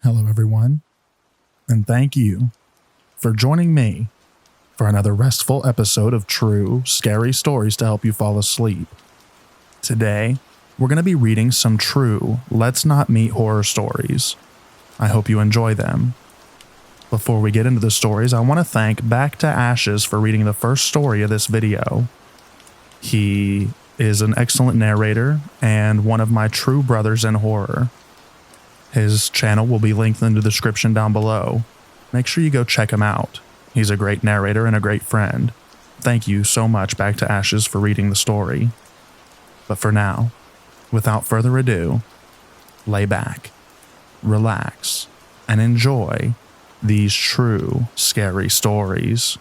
Hello, everyone, and thank you for joining me for another restful episode of true, scary stories to help you fall asleep. Today, we're going to be reading some true Let's Not Meet horror stories. I hope you enjoy them. Before we get into the stories, I want to thank Back to Ashes for reading the first story of this video. He is an excellent narrator and one of my true brothers in horror. His channel will be linked in the description down below. Make sure you go check him out. He's a great narrator and a great friend. Thank you so much, Back to Ashes, for reading the story. But for now, without further ado, lay back, relax, and enjoy these true scary stories.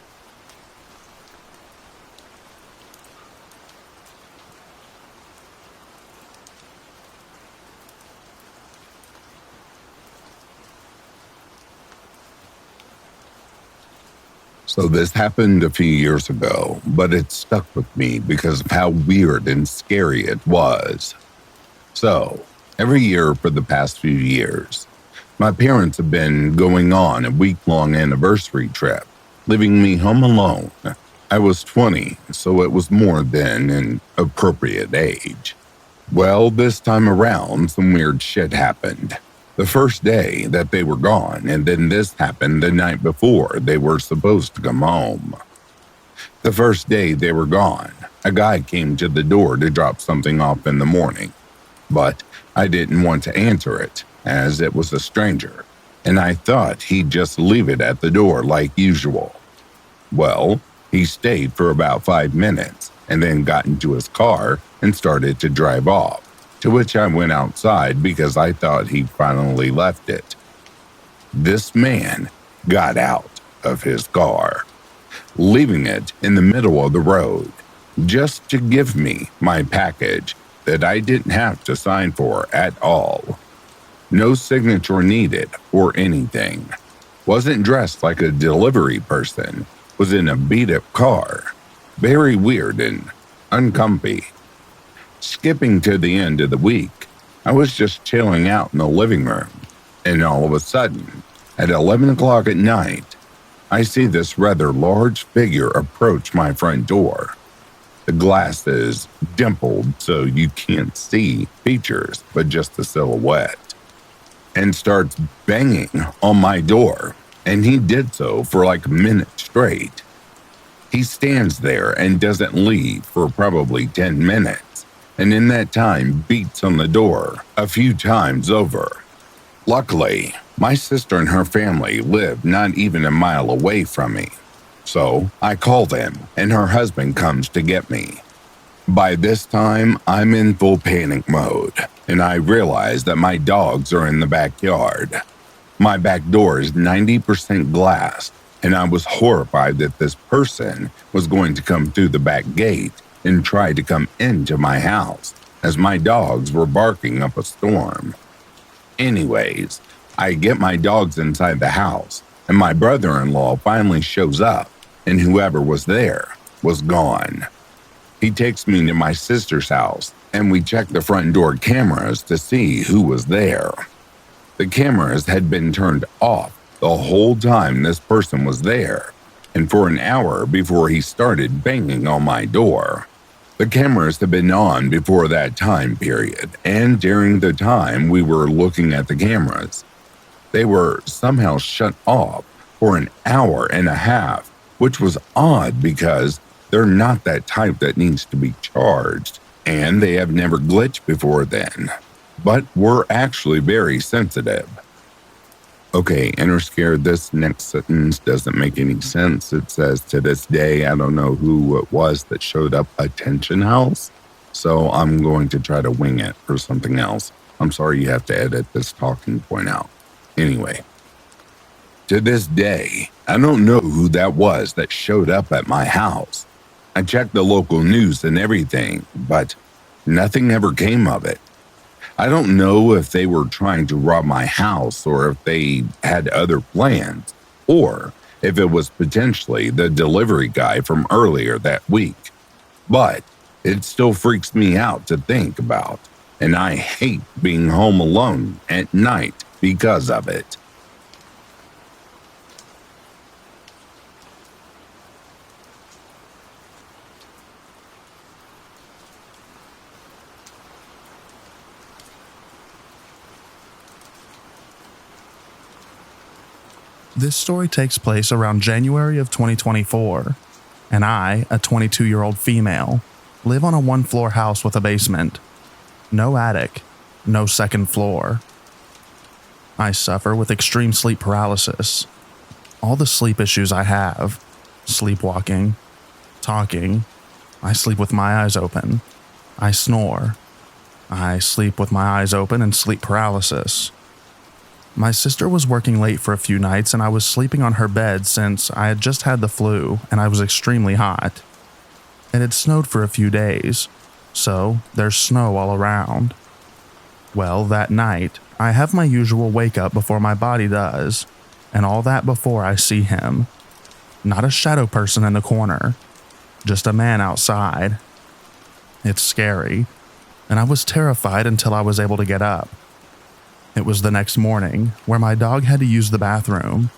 So this happened a few years ago, but it stuck with me because of how weird and scary it was. So, every year for the past few years, my parents have been going on a week-long anniversary trip, leaving me home alone. I was 20, so it was more than an appropriate age. Well, this time around, some weird shit happened. The first day that they were gone, and then this happened the night before they were supposed to come home. The first day they were gone, a guy came to the door to drop something off in the morning, but I didn't want to answer it, as it was a stranger, and I thought he'd just leave it at the door like usual. Well, he stayed for about 5 minutes, and then got into his car and started to drive off. To which I went outside because I thought he'd finally left it. This man got out of his car, leaving it in the middle of the road, just to give me my package that I didn't have to sign for at all. No signature needed or anything. Wasn't dressed like a delivery person. Was in a beat-up car. Very weird and uncomfy. Skipping to the end of the week, I was just chilling out in the living room, and all of a sudden, at 11 o'clock at night, I see this rather large figure approach my front door. The glass is dimpled so you can't see features, but just the silhouette, and starts banging on my door, and he did so for like a minute straight. He stands there and doesn't leave for probably 10 minutes. And in that time beats on the door a few times over. Luckily, my sister and her family live not even a mile away from me. So I call them and her husband comes to get me. By this time, I'm in full panic mode, and I realize that my dogs are in the backyard. My back door is 90% glass, and I was horrified that this person was going to come through the back gate and tried to come into my house, as my dogs were barking up a storm. Anyways, I get my dogs inside the house, and my brother-in-law finally shows up, and whoever was there was gone. He takes me to my sister's house, and we check the front door cameras to see who was there. The cameras had been turned off the whole time this person was there, and for an hour before he started banging on my door. The cameras had been on before that time period, and during the time we were looking at the cameras, they were somehow shut off for an hour and a half, which was odd because they're not that type that needs to be charged, and they have never glitched before then, but were actually very sensitive. Okay, enter scared. This next sentence doesn't make any sense. It says, to this day, I don't know who it was that showed up attention house. So I'm going to try to wing it or something else. I'm sorry you have to edit this talking point out. Anyway, to this day, I don't know who that was that showed up at my house. I checked the local news and everything, but nothing ever came of it. I don't know if they were trying to rob my house or if they had other plans, or if it was potentially the delivery guy from earlier that week. But it still freaks me out to think about, and I hate being home alone at night because of it. This story takes place around January of 2024, and I, a 22-year-old female, live on a one-floor house with a basement. No attic, no second floor. I suffer with extreme sleep paralysis. All the sleep issues I have, sleepwalking, talking, I sleep with my eyes open, I snore, I sleep with my eyes open and sleep paralysis. My sister was working late for a few nights and I was sleeping on her bed since I had just had the flu and I was extremely hot. It had snowed for a few days, so there's snow all around. Well, that night, I have my usual wake up before my body does, and all that before I see him. Not a shadow person in the corner, just a man outside. It's scary, and I was terrified until I was able to get up. It was the next morning, where my dog had to use the bathroom,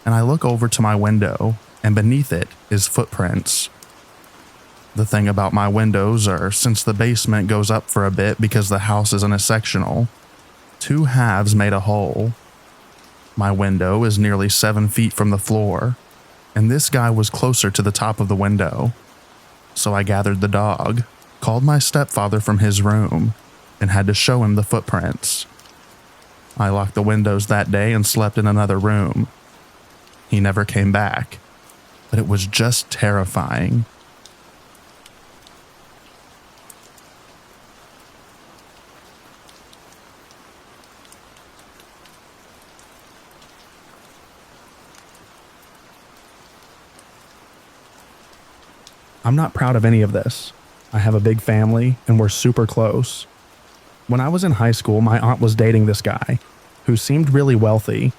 and I look over to my window, and beneath it is footprints. The thing about my windows are, since the basement goes up for a bit because the house is in a sectional, two halves made a hole. My window is nearly 7 feet from the floor, and this guy was closer to the top of the window. So I gathered the dog, called my stepfather from his room, and had to show him the footprints. I locked the windows that day and slept in another room. He never came back, but it was just terrifying. I'm not proud of any of this. I have a big family and we're super close. When I was in high school, my aunt was dating this guy, who seemed really wealthy,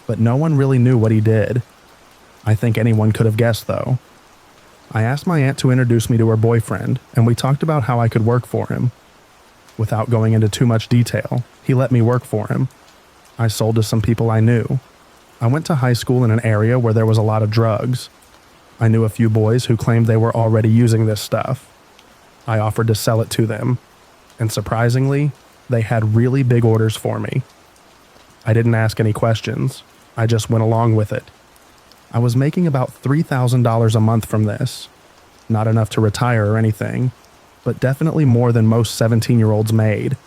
but no one really knew what he did. I think anyone could have guessed, though. I asked my aunt to introduce me to her boyfriend, and we talked about how I could work for him. Without going into too much detail, he let me work for him. I sold to some people I knew. I went to high school in an area where there was a lot of drugs. I knew a few boys who claimed they were already using this stuff. I offered to sell it to them. And surprisingly, they had really big orders for me. I didn't ask any questions. I just went along with it. I was making about $3,000 a month from this. Not enough to retire or anything, but definitely more than most 17-year-olds made.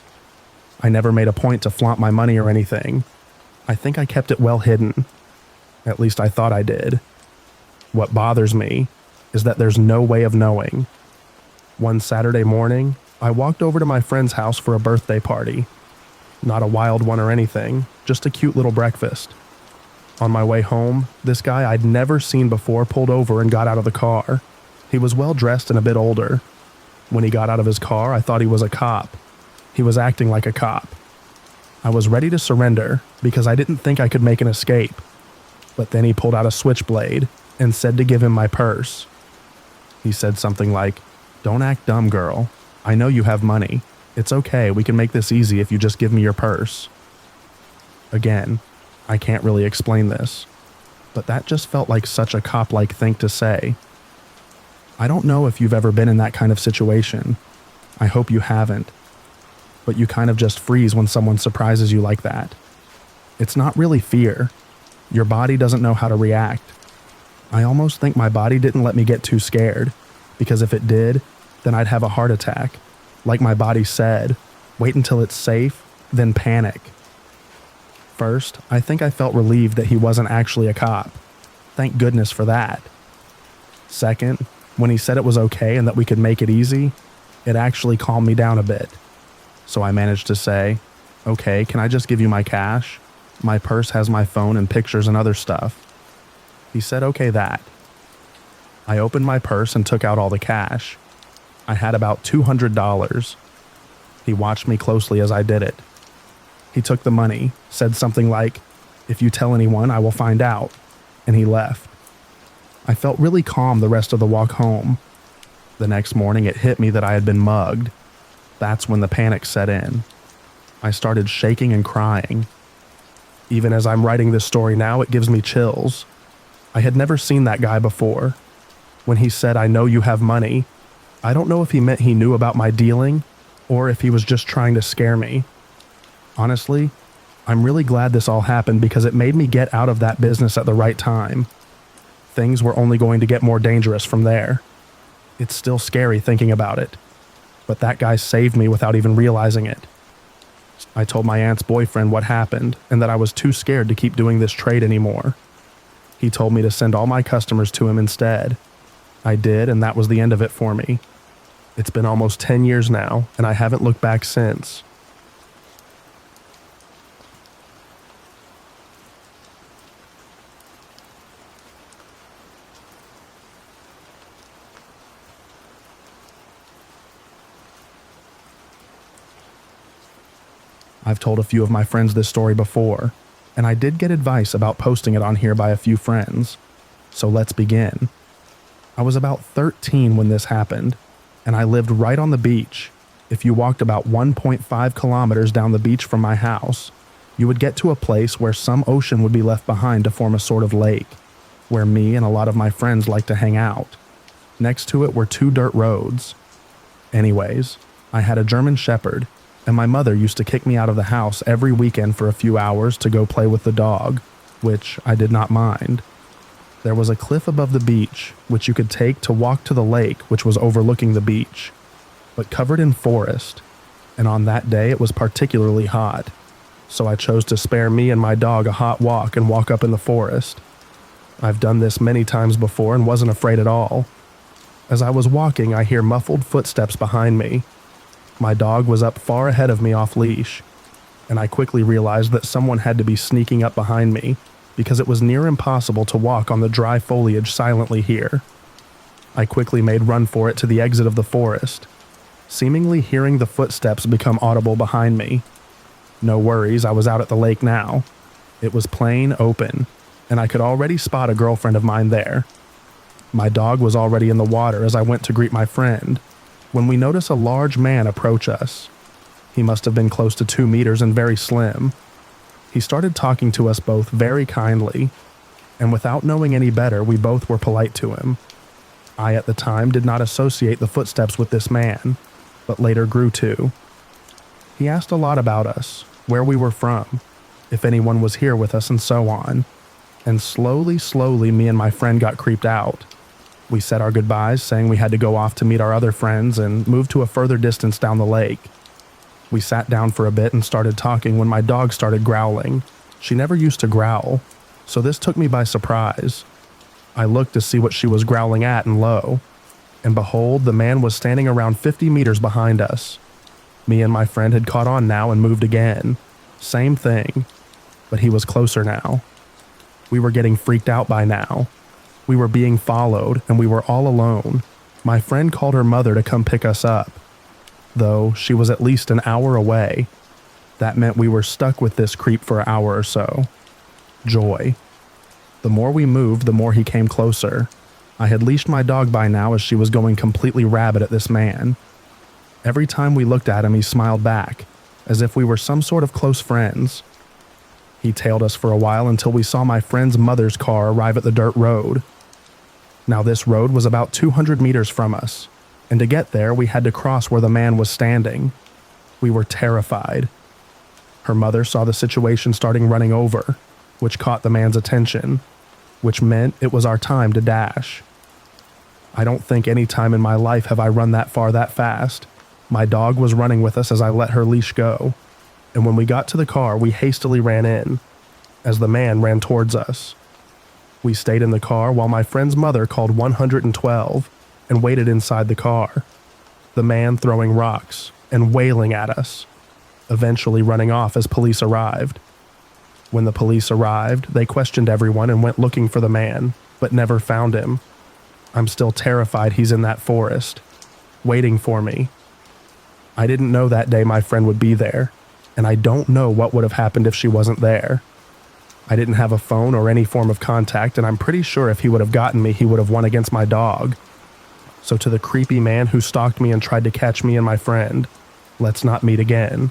I never made a point to flaunt my money or anything. I think I kept it well hidden. At least I thought I did. What bothers me is that there's no way of knowing. One Saturday morning, I walked over to my friend's house for a birthday party. Not a wild one or anything, just a cute little breakfast. On my way home, this guy I'd never seen before pulled over and got out of the car. He was well dressed and a bit older. When he got out of his car, I thought he was a cop. He was acting like a cop. I was ready to surrender because I didn't think I could make an escape. But then he pulled out a switchblade and said to give him my purse. He said something like, "Don't act dumb, girl. I know you have money. It's okay, we can make this easy if you just give me your purse." Again, I can't really explain this, but that just felt like such a cop-like thing to say. I don't know if you've ever been in that kind of situation. I hope you haven't. But you kind of just freeze when someone surprises you like that. It's not really fear. Your body doesn't know how to react. I almost think my body didn't let me get too scared, because if it did, then I'd have a heart attack. Like my body said, wait until it's safe, then panic. First, I think I felt relieved that he wasn't actually a cop. Thank goodness for that. Second, when he said it was okay and that we could make it easy, it actually calmed me down a bit. So I managed to say, "Okay, can I just give you my cash? My purse has my phone and pictures and other stuff." He said, "Okay, that." I opened my purse and took out all the cash. I had about $200. He watched me closely as I did it. He took the money, said something like, "If you tell anyone, I will find out," and he left. I felt really calm the rest of the walk home. The next morning it hit me that I had been mugged. That's when the panic set in. I started shaking and crying. Even as I'm writing this story now, it gives me chills. I had never seen that guy before. When he said, "I know you have money," I don't know if he meant he knew about my dealing or if he was just trying to scare me. Honestly, I'm really glad this all happened because it made me get out of that business at the right time. Things were only going to get more dangerous from there. It's still scary thinking about it, but that guy saved me without even realizing it. I told my aunt's boyfriend what happened and that I was too scared to keep doing this trade anymore. He told me to send all my customers to him instead. I did, and that was the end of it for me. It's been almost 10 years now, and I haven't looked back since. I've told a few of my friends this story before, and I did get advice about posting it on here by a few friends. So let's begin. I was about 13 when this happened, and I lived right on the beach. If you walked about 1.5 kilometers down the beach from my house, you would get to a place where some ocean would be left behind to form a sort of lake, where me and a lot of my friends liked to hang out. Next to it were 2 dirt roads. Anyways, I had a German Shepherd, and my mother used to kick me out of the house every weekend for a few hours to go play with the dog, which I did not mind. There was a cliff above the beach, which you could take to walk to the lake, which was overlooking the beach, but covered in forest, and on that day it was particularly hot, so I chose to spare me and my dog a hot walk and walk up in the forest. I've done this many times before and wasn't afraid at all. As I was walking, I hear muffled footsteps behind me. My dog was up far ahead of me off leash, and I quickly realized that someone had to be sneaking up behind me because it was near impossible to walk on the dry foliage silently here. I quickly made run for it to the exit of the forest, seemingly hearing the footsteps become audible behind me. No worries, I was out at the lake now. It was plain open, and I could already spot a girlfriend of mine there. My dog was already in the water as I went to greet my friend, when we notice a large man approach us. He must have been close to 2 meters and very slim. He started talking to us both very kindly, and without knowing any better, we both were polite to him. I at the time did not associate the footsteps with this man, but later grew to. He asked a lot about us, where we were from, if anyone was here with us, and so on. And slowly, me and my friend got creeped out. We said our goodbyes, saying we had to go off to meet our other friends and move to a further distance down the lake. We sat down for a bit and started talking when my dog started growling. She never used to growl, so this took me by surprise. I looked to see what she was growling at, and lo, and behold, the man was standing around 50 meters behind us. Me and my friend had caught on now and moved again. Same thing, but he was closer now. We were getting freaked out by now. We were being followed, and we were all alone. My friend called her mother to come pick us up, though she was at least an hour away. That meant we were stuck with this creep for an hour or so. Joy. The more we moved, the more he came closer. I had leashed my dog by now as she was going completely rabid at this man. Every time we looked at him, he smiled back, as if we were some sort of close friends. He tailed us for a while until we saw my friend's mother's car arrive at the dirt road. Now this road was about 200 meters from us, and to get there we had to cross where the man was standing. We were terrified. Her mother saw the situation starting running over, which caught the man's attention, which meant it was our time to dash. I don't think any time in my life have I run that far that fast. My dog was running with us as I let her leash go, and when we got to the car, we hastily ran in, as the man ran towards us. We stayed in the car while my friend's mother called 112 and waited inside the car, the man throwing rocks and wailing at us, eventually running off as police arrived. When the police arrived, they questioned everyone and went looking for the man, but never found him. I'm still terrified he's in that forest, waiting for me. I didn't know that day my friend would be there, and I don't know what would have happened if she wasn't there. I didn't have a phone or any form of contact, and I'm pretty sure if he would have gotten me, he would have won against my dog. So to the creepy man who stalked me and tried to catch me and my friend, let's not meet again.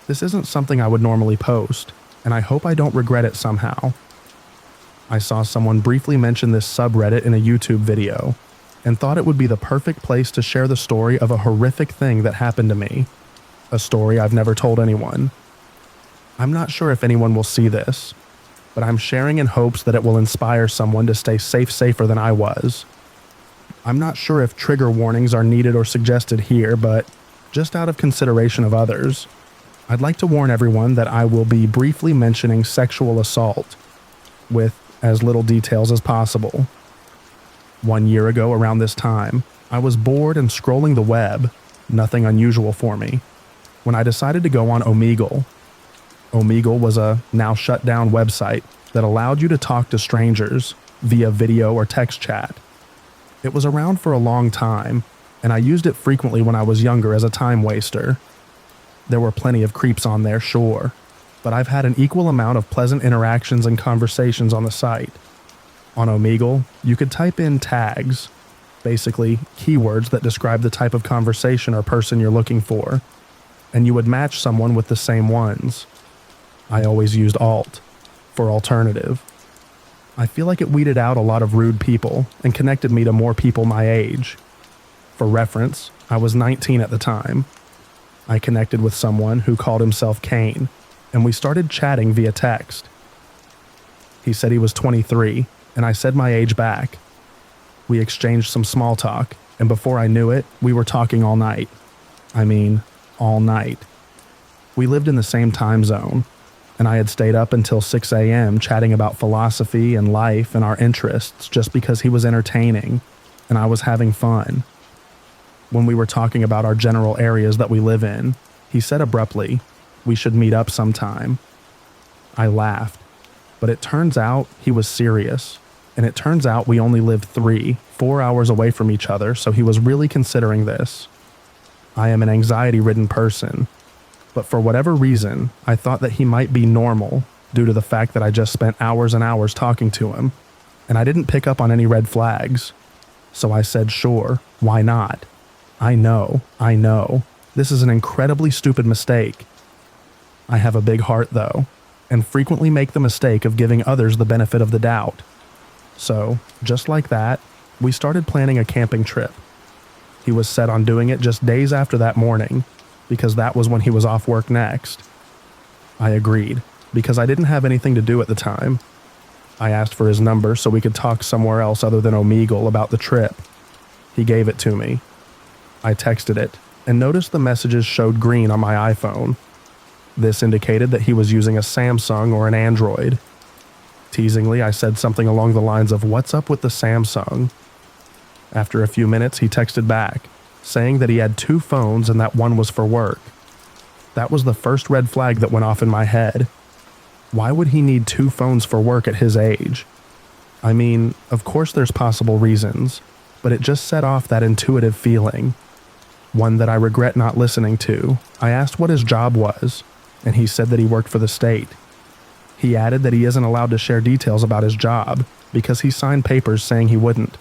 This isn't something I would normally post, and I hope I don't regret it somehow. I saw someone briefly mention this subreddit in a YouTube video, and thought it would be the perfect place to share the story of a horrific thing that happened to me. A story I've never told anyone. I'm not sure if anyone will see this, but I'm sharing in hopes that it will inspire someone to stay safer than I was. I'm not sure if trigger warnings are needed or suggested here, but just out of consideration of others, I'd like to warn everyone that I will be briefly mentioning sexual assault, with as little details as possible. 1 year ago around this time, I was bored and scrolling the web, nothing unusual for me, when I decided to go on Omegle. Omegle was a now shut down website that allowed you to talk to strangers via video or text chat. It was around for a long time, and I used it frequently when I was younger as a time waster. There were plenty of creeps on there, sure, but I've had an equal amount of pleasant interactions and conversations on the site. On Omegle, you could type in tags, basically keywords that describe the type of conversation or person you're looking for, and you would match someone with the same ones. I always used alt for alternative. I feel like it weeded out a lot of rude people and connected me to more people my age. For reference, I was 19 at the time. I connected with someone who called himself Kane, and we started chatting via text. He said he was 23, and I said my age back. We exchanged some small talk, and before I knew it, we were talking all night. I mean, all night. We lived in the same time zone, and I had stayed up until 6 a.m. chatting about philosophy and life and our interests just because he was entertaining, and I was having fun. When we were talking about our general areas that we live in, he said abruptly, "We should meet up sometime." I laughed, but it turns out he was serious, and it turns out we only lived 3-4 hours away from each other, so he was really considering this. I am an anxiety-ridden person, but for whatever reason, I thought that he might be normal due to the fact that I just spent hours and hours talking to him, and I didn't pick up on any red flags. So I said, sure, why not? I know, this is an incredibly stupid mistake. I have a big heart though, and frequently make the mistake of giving others the benefit of the doubt. So, just like that, we started planning a camping trip. He was set on doing it just days after that morning, because that was when he was off work next. I agreed, because I didn't have anything to do at the time. I asked for his number so we could talk somewhere else other than Omegle about the trip. He gave it to me. I texted it, and noticed the messages showed green on my iPhone. This indicated that he was using a Samsung or an Android. Teasingly, I said something along the lines of, "What's up with the Samsung?" After a few minutes, he texted back, saying that he had 2 phones and that one was for work. That was the first red flag that went off in my head. Why would he need 2 phones for work at his age? I mean, of course there's possible reasons, but it just set off that intuitive feeling. One that I regret not listening to. I asked what his job was, and he said that he worked for the state. He added that he isn't allowed to share details about his job because he signed papers saying he wouldn't,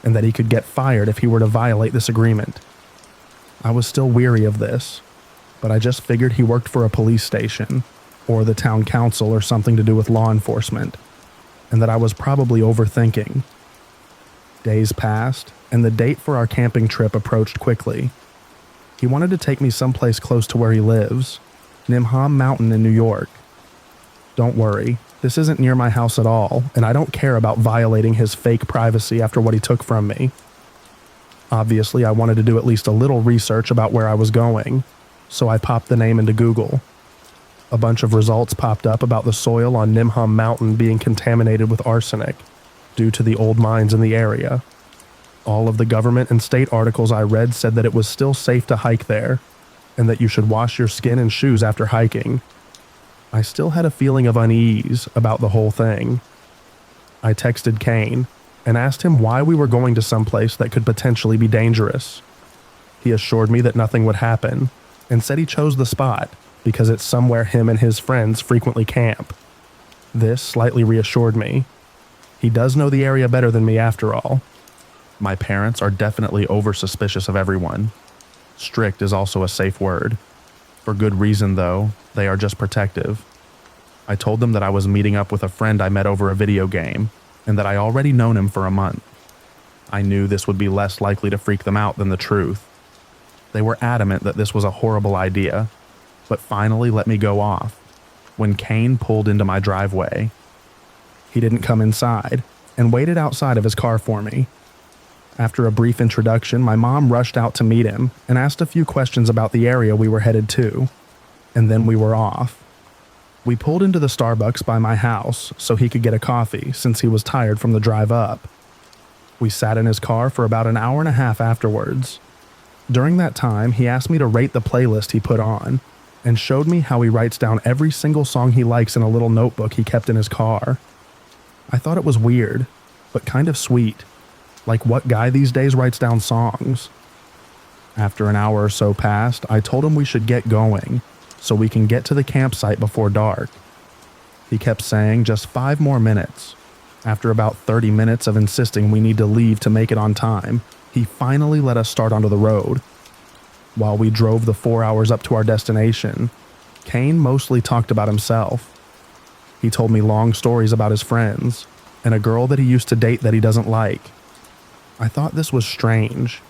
and that he could get fired if he were to violate this agreement. I was still weary of this, but I just figured he worked for a police station, or the town council or something to do with law enforcement, and that I was probably overthinking. Days passed, and the date for our camping trip approached quickly. He wanted to take me someplace close to where he lives, Nimham Mountain in New York. Don't worry, this isn't near my house at all, and I don't care about violating his fake privacy after what he took from me. Obviously, I wanted to do at least a little research about where I was going, so I popped the name into Google. A bunch of results popped up about the soil on Nimham Mountain being contaminated with arsenic due to the old mines in the area. All of the government and state articles I read said that it was still safe to hike there, and that you should wash your skin and shoes after hiking. I still had a feeling of unease about the whole thing. I texted Kane and asked him why we were going to someplace that could potentially be dangerous. He assured me that nothing would happen, and said he chose the spot because it's somewhere him and his friends frequently camp. This slightly reassured me. He does know the area better than me after all. My parents are definitely over-suspicious of everyone. Strict is also a safe word. For good reason, though, they are just protective. I told them that I was meeting up with a friend I met over a video game, and that I already known him for a month. I knew this would be less likely to freak them out than the truth. They were adamant that this was a horrible idea, but finally let me go off when Kane pulled into my driveway. He didn't come inside and waited outside of his car for me. After a brief introduction, my mom rushed out to meet him and asked a few questions about the area we were headed to, and then we were off. We pulled into the Starbucks by my house so he could get a coffee since he was tired from the drive up. We sat in his car for about an hour and a half afterwards. During that time, he asked me to rate the playlist he put on and showed me how he writes down every single song he likes in a little notebook he kept in his car. I thought it was weird, but kind of sweet. Like, what guy these days writes down songs? After an hour or so passed, I told him we should get going so we can get to the campsite before dark. He kept saying just 5 more minutes. After about 30 minutes of insisting we need to leave to make it on time, he finally let us start onto the road. While we drove the 4 hours up to our destination, Kane mostly talked about himself. He told me long stories about his friends and a girl that he used to date that he doesn't like. I thought this was strange.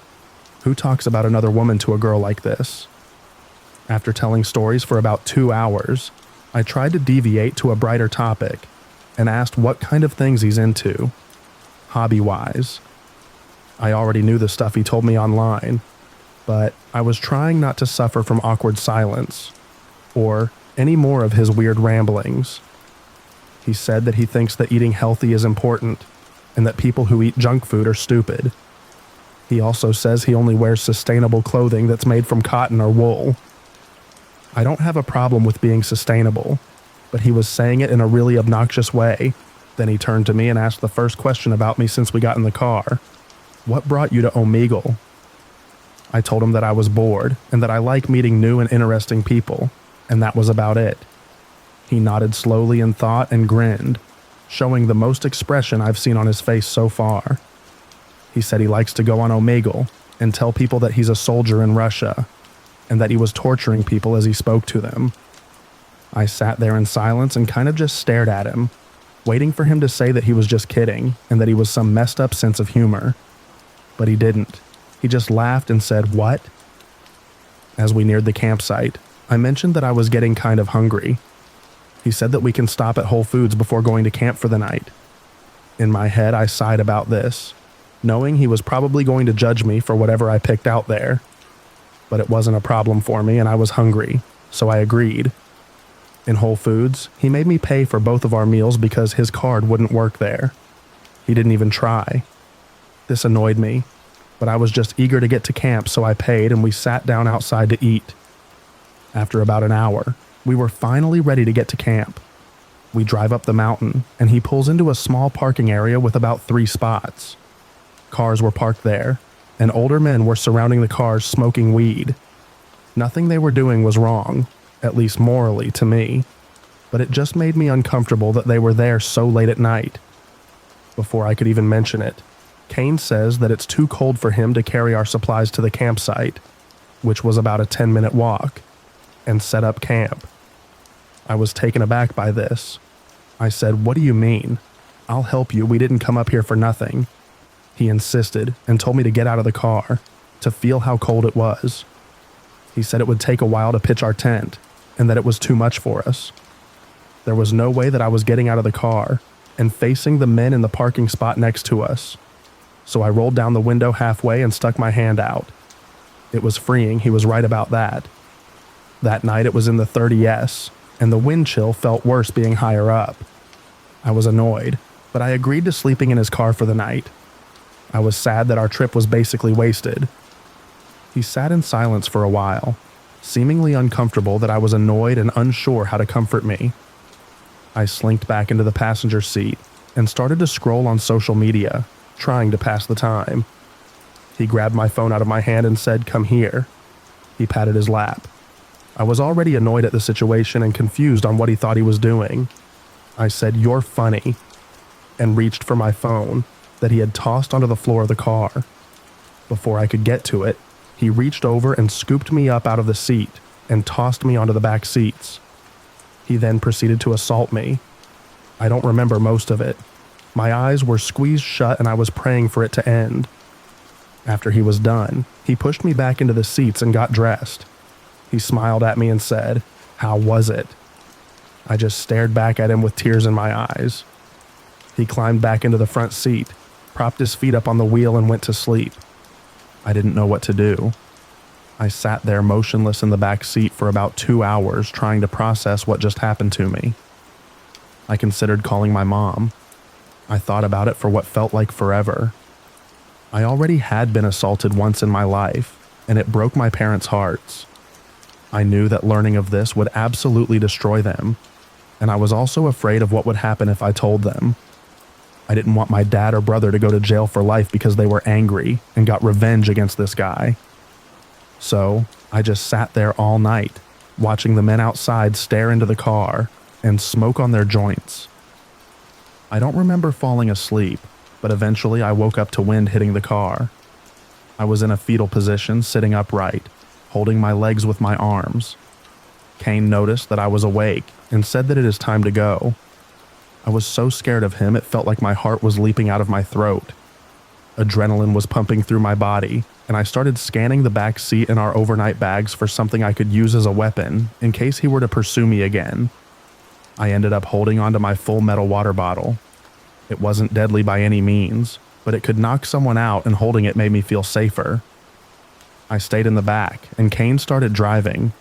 Who talks about another woman to a girl like this? After telling stories for about 2 hours, I tried to deviate to a brighter topic and asked what kind of things he's into, hobby-wise. I already knew the stuff he told me online, but I was trying not to suffer from awkward silence or any more of his weird ramblings. He said that he thinks that eating healthy is important and that people who eat junk food are stupid. He also says he only wears sustainable clothing that's made from cotton or wool. I don't have a problem with being sustainable, but he was saying it in a really obnoxious way. Then he turned to me and asked the first question about me since we got in the car. What brought you to Omegle? I told him that I was bored and that I like meeting new and interesting people, and that was about it. He nodded slowly in thought and grinned, showing the most expression I've seen on his face so far. He said he likes to go on Omegle and tell people that he's a soldier in Russia, and that he was torturing people as he spoke to them. I sat there in silence and kind of just stared at him, waiting for him to say that he was just kidding and that he was some messed up sense of humor. But he didn't. He just laughed and said, "What?" As we neared the campsite, I mentioned that I was getting kind of hungry. He said that we can stop at Whole Foods before going to camp for the night. In my head, I sighed about this, knowing he was probably going to judge me for whatever I picked out there. But it wasn't a problem for me and I was hungry, so I agreed. In Whole Foods, he made me pay for both of our meals because his card wouldn't work there. He didn't even try. This annoyed me, but I was just eager to get to camp, so I paid and we sat down outside to eat. After about an hour, we were finally ready to get to camp. We drive up the mountain, and he pulls into a small parking area with about 3 spots. Cars were parked there, and older men were surrounding the cars smoking weed. Nothing they were doing was wrong, at least morally to me, but it just made me uncomfortable that they were there so late at night. Before I could even mention it, Kane says that it's too cold for him to carry our supplies to the campsite, which was about a 10-minute walk, and set up camp. I was taken aback by this. I said, "What do you mean? I'll help you, we didn't come up here for nothing." He insisted and told me to get out of the car, to feel how cold it was. He said it would take a while to pitch our tent, and that it was too much for us. There was no way that I was getting out of the car and facing the men in the parking spot next to us. So I rolled down the window halfway and stuck my hand out. It was freeing, he was right about that. That night it was in the 30s, and the wind chill felt worse being higher up. I was annoyed, but I agreed to sleeping in his car for the night. I was sad that our trip was basically wasted. He sat in silence for a while, seemingly uncomfortable that I was annoyed and unsure how to comfort me. I slinked back into the passenger seat and started to scroll on social media, trying to pass the time. He grabbed my phone out of my hand and said, "Come here." He patted his lap. I was already annoyed at the situation and confused on what he thought he was doing. I said, "You're funny," and reached for my phone that he had tossed onto the floor of the car. Before I could get to it, he reached over and scooped me up out of the seat and tossed me onto the back seats. He then proceeded to assault me. I don't remember most of it. My eyes were squeezed shut and I was praying for it to end. After he was done, he pushed me back into the seats and got dressed. He smiled at me and said, "How was it?" I just stared back at him with tears in my eyes. He climbed back into the front seat, propped his feet up on the wheel and went to sleep. I didn't know what to do. I sat there motionless in the back seat for about 2 hours trying to process what just happened to me. I considered calling my mom. I thought about it for what felt like forever. I already had been assaulted once in my life, and it broke my parents' hearts. I knew that learning of this would absolutely destroy them, and I was also afraid of what would happen if I told them. I didn't want my dad or brother to go to jail for life because they were angry and got revenge against this guy. So, I just sat there all night, watching the men outside stare into the car and smoke on their joints. I don't remember falling asleep, but eventually I woke up to wind hitting the car. I was in a fetal position, sitting upright, holding my legs with my arms. Kane noticed that I was awake and said that it is time to go. I was so scared of him it felt like my heart was leaping out of my throat. Adrenaline was pumping through my body, and I started scanning the back seat and our overnight bags for something I could use as a weapon in case he were to pursue me again. I ended up holding onto my full metal water bottle. It wasn't deadly by any means, but it could knock someone out, and holding it made me feel safer. I stayed in the back, and Kane started driving.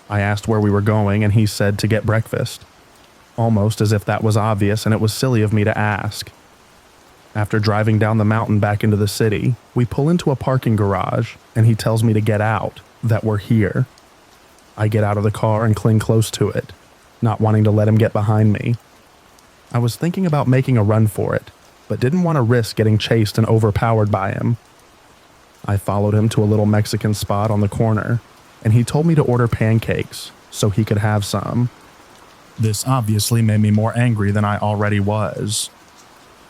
I asked where we were going, and he said to get breakfast. Almost as if that was obvious, and it was silly of me to ask. After driving down the mountain back into the city, we pull into a parking garage, and he tells me to get out, that we're here. I get out of the car and cling close to it, not wanting to let him get behind me. I was thinking about making a run for it, but didn't want to risk getting chased and overpowered by him. I followed him to a little Mexican spot on the corner, and he told me to order pancakes so he could have some. This obviously made me more angry than I already was.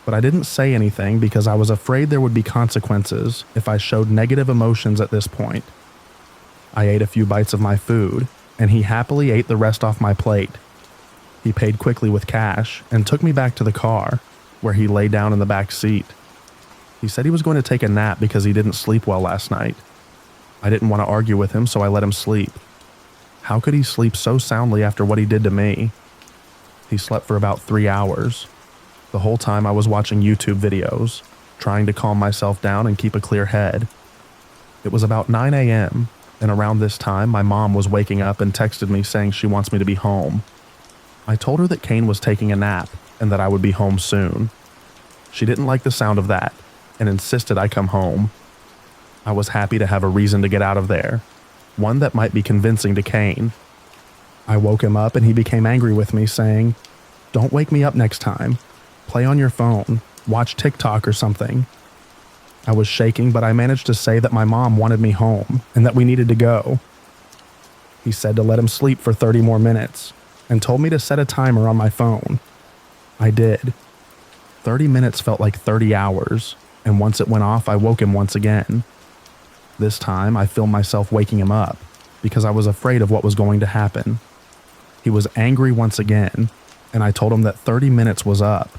But I didn't say anything because I was afraid there would be consequences if I showed negative emotions at this point. I ate a few bites of my food, and he happily ate the rest off my plate. He paid quickly with cash and took me back to the car, where he lay down in the back seat. He said he was going to take a nap because he didn't sleep well last night. I didn't want to argue with him, so I let him sleep. How could he sleep so soundly after what he did to me? He slept for about 3 hours. The whole time I was watching YouTube videos, trying to calm myself down and keep a clear head. It was about 9 a.m., and around this time my mom was waking up and texted me saying she wants me to be home. I told her that Kane was taking a nap and that I would be home soon. She didn't like the sound of that and insisted I come home. I was happy to have a reason to get out of there, one that might be convincing to Kane. I woke him up and he became angry with me, saying, "Don't wake me up next time. Play on your phone, watch TikTok or something." I was shaking, but I managed to say that my mom wanted me home and that we needed to go. He said to let him sleep for 30 more minutes and told me to set a timer on my phone. I did. 30 minutes felt like 30 hours, and once it went off, I woke him once again. This time, I filmed myself waking him up because I was afraid of what was going to happen. He was angry once again, and I told him that 30 minutes was up.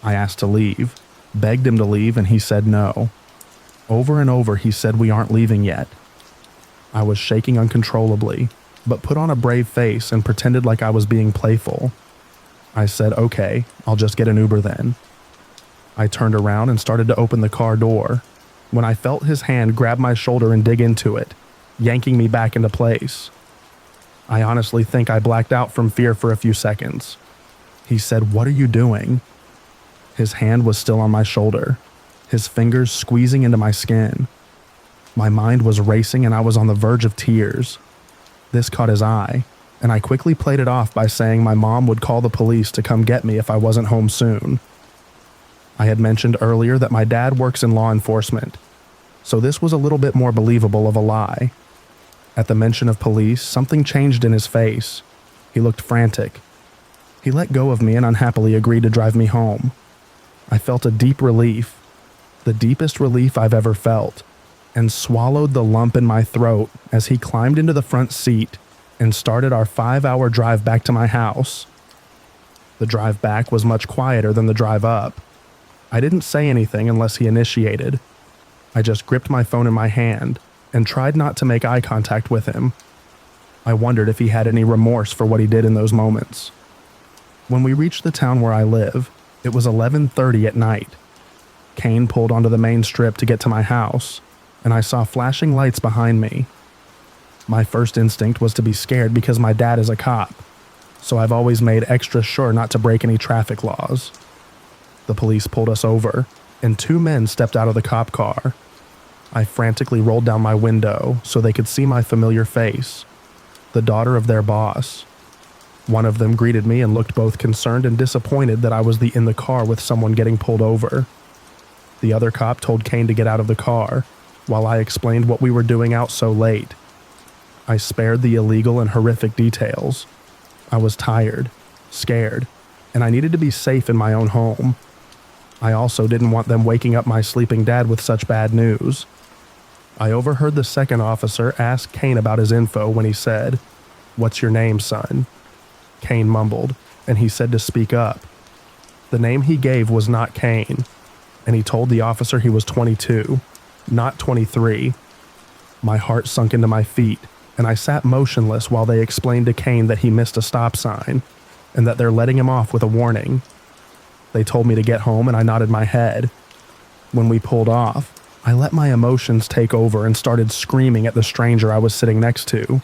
I asked to leave, begged him to leave, and he said no. Over and over, he said we aren't leaving yet. I was shaking uncontrollably, but put on a brave face and pretended like I was being playful. I said, "Okay, I'll just get an Uber then." I turned around and started to open the car door when I felt his hand grab my shoulder and dig into it, yanking me back into place. I honestly think I blacked out from fear for a few seconds. He said, "What are you doing?" His hand was still on my shoulder, his fingers squeezing into my skin. My mind was racing and I was on the verge of tears. This caught his eye, and I quickly played it off by saying my mom would call the police to come get me if I wasn't home soon. I had mentioned earlier that my dad works in law enforcement, so this was a little bit more believable of a lie. At the mention of police, something changed in his face. He looked frantic. He let go of me and unhappily agreed to drive me home. I felt a deep relief, the deepest relief I've ever felt. and swallowed the lump in my throat as he climbed into the front seat and started our 5-hour drive back to my house. The drive back was much quieter than the drive up. I didn't say anything unless he initiated. I just gripped my phone in my hand and tried not to make eye contact with him. I wondered if he had any remorse for what he did in those moments. When we reached the town where I live, it was 11:30 at night. Kane pulled onto the main strip to get to my house, and I saw flashing lights behind me. My first instinct was to be scared because my dad is a cop, so I've always made extra sure not to break any traffic laws. The police pulled us over, and 2 men stepped out of the cop car. I frantically rolled down my window so they could see my familiar face, the daughter of their boss. One of them greeted me and looked both concerned and disappointed that I was in the car with someone getting pulled over. The other cop told Kane to get out of the car, while I explained what we were doing out so late. I spared the illegal and horrific details. I was tired, scared, and I needed to be safe in my own home. I also didn't want them waking up my sleeping dad with such bad news. I overheard the second officer ask Kane about his info when he said, "What's your name, son?" Kane mumbled, and he said to speak up. The name he gave was not Kane, and he told the officer he was 22, not 23. My heart sunk into my feet, and I sat motionless while they explained to Kane that he missed a stop sign, and that they're letting him off with a warning. They told me to get home, and I nodded my head. When we pulled off, I let my emotions take over and started screaming at the stranger I was sitting next to.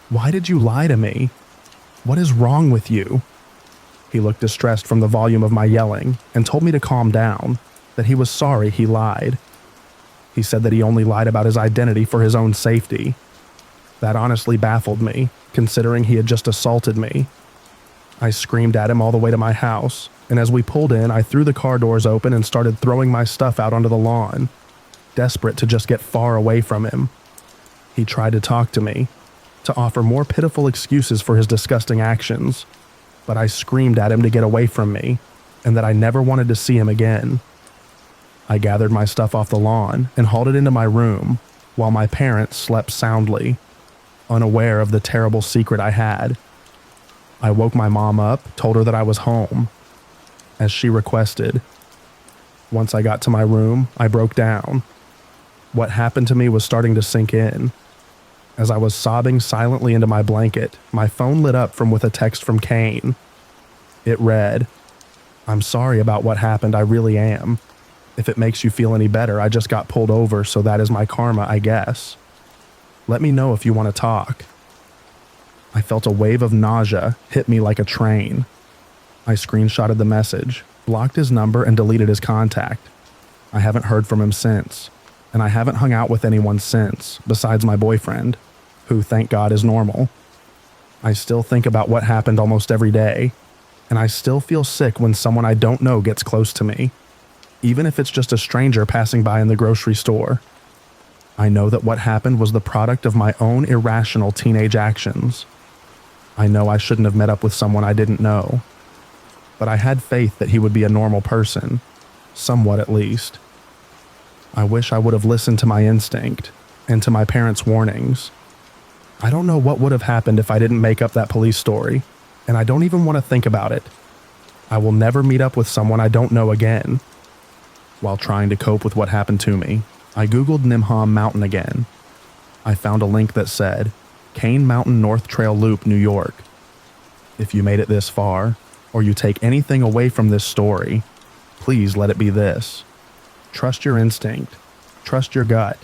"Why did you lie to me? What is wrong with you?" He looked distressed from the volume of my yelling and told me to calm down, that he was sorry he lied. He said that he only lied about his identity for his own safety. That honestly baffled me, considering he had just assaulted me. I screamed at him all the way to my house, and as we pulled in, I threw the car doors open and started throwing my stuff out onto the lawn, desperate to just get far away from him. He tried to talk to me, to offer more pitiful excuses for his disgusting actions, but I screamed at him to get away from me, and that I never wanted to see him again. I gathered my stuff off the lawn and hauled it into my room, while my parents slept soundly, unaware of the terrible secret I had. I woke my mom up, told her that I was home, as she requested. Once I got to my room, I broke down. What happened to me was starting to sink in. As I was sobbing silently into my blanket, my phone lit up with a text from Kane. It read, "I'm sorry about what happened, I really am. If it makes you feel any better, I just got pulled over, so that is my karma, I guess. Let me know if you want to talk." I felt a wave of nausea hit me like a train. I screenshotted the message, blocked his number, and deleted his contact. I haven't heard from him since, and I haven't hung out with anyone since, besides my boyfriend, who, thank God, is normal. I still think about what happened almost every day, and I still feel sick when someone I don't know gets close to me, even if it's just a stranger passing by in the grocery store. I know that what happened was the product of my own irrational teenage actions. I know I shouldn't have met up with someone I didn't know, but I had faith that he would be a normal person, somewhat at least. I wish I would have listened to my instinct and to my parents' warnings. I don't know what would have happened if I didn't make up that police story, and I don't even want to think about it. I will never meet up with someone I don't know again. While trying to cope with what happened to me, I googled Nimham Mountain again. I found a link that said, Cane Mountain North Trail Loop, New York. If you made it this far, or you take anything away from this story, please let it be this. Trust your instinct. Trust your gut.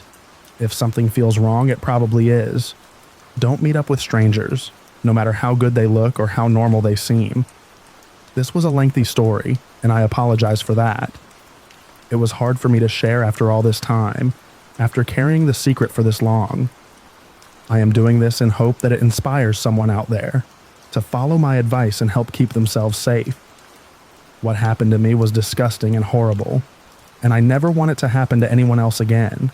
If something feels wrong, it probably is. Don't meet up with strangers, no matter how good they look or how normal they seem. This was a lengthy story, and I apologize for that. It was hard for me to share after all this time, after carrying the secret for this long. I am doing this in hope that it inspires someone out there to follow my advice and help keep themselves safe. What happened to me was disgusting and horrible, and I never want it to happen to anyone else again.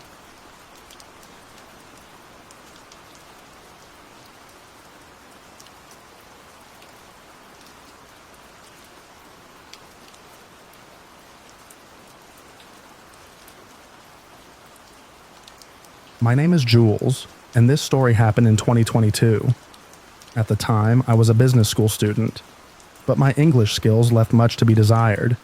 My name is Jules, and this story happened in 2022. At the time, I was a business school student, but my English skills left much to be desired.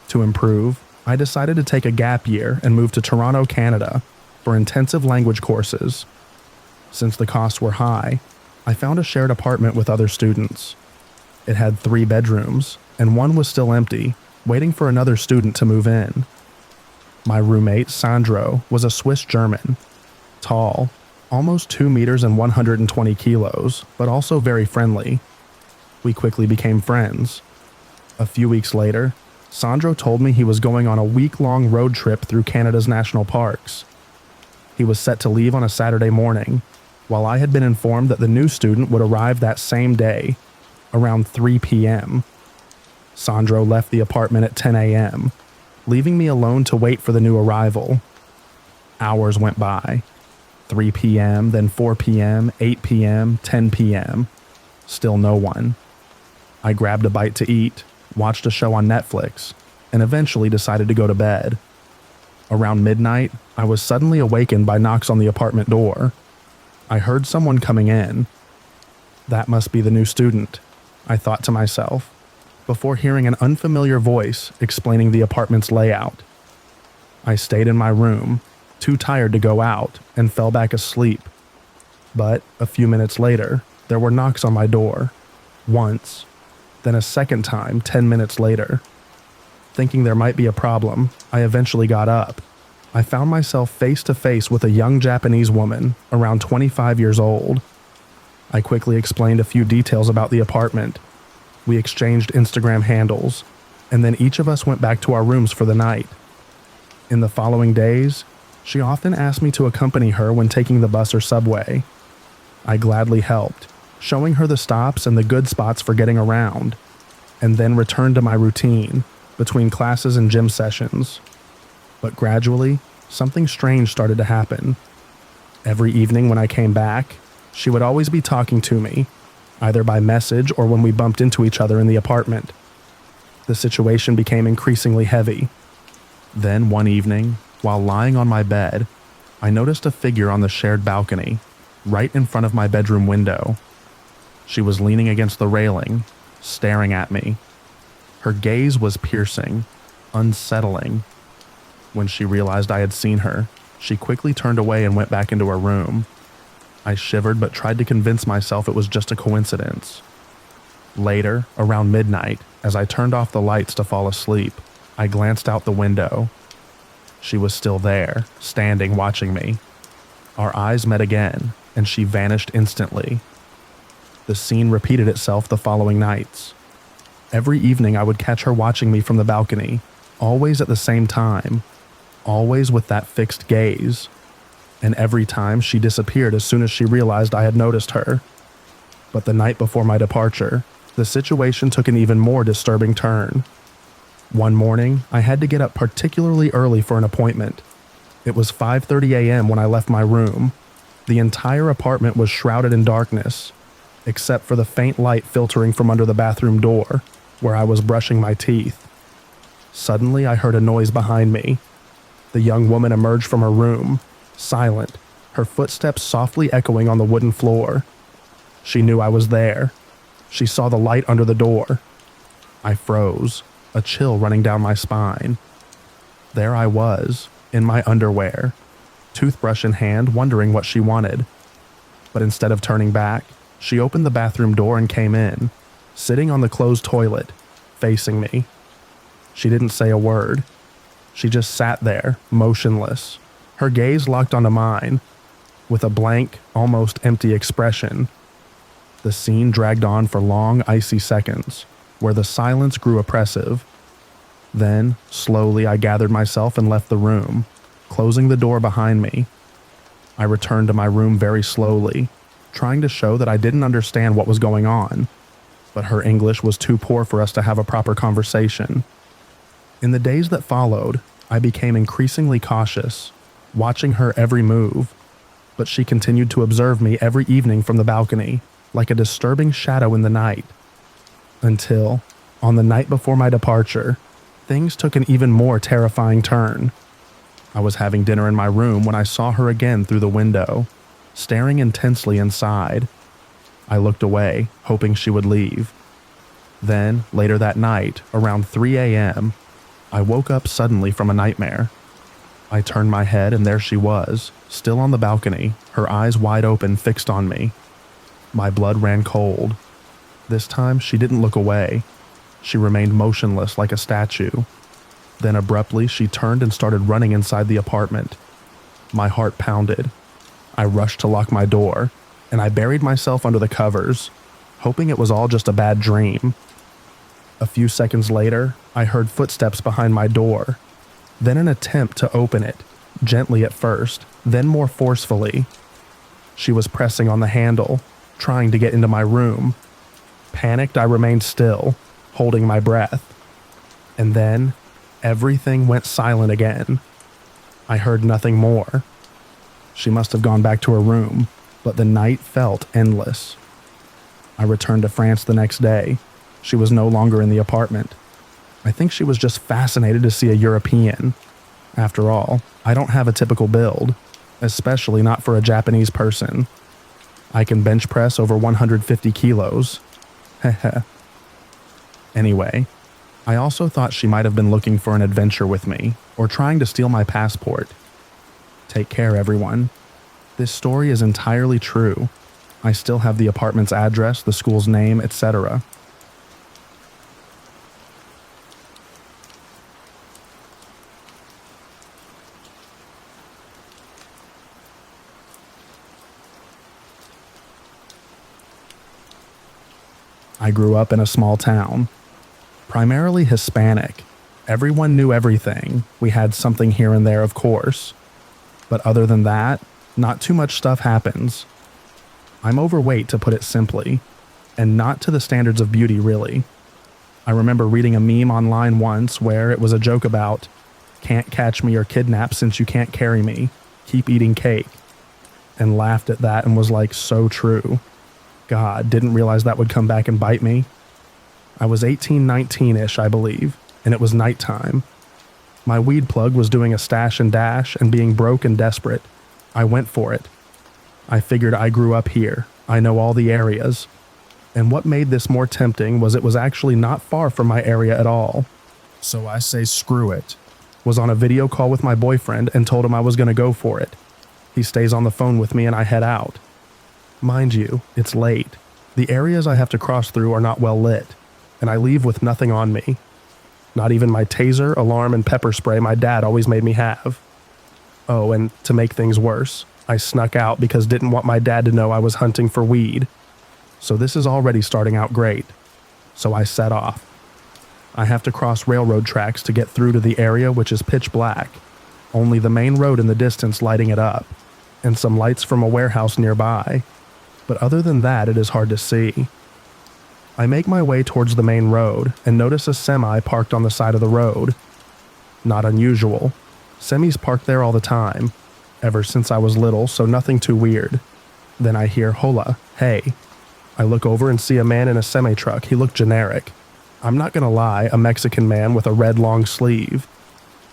To improve, I decided to take a gap year and move to Toronto, Canada, for intensive language courses. Since the costs were high, I found a shared apartment with other students. It had 3 bedrooms, and one was still empty, waiting for another student to move in. My roommate, Sandro, was a Swiss German, tall, almost 2 meters and 120 kilos, but also very friendly. We quickly became friends. A few weeks later, Sandro told me he was going on a week-long road trip through Canada's national parks. He was set to leave on a Saturday morning, while I had been informed that the new student would arrive that same day, around 3 p.m. Sandro left the apartment at 10 a.m., leaving me alone to wait for the new arrival. Hours went by. 3 p.m., then 4 p.m., 8 p.m., 10 p.m. Still no one. I grabbed a bite to eat, watched a show on Netflix, and eventually decided to go to bed. Around midnight, I was suddenly awakened by knocks on the apartment door. I heard someone coming in. That must be the new student, I thought to myself, before hearing an unfamiliar voice explaining the apartment's layout. I stayed in my room, too tired to go out, and fell back asleep. But a few minutes later, there were knocks on my door. Once, then a second time 10 minutes later. Thinking there might be a problem, I eventually got up. I found myself face to face with a young Japanese woman, around 25 years old. I quickly explained a few details about the apartment. We exchanged Instagram handles, and then each of us went back to our rooms for the night. In the following days, she often asked me to accompany her when taking the bus or subway. I gladly helped, showing her the stops and the good spots for getting around, and then returned to my routine between classes and gym sessions. But gradually, something strange started to happen. Every evening when I came back, she would always be talking to me, either by message or when we bumped into each other in the apartment. The situation became increasingly heavy. Then one evening, while lying on my bed, I noticed a figure on the shared balcony, right in front of my bedroom window. She was leaning against the railing, staring at me. Her gaze was piercing, unsettling. When she realized I had seen her, she quickly turned away and went back into her room. I shivered but tried to convince myself it was just a coincidence. Later, around midnight, as I turned off the lights to fall asleep, I glanced out the window. She was still there, standing watching me. Our eyes met again, and she vanished instantly. The scene repeated itself the following nights. Every evening I would catch her watching me from the balcony, always at the same time, always with that fixed gaze. And every time she disappeared as soon as she realized I had noticed her. But the night before my departure, the situation took an even more disturbing turn. One morning, I had to get up particularly early for an appointment. It was 5:30 a.m. when I left my room. The entire apartment was shrouded in darkness, except for the faint light filtering from under the bathroom door, where I was brushing my teeth. Suddenly, I heard a noise behind me. The young woman emerged from her room, silent, her footsteps softly echoing on the wooden floor. She knew I was there. She saw the light under the door. I froze, a chill running down my spine. There I was, in my underwear, toothbrush in hand, wondering what she wanted. But instead of turning back, she opened the bathroom door and came in, sitting on the closed toilet, facing me. She didn't say a word. She just sat there, motionless, her gaze locked onto mine, with a blank, almost empty expression. The scene dragged on for long, icy seconds, where the silence grew oppressive. Then, slowly, I gathered myself and left the room, closing the door behind me. I returned to my room very slowly, trying to show that I didn't understand what was going on, but her English was too poor for us to have a proper conversation. In the days that followed, I became increasingly cautious, watching her every move, but she continued to observe me every evening from the balcony, like a disturbing shadow in the night. Until, on the night before my departure, things took an even more terrifying turn. I was having dinner in my room when I saw her again through the window, staring intensely inside. I looked away, hoping she would leave. Then, later that night, around 3 a.m., I woke up suddenly from a nightmare. I turned my head and there she was, still on the balcony, her eyes wide open, fixed on me. My blood ran cold. This time, she didn't look away. She remained motionless like a statue. Then abruptly, she turned and started running inside the apartment. My heart pounded. I rushed to lock my door, and I buried myself under the covers, hoping it was all just a bad dream. A few seconds later, I heard footsteps behind my door, then an attempt to open it, gently at first, then more forcefully. She was pressing on the handle, trying to get into my room. Panicked, I remained still, holding my breath. And then, everything went silent again. I heard nothing more. She must have gone back to her room, but the night felt endless. I returned to France the next day. She was no longer in the apartment. I think she was just fascinated to see a European. After all, I don't have a typical build, especially not for a Japanese person. I can bench press over 150 kilos. Heh. Anyway, I also thought she might have been looking for an adventure with me, or trying to steal my passport. Take care, everyone. This story is entirely true. I still have the apartment's address, the school's name, etc. I grew up in a small town, primarily Hispanic. Everyone knew everything. We had something here and there, of course. But other than that, not too much stuff happens. I'm overweight, to put it simply, and not to the standards of beauty, really. I remember reading a meme online once where it was a joke about, "Can't catch me or kidnap since you can't carry me. Keep eating cake." And laughed at that and was like, so true. God, didn't realize that would come back and bite me. I was 18, 19-ish, I believe, and it was nighttime. My weed plug was doing a stash and dash, and being broke and desperate, I went for it. I figured I grew up here. I know all the areas. And what made this more tempting was it was actually not far from my area at all. So I say screw it. Was on a video call with my boyfriend and told him I was going to go for it. He stays on the phone with me and I head out. Mind you, it's late. The areas I have to cross through are not well lit, and I leave with nothing on me. Not even my taser, alarm, and pepper spray my dad always made me have. Oh, and to make things worse, I snuck out because didn't want my dad to know I was hunting for weed. So this is already starting out great. So I set off. I have to cross railroad tracks to get through to the area, which is pitch black. Only the main road in the distance lighting it up, and some lights from a warehouse nearby. But other than that, it is hard to see. I make my way towards the main road and notice a semi parked on the side of the road. Not unusual. Semis park there all the time, ever since I was little, so nothing too weird. Then I hear, "Hola, hey." I look over and see a man in a semi-truck. He looked generic. I'm not gonna lie, a Mexican man with a red long sleeve.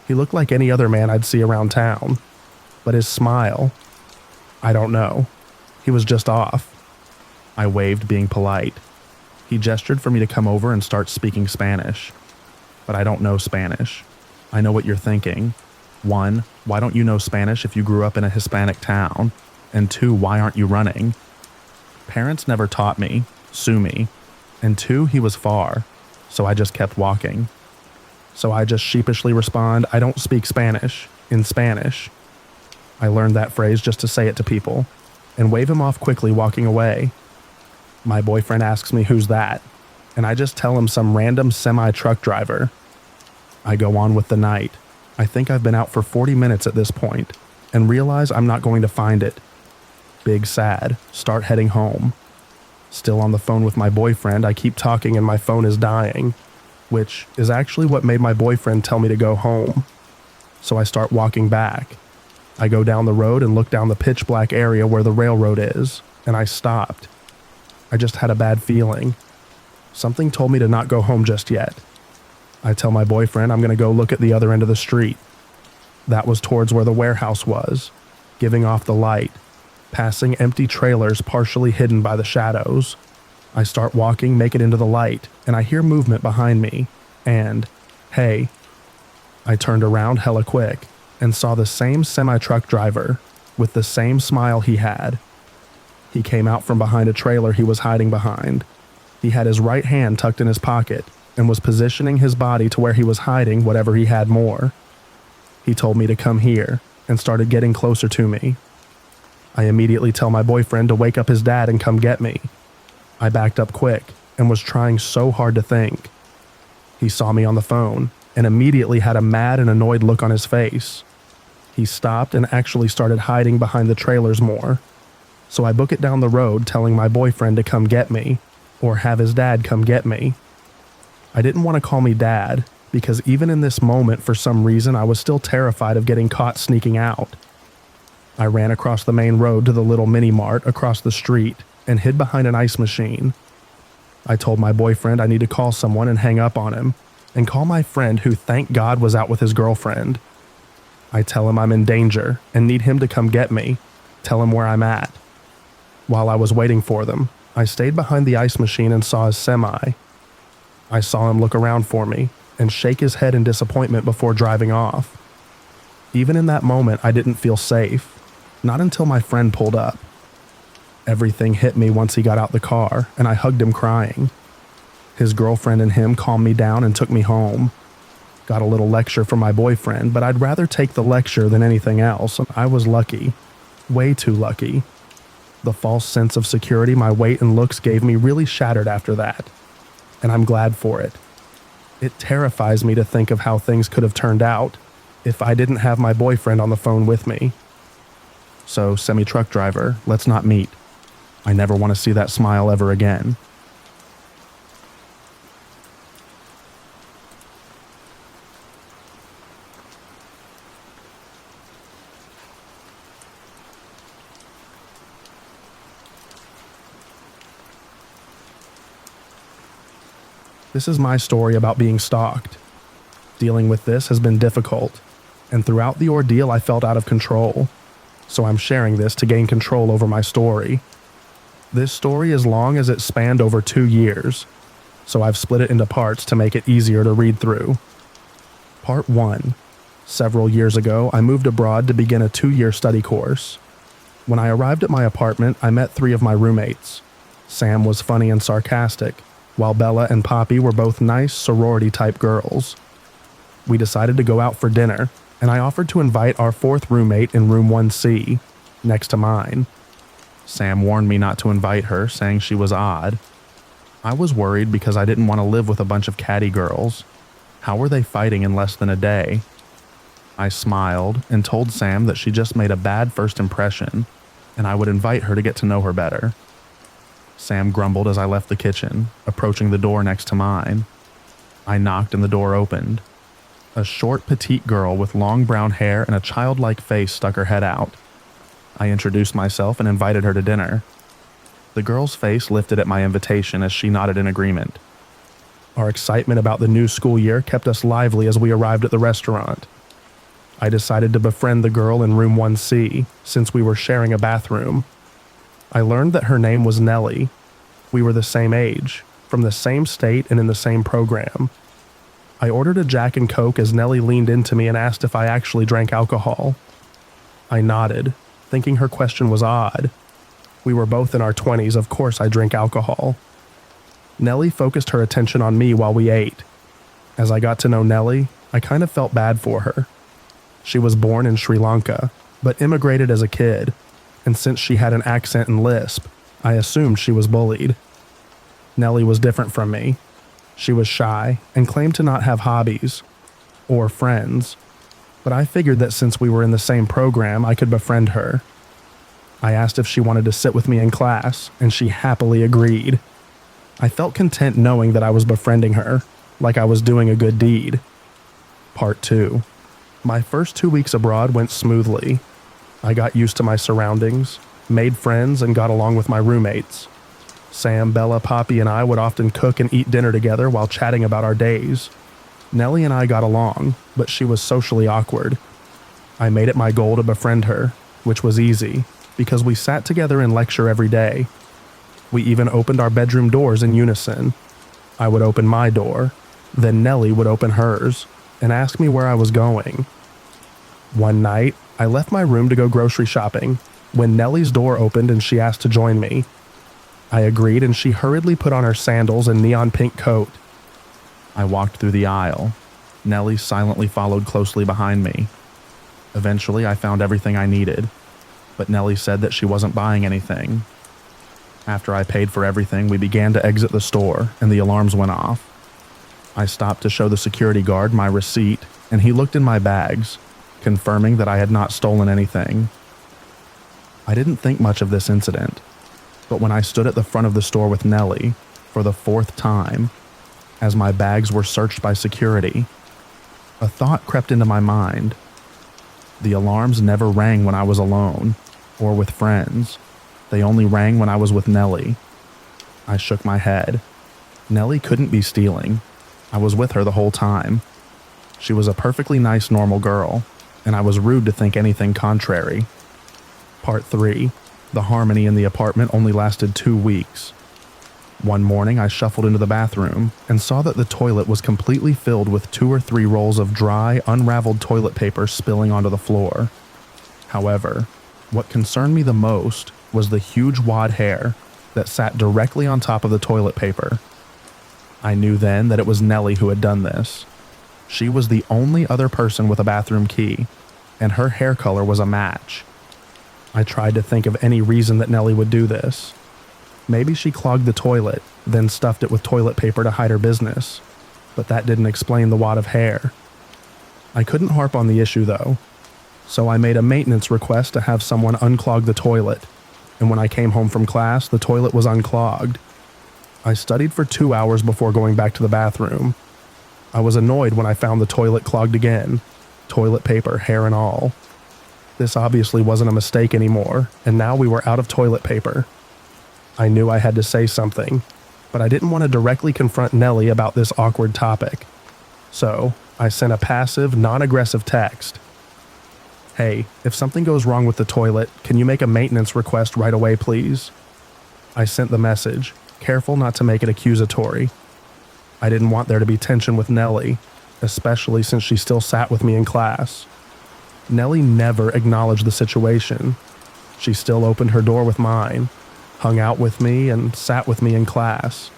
He looked like any other man I'd see around town. But his smile, I don't know. He was just off. I waved, being polite. He gestured for me to come over and start speaking Spanish. But I don't know Spanish. I know what you're thinking. 1, why don't you know Spanish if you grew up in a Hispanic town? And 2, why aren't you running? Parents never taught me. Sue me. And 2, he was far. So I just kept walking. So I just sheepishly respond, "I don't speak Spanish," in Spanish. I learned that phrase just to say it to people, and wave him off quickly, walking away. My boyfriend asks me who's that, and I just tell him some random semi-truck driver. I go on with the night. I think I've been out for 40 minutes at this point, and realize I'm not going to find it. Big sad, start heading home. Still on the phone with my boyfriend, I keep talking and my phone is dying, which is actually what made my boyfriend tell me to go home. So I start walking back. I go down the road and look down the pitch black area where the railroad is, and I stopped. I just had a bad feeling. Something told me to not go home just yet. I tell my boyfriend I'm going to go look at the other end of the street. That was towards where the warehouse was, giving off the light, passing empty trailers partially hidden by the shadows. I start walking, make it into the light, and I hear movement behind me, and, hey. I turned around hella quick and saw the same semi-truck driver with the same smile he had. He came out from behind a trailer he was hiding behind. He had his right hand tucked in his pocket and was positioning his body to where he was hiding whatever he had more. He told me to come here and started getting closer to me. I immediately tell my boyfriend to wake up his dad and come get me. I backed up quick and was trying so hard to think. He saw me on the phone and immediately had a mad and annoyed look on his face. He stopped and actually started hiding behind the trailers more. So I book it down the road telling my boyfriend to come get me, or have his dad come get me. I didn't want to call me dad, because even in this moment for some reason I was still terrified of getting caught sneaking out. I ran across the main road to the little mini-mart across the street and hid behind an ice machine. I told my boyfriend I need to call someone and hang up on him, and call my friend who thank God was out with his girlfriend. I tell him I'm in danger and need him to come get me, tell him where I'm at. While I was waiting for them, I stayed behind the ice machine and saw his semi. I saw him look around for me and shake his head in disappointment before driving off. Even in that moment, I didn't feel safe, not until my friend pulled up. Everything hit me once he got out the car, and I hugged him crying. His girlfriend and him calmed me down and took me home. Got a little lecture from my boyfriend, but I'd rather take the lecture than anything else. I was lucky. Way too lucky. The false sense of security my weight and looks gave me really shattered after that, and I'm glad for it. It terrifies me to think of how things could have turned out if I didn't have my boyfriend on the phone with me. So, semi-truck driver, let's not meet. I never want to see that smile ever again. This is my story about being stalked. Dealing with this has been difficult, and throughout the ordeal I felt out of control, so I'm sharing this to gain control over my story. This story is long as it spanned over 2 years, so I've split it into parts to make it easier to read through. Part 1. Several years ago, I moved abroad to begin a 2-year study course. When I arrived at my apartment, I met 3 of my roommates. Sam was funny and sarcastic, while Bella and Poppy were both nice sorority-type girls. We decided to go out for dinner, and I offered to invite our 4th roommate in room 1C, next to mine. Sam warned me not to invite her, saying she was odd. I was worried because I didn't want to live with a bunch of catty girls. How were they fighting in less than a day? I smiled and told Sam that she just made a bad first impression, and I would invite her to get to know her better. Sam grumbled as I left the kitchen, approaching the door next to mine. I knocked and the door opened. A short, petite girl with long brown hair and a childlike face stuck her head out. I introduced myself and invited her to dinner. The girl's face lifted at my invitation as she nodded in agreement. Our excitement about the new school year kept us lively as we arrived at the restaurant. I decided to befriend the girl in room 1C, since we were sharing a bathroom. I learned that her name was Nellie. We were the same age, from the same state and in the same program. I ordered a Jack and Coke as Nellie leaned into me and asked if I actually drank alcohol. I nodded, thinking her question was odd. We were both in our 20s, of course I drink alcohol. Nellie focused her attention on me while we ate. As I got to know Nellie, I kind of felt bad for her. She was born in Sri Lanka, but immigrated as a kid, and since she had an accent and lisp, I assumed she was bullied. Nellie was different from me. She was shy and claimed to not have hobbies or friends, but I figured that since we were in the same program, I could befriend her. I asked if she wanted to sit with me in class, and she happily agreed. I felt content knowing that I was befriending her, like I was doing a good deed. Part 2. My first 2 weeks abroad went smoothly. I got used to my surroundings, made friends, and got along with my roommates. Sam, Bella, Poppy, and I would often cook and eat dinner together while chatting about our days. Nellie and I got along, but she was socially awkward. I made it my goal to befriend her, which was easy, because we sat together in lecture every day. We even opened our bedroom doors in unison. I would open my door, then Nellie would open hers, and ask me where I was going. One night, I left my room to go grocery shopping when Nellie's door opened and she asked to join me. I agreed and she hurriedly put on her sandals and neon pink coat. I walked through the aisle. Nellie silently followed closely behind me. Eventually, I found everything I needed, but Nellie said that she wasn't buying anything. After I paid for everything, we began to exit the store and the alarms went off. I stopped to show the security guard my receipt and he looked in my bags, confirming that I had not stolen anything. I didn't think much of this incident, but when I stood at the front of the store with Nellie for the 4th time, as my bags were searched by security, a thought crept into my mind. The alarms never rang when I was alone or with friends. They only rang when I was with Nellie. I shook my head. Nellie couldn't be stealing. I was with her the whole time. She was a perfectly nice, normal girl, and I was rude to think anything contrary. Part 3. The harmony in the apartment only lasted 2 weeks. One morning, I shuffled into the bathroom and saw that the toilet was completely filled with 2 or 3 rolls of dry, unraveled toilet paper spilling onto the floor. However, what concerned me the most was the huge wad hair that sat directly on top of the toilet paper. I knew then that it was Nellie who had done this. She was the only other person with a bathroom key, and her hair color was a match. I tried to think of any reason that Nellie would do this. Maybe she clogged the toilet, then stuffed it with toilet paper to hide her business, but that didn't explain the wad of hair. I couldn't harp on the issue though, so I made a maintenance request to have someone unclog the toilet, and when I came home from class, the toilet was unclogged. I studied for 2 hours before going back to the bathroom. I was annoyed when I found the toilet clogged again, toilet paper, hair and all. This obviously wasn't a mistake anymore, and now we were out of toilet paper. I knew I had to say something, but I didn't want to directly confront Nellie about this awkward topic. So, I sent a passive, non-aggressive text. Hey, if something goes wrong with the toilet, can you make a maintenance request right away, please? I sent the message, careful not to make it accusatory. I didn't want there to be tension with Nellie, especially since she still sat with me in class. Nellie never acknowledged the situation. She still opened her door with mine, hung out with me, and sat with me in class.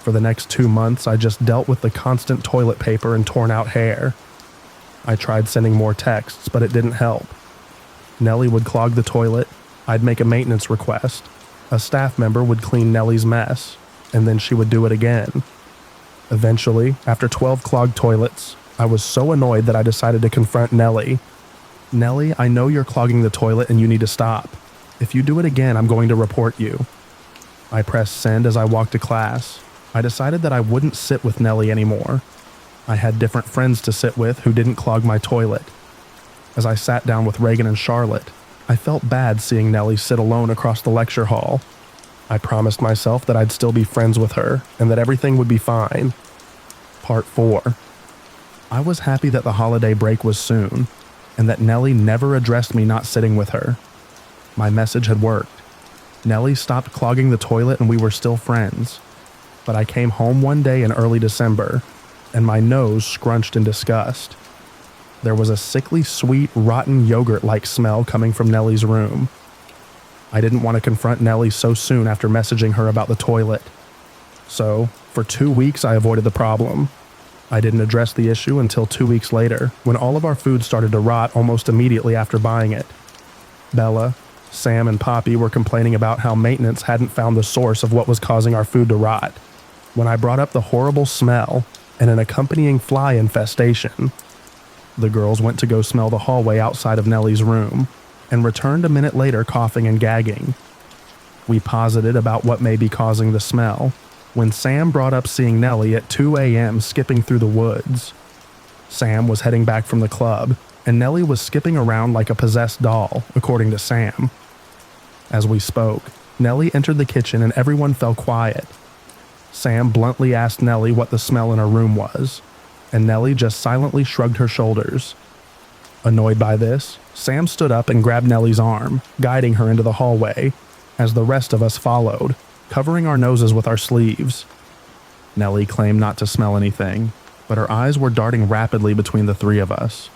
For the next 2 months, I just dealt with the constant toilet paper and torn out hair. I tried sending more texts, but it didn't help. Nellie would clog the toilet, I'd make a maintenance request. A staff member would clean Nellie's mess, and then she would do it again. Eventually, after 12 clogged toilets, I was so annoyed that I decided to confront Nellie. Nellie, I know you're clogging the toilet and you need to stop. If you do it again, I'm going to report you. I pressed send as I walked to class. I decided that I wouldn't sit with Nellie anymore. I had different friends to sit with who didn't clog my toilet. As I sat down with Reagan and Charlotte, I felt bad seeing Nellie sit alone across the lecture hall. I promised myself that I'd still be friends with her and that everything would be fine. Part 4. I was happy that the holiday break was soon, and that Nellie never addressed me not sitting with her. My message had worked. Nellie stopped clogging the toilet and we were still friends. But I came home one day in early December, and my nose scrunched in disgust. There was a sickly sweet, rotten yogurt-like smell coming from Nellie's room. I didn't want to confront Nellie so soon after messaging her about the toilet. So, for 2 weeks I avoided the problem. I didn't address the issue until 2 weeks later, when all of our food started to rot almost immediately after buying it. Bella, Sam, and Poppy were complaining about how maintenance hadn't found the source of what was causing our food to rot. When I brought up the horrible smell and an accompanying fly infestation, the girls went to go smell the hallway outside of Nellie's room and returned a minute later coughing and gagging. We posited about what may be causing the smell when Sam brought up seeing Nellie at 2 a.m. skipping through the woods. Sam was heading back from the club, and Nellie was skipping around like a possessed doll, according to Sam. As we spoke, Nellie entered the kitchen and everyone fell quiet. Sam bluntly asked Nellie what the smell in her room was, and Nellie just silently shrugged her shoulders. Annoyed by this, Sam stood up and grabbed Nellie's arm, guiding her into the hallway, as the rest of us followed, covering our noses with our sleeves. Nellie claimed not to smell anything, but her eyes were darting rapidly between the three of us.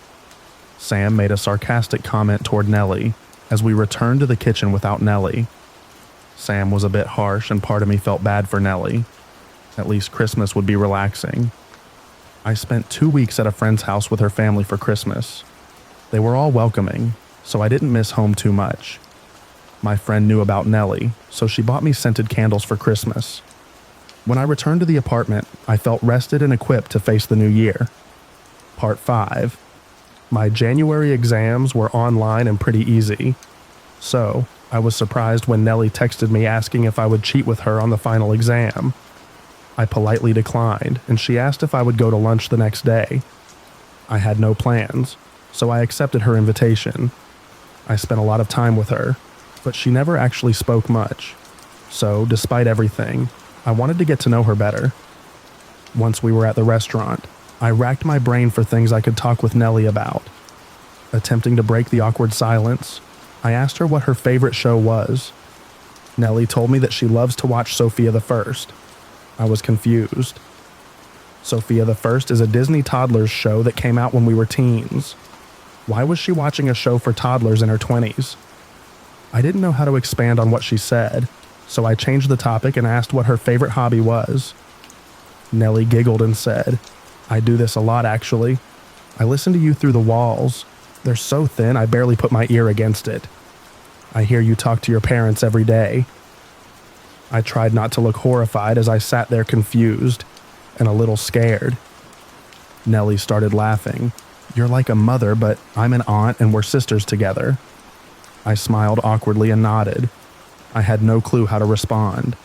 Sam made a sarcastic comment toward Nellie as we returned to the kitchen without Nellie. Sam was a bit harsh and part of me felt bad for Nellie. At least Christmas would be relaxing. I spent 2 weeks at a friend's house with her family for Christmas. They were all welcoming, so I didn't miss home too much. My friend knew about Nellie, so she bought me scented candles for Christmas. When I returned to the apartment, I felt rested and equipped to face the new year. Part 5. My January exams were online and pretty easy, so I was surprised when Nellie texted me asking if I would cheat with her on the final exam. I politely declined, and she asked if I would go to lunch the next day. I had no plans, so I accepted her invitation. I spent a lot of time with her, but she never actually spoke much. So, despite everything, I wanted to get to know her better. Once we were at the restaurant, I racked my brain for things I could talk with Nellie about. Attempting to break the awkward silence, I asked her what her favorite show was. Nellie told me that she loves to watch Sophia the First. I was confused. Sophia the First is a Disney toddlers show that came out when we were teens. Why was she watching a show for toddlers in her 20s? I didn't know how to expand on what she said, so I changed the topic and asked what her favorite hobby was. Nellie giggled and said, "I do this a lot actually. I listen to you through the walls. They're so thin I barely put my ear against it. I hear you talk to your parents every day." I tried not to look horrified as I sat there confused and a little scared. Nellie started laughing. "You're like a mother, but I'm an aunt and we're sisters together." I smiled awkwardly and nodded. I had no clue how to respond.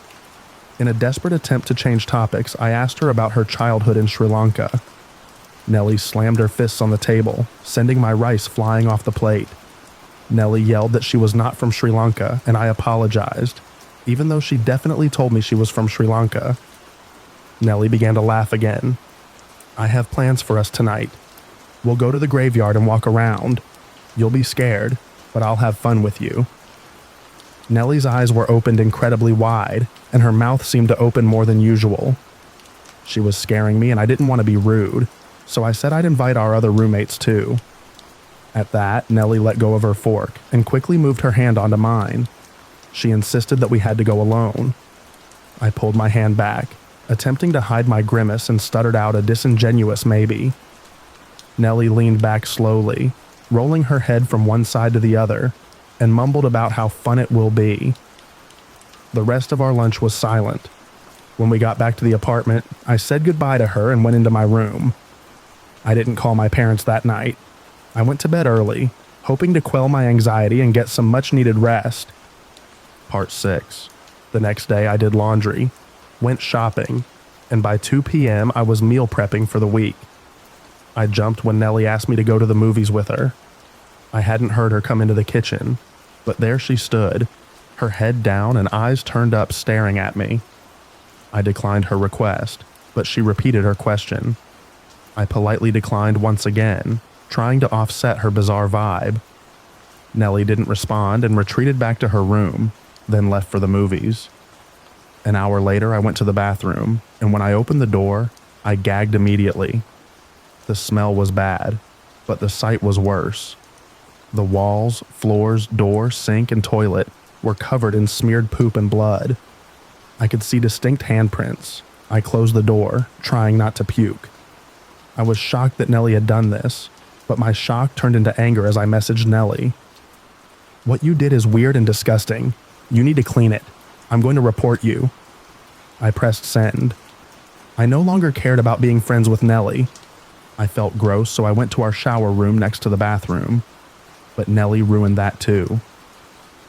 In a desperate attempt to change topics, I asked her about her childhood in Sri Lanka. Nellie slammed her fists on the table, sending my rice flying off the plate. Nellie yelled that she was not from Sri Lanka, and I apologized, even though she definitely told me she was from Sri Lanka. Nellie began to laugh again. "I have plans for us tonight. We'll go to the graveyard and walk around. You'll be scared, but I'll have fun with you." Nellie's eyes were opened incredibly wide, and her mouth seemed to open more than usual. She was scaring me, and I didn't want to be rude, so I said I'd invite our other roommates too. At that, Nellie let go of her fork and quickly moved her hand onto mine. She insisted that we had to go alone. I pulled my hand back, attempting to hide my grimace, and stuttered out a disingenuous maybe. Nellie leaned back slowly, rolling her head from one side to the other, and mumbled about how fun it will be. The rest of our lunch was silent. When we got back to the apartment, I said goodbye to her and went into my room. I didn't call my parents that night. I went to bed early, hoping to quell my anxiety and get some much-needed rest. Part 6. The next day I did laundry, went shopping, and by 2 p.m. I was meal prepping for the week. I jumped when Nellie asked me to go to the movies with her. I hadn't heard her come into the kitchen, but there she stood, her head down and eyes turned up staring at me. I declined her request, but she repeated her question. I politely declined once again, trying to offset her bizarre vibe. Nellie didn't respond and retreated back to her room, then left for the movies. An hour later, I went to the bathroom, and when I opened the door, I gagged immediately. The smell was bad, but the sight was worse. The walls, floors, door, sink, and toilet were covered in smeared poop and blood. I could see distinct handprints. I closed the door, trying not to puke. I was shocked that Nellie had done this, but my shock turned into anger as I messaged Nellie. "What you did is weird and disgusting. You need to clean it. I'm going to report you." I pressed send. I no longer cared about being friends with Nellie. I felt gross, so I went to our shower room next to the bathroom. But Nellie ruined that too.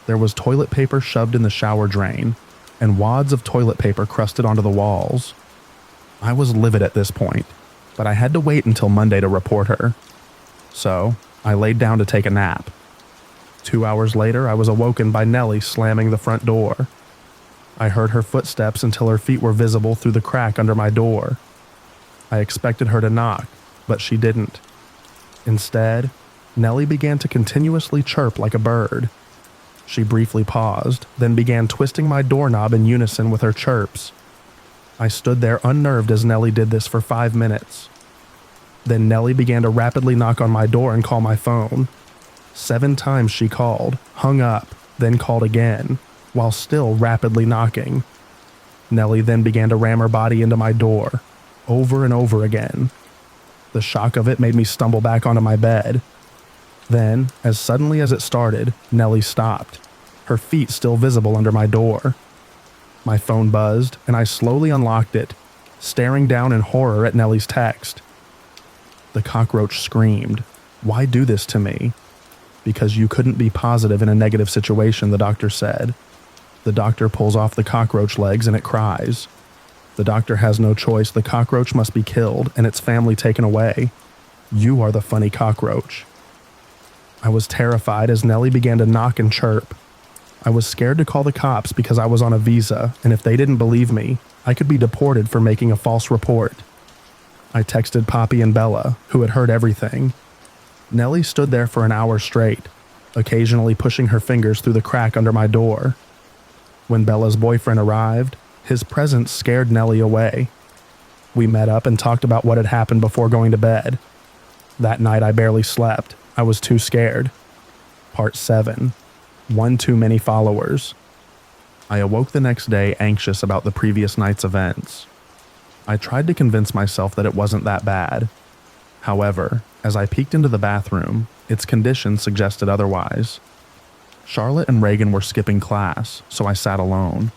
There was toilet paper shoved in the shower drain, and wads of toilet paper crusted onto the walls. I was livid at this point, but I had to wait until Monday to report her. So, I laid down to take a nap. 2 hours later, I was awoken by Nellie slamming the front door. I heard her footsteps until her feet were visible through the crack under my door. I expected her to knock, but she didn't. Instead, Nellie began to continuously chirp like a bird. She briefly paused, then began twisting my doorknob in unison with her chirps. I stood there unnerved as Nellie did this for 5 minutes. Then Nellie began to rapidly knock on my door and call my phone. 7 times she called, hung up, then called again, while still rapidly knocking. Nellie then began to ram her body into my door, over and over again. The shock of it made me stumble back onto my bed. Then, as suddenly as it started, Nellie stopped, her feet still visible under my door. My phone buzzed, and I slowly unlocked it, staring down in horror at Nellie's text. The cockroach screamed, "Why do this to me?" "Because you couldn't be positive in a negative situation," the doctor said. The doctor pulls off the cockroach legs and it cries. The doctor has no choice. The cockroach must be killed and its family taken away. You are the funny cockroach. I was terrified as Nellie began to knock and chirp. I was scared to call the cops because I was on a visa, and if they didn't believe me, I could be deported for making a false report. I texted Poppy and Bella, who had heard everything. Nellie stood there for an hour straight, occasionally pushing her fingers through the crack under my door. When Bella's boyfriend arrived, his presence scared Nellie away. We met up and talked about what had happened before going to bed. That night I barely slept. I was too scared. Part 7. One too many followers. I awoke the next day anxious about the previous night's events. I tried to convince myself that it wasn't that bad. However, as I peeked into the bathroom, its condition suggested otherwise. Charlotte and Reagan were skipping class, so I sat alone.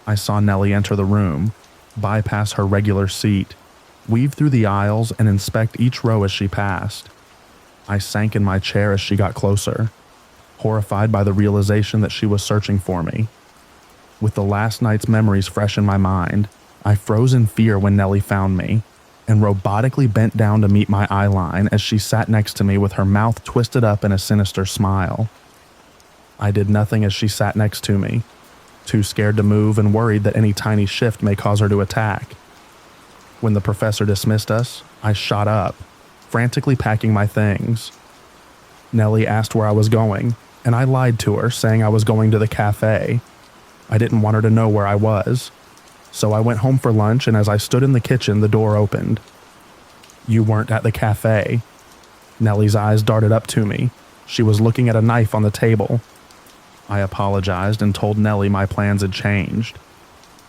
I saw Nellie enter the room, bypass her regular seat, weave through the aisles, and inspect each row as she passed. I sank in my chair as she got closer, horrified by the realization that she was searching for me. With the last night's memories fresh in my mind, I froze in fear when Nellie found me, and robotically bent down to meet my eyeline as she sat next to me with her mouth twisted up in a sinister smile. I did nothing as she sat next to me, too scared to move and worried that any tiny shift may cause her to attack. When the professor dismissed us, I shot up, frantically packing my things. Nellie asked where I was going, and I lied to her, saying I was going to the cafe. I didn't want her to know where I was, so I went home for lunch, and as I stood in the kitchen, the door opened. "You weren't at the cafe." Nellie's eyes darted up to me. She was looking at a knife on the table. I apologized and told Nellie my plans had changed.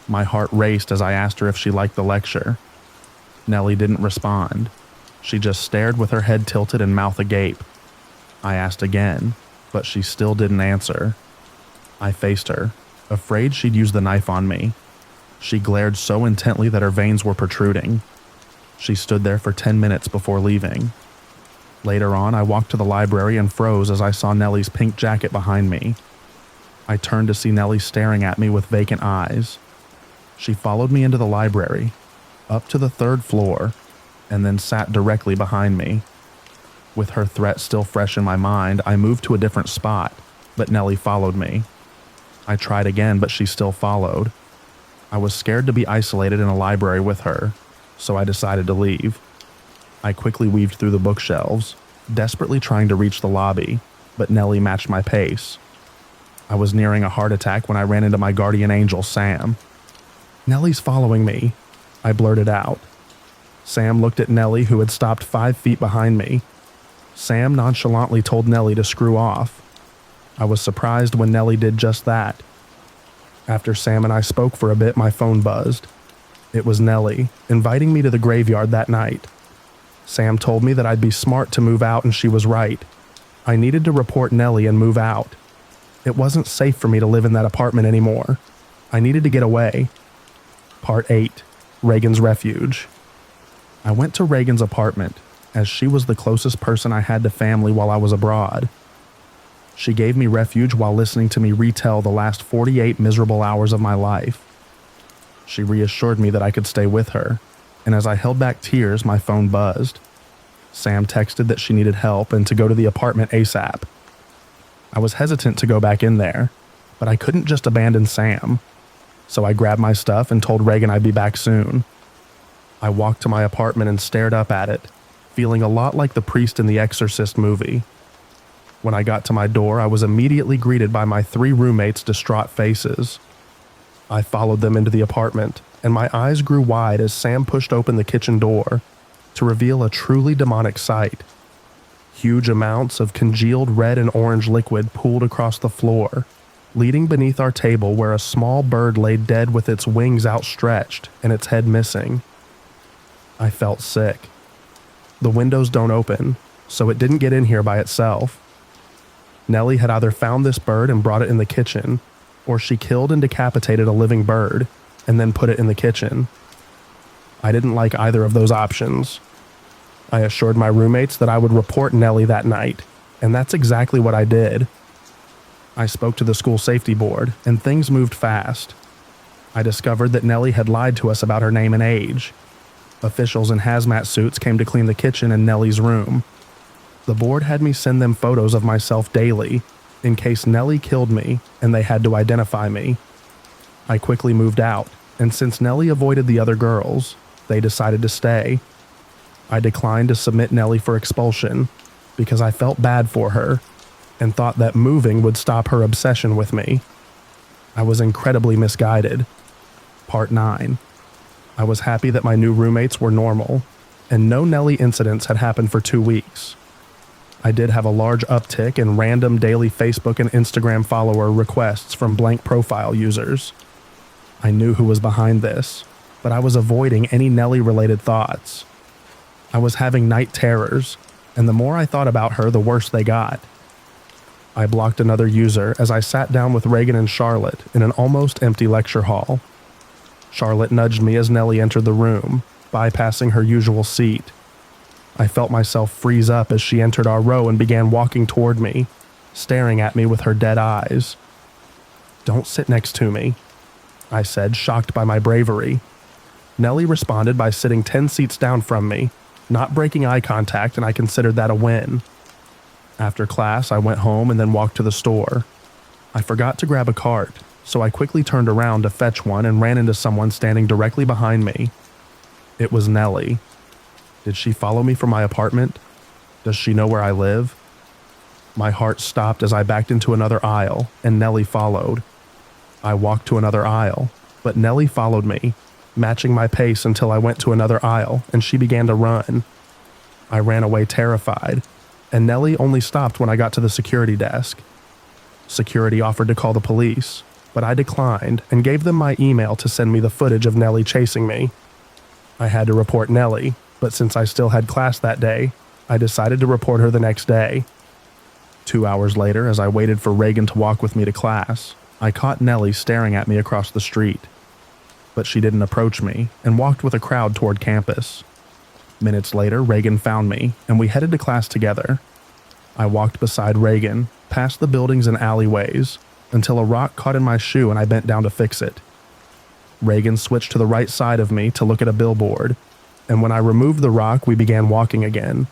My heart raced as I asked her if she liked the lecture. Nellie didn't respond. She just stared with her head tilted and mouth agape. I asked again, but she still didn't answer. I faced her, afraid she'd use the knife on me. She glared so intently that her veins were protruding. She stood there for 10 minutes before leaving. Later on, I walked to the library and froze as I saw Nellie's pink jacket behind me. I turned to see Nellie staring at me with vacant eyes. She followed me into the library, up to the 3rd floor, and then sat directly behind me. With her threat still fresh in my mind, I moved to a different spot, but Nellie followed me. I tried again, but she still followed. I was scared to be isolated in a library with her, so I decided to leave. I quickly weaved through the bookshelves, desperately trying to reach the lobby, but Nellie matched my pace. I was nearing a heart attack when I ran into my guardian angel, Sam. "Nellie's following me," I blurted out. Sam looked at Nellie, who had stopped 5 feet behind me. Sam nonchalantly told Nellie to screw off. I was surprised when Nellie did just that. After Sam and I spoke for a bit, my phone buzzed. It was Nellie, inviting me to the graveyard that night. Sam told me that I'd be smart to move out, and she was right. I needed to report Nellie and move out. It wasn't safe for me to live in that apartment anymore. I needed to get away. Part 8. Reagan's Refuge. I went to Reagan's apartment, as she was the closest person I had to family while I was abroad. She gave me refuge while listening to me retell the last 48 miserable hours of my life. She reassured me that I could stay with her, and as I held back tears, my phone buzzed. Sam texted that she needed help and to go to the apartment ASAP. I was hesitant to go back in there, but I couldn't just abandon Sam. So I grabbed my stuff and told Reagan I'd be back soon. I walked to my apartment and stared up at it, feeling a lot like the priest in the Exorcist movie, When I got to my door, I was immediately greeted by my 3 roommates' distraught faces. I followed them into the apartment, and my eyes grew wide as Sam pushed open the kitchen door to reveal a truly demonic sight. Huge amounts of congealed red and orange liquid pooled across the floor, leading beneath our table where a small bird lay dead with its wings outstretched and its head missing. I felt sick. The windows don't open, so it didn't get in here by itself. Nellie had either found this bird and brought it in the kitchen, or she killed and decapitated a living bird and then put it in the kitchen. I didn't like either of those options. I assured my roommates that I would report Nellie that night, and that's exactly what I did. I spoke to the school safety board, and things moved fast. I discovered that Nellie had lied to us about her name and age. Officials in hazmat suits came to clean the kitchen and Nellie's room. The board had me send them photos of myself daily, in case Nellie killed me and they had to identify me. I quickly moved out, and since Nellie avoided the other girls, they decided to stay. I declined to submit Nellie for expulsion because I felt bad for her and thought that moving would stop her obsession with me. I was incredibly misguided. Part 9. I was happy that my new roommates were normal, and no Nellie incidents had happened for 2 weeks. I did have a large uptick in random daily Facebook and Instagram follower requests from blank profile users. I knew who was behind this, but I was avoiding any Nellie-related thoughts. I was having night terrors, and the more I thought about her, the worse they got. I blocked another user as I sat down with Reagan and Charlotte in an almost empty lecture hall. Charlotte nudged me as Nellie entered the room, bypassing her usual seat. I felt myself freeze up as she entered our row and began walking toward me, staring at me with her dead eyes. "Don't sit next to me," I said, shocked by my bravery. Nellie responded by sitting 10 seats down from me, not breaking eye contact, and I considered that a win. After class, I went home and then walked to the store. I forgot to grab a cart, so I quickly turned around to fetch one and ran into someone standing directly behind me. It was Nellie. Did she follow me from my apartment? Does she know where I live? My heart stopped as I backed into another aisle, and Nellie followed. I walked to another aisle, but Nellie followed me, matching my pace until I went to another aisle and she began to run. I ran away terrified, and Nellie only stopped when I got to the security desk. Security offered to call the police, but I declined and gave them my email to send me the footage of Nellie chasing me. I had to report Nellie, but since I still had class that day, I decided to report her the next day. 2 hours later, as I waited for Reagan to walk with me to class, I caught Nellie staring at me across the street. But she didn't approach me and walked with a crowd toward campus. Minutes later, Reagan found me, and we headed to class together. I walked beside Reagan, past the buildings and alleyways, until a rock caught in my shoe and I bent down to fix it. Reagan switched to the right side of me to look at a billboard, and when I removed the rock, we began walking again.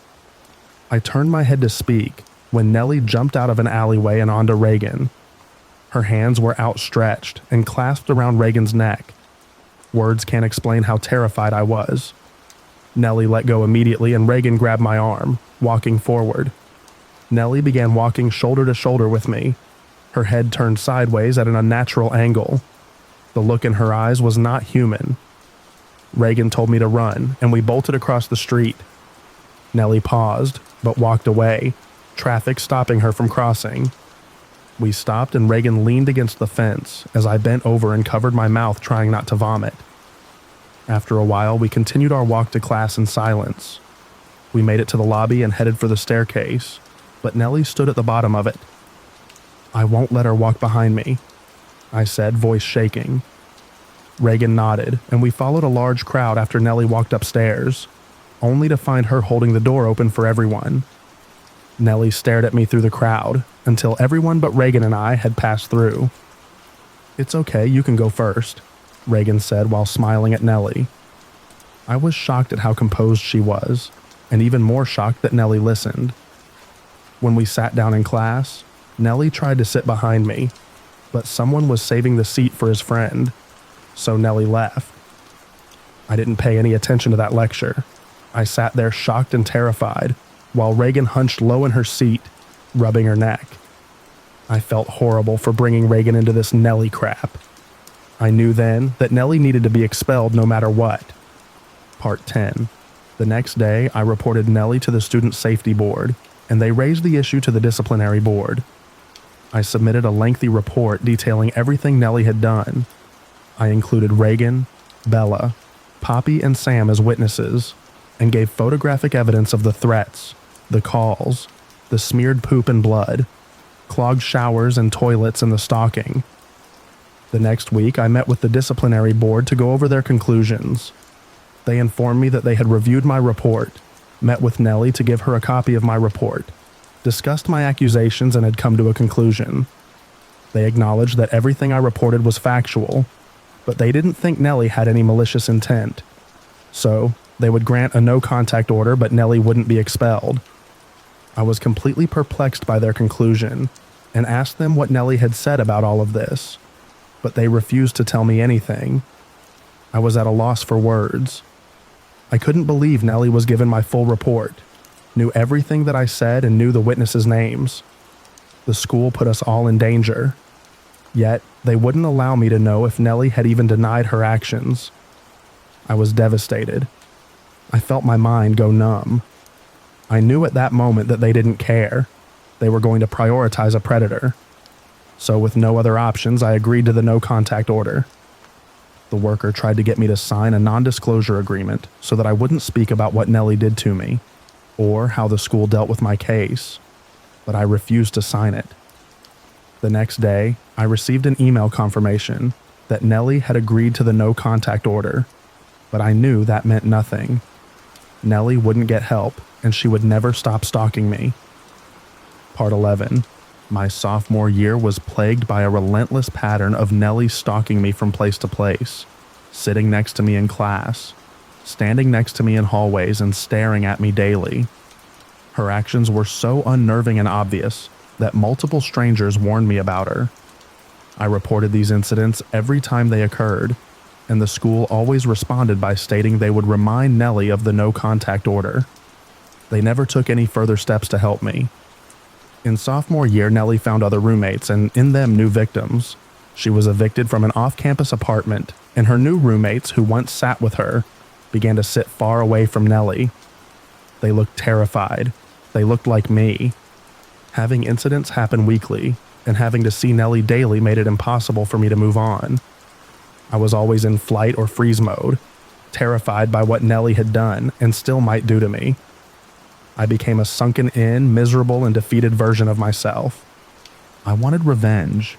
I turned my head to speak when Nellie jumped out of an alleyway and onto Reagan. Her hands were outstretched and clasped around Reagan's neck. Words can't explain how terrified I was. Nellie let go immediately and Reagan grabbed my arm, walking forward. Nellie began walking shoulder to shoulder with me, her head turned sideways at an unnatural angle. The look in her eyes was not human. Reagan told me to run, and we bolted across the street. Nellie paused, but walked away, traffic stopping her from crossing. We stopped and Reagan leaned against the fence as I bent over and covered my mouth trying not to vomit. After a while, we continued our walk to class in silence. We made it to the lobby and headed for the staircase, but Nellie stood at the bottom of it. "I won't let her walk behind me," I said, voice shaking. Reagan nodded, and we followed a large crowd after Nellie walked upstairs, only to find her holding the door open for everyone. Nellie stared at me through the crowd until everyone but Reagan and I had passed through. "It's okay, you can go first," Reagan said while smiling at Nellie. I was shocked at how composed she was, and even more shocked that Nellie listened. When we sat down in class, Nellie tried to sit behind me, but someone was saving the seat for his friend, so Nellie left. I didn't pay any attention to that lecture. I sat there shocked and terrified, while Reagan hunched low in her seat, rubbing her neck. I felt horrible for bringing Reagan into this Nellie crap. I knew then that Nellie needed to be expelled no matter what. Part 10. The next day, I reported Nellie to the Student Safety Board, and they raised the issue to the disciplinary board. I submitted a lengthy report detailing everything Nellie had done. I included Reagan, Bella, Poppy, and Sam as witnesses, and gave photographic evidence of the threats, the calls, the smeared poop and blood, clogged showers and toilets, and the stalking. The next week, I met with the disciplinary board to go over their conclusions. They informed me that they had reviewed my report, met with Nellie to give her a copy of my report, discussed my accusations, and had come to a conclusion. They acknowledged that everything I reported was factual, but they didn't think Nellie had any malicious intent. So, they would grant a no-contact order, but Nellie wouldn't be expelled. I was completely perplexed by their conclusion and asked them what Nellie had said about all of this, but they refused to tell me anything. I was at a loss for words. I couldn't believe Nellie was given my full report, knew everything that I said, and knew the witnesses' names. The school put us all in danger. Yet, they wouldn't allow me to know if Nellie had even denied her actions. I was devastated. I felt my mind go numb. I knew at that moment that they didn't care. They were going to prioritize a predator. So with no other options, I agreed to the no-contact order. The worker tried to get me to sign a non-disclosure agreement so that I wouldn't speak about what Nellie did to me, or how the school dealt with my case, but I refused to sign it. The next day, I received an email confirmation that Nellie had agreed to the no-contact order, but I knew that meant nothing. Nellie wouldn't get help, and she would never stop stalking me. Part 11. My sophomore year was plagued by a relentless pattern of Nellie stalking me from place to place, sitting next to me in class, standing next to me in hallways, and staring at me daily. Her actions were so unnerving and obvious that multiple strangers warned me about her. I reported these incidents every time they occurred, and the school always responded by stating they would remind Nellie of the no-contact order. They never took any further steps to help me. In sophomore year, Nellie found other roommates, and in them new victims. She was evicted from an off-campus apartment, and her new roommates, who once sat with her, began to sit far away from Nellie. They looked terrified. They looked like me. Having incidents happen weekly, and having to see Nellie daily made it impossible for me to move on. I was always in flight or freeze mode, terrified by what Nellie had done and still might do to me. I became a sunken-in, miserable, and defeated version of myself. I wanted revenge,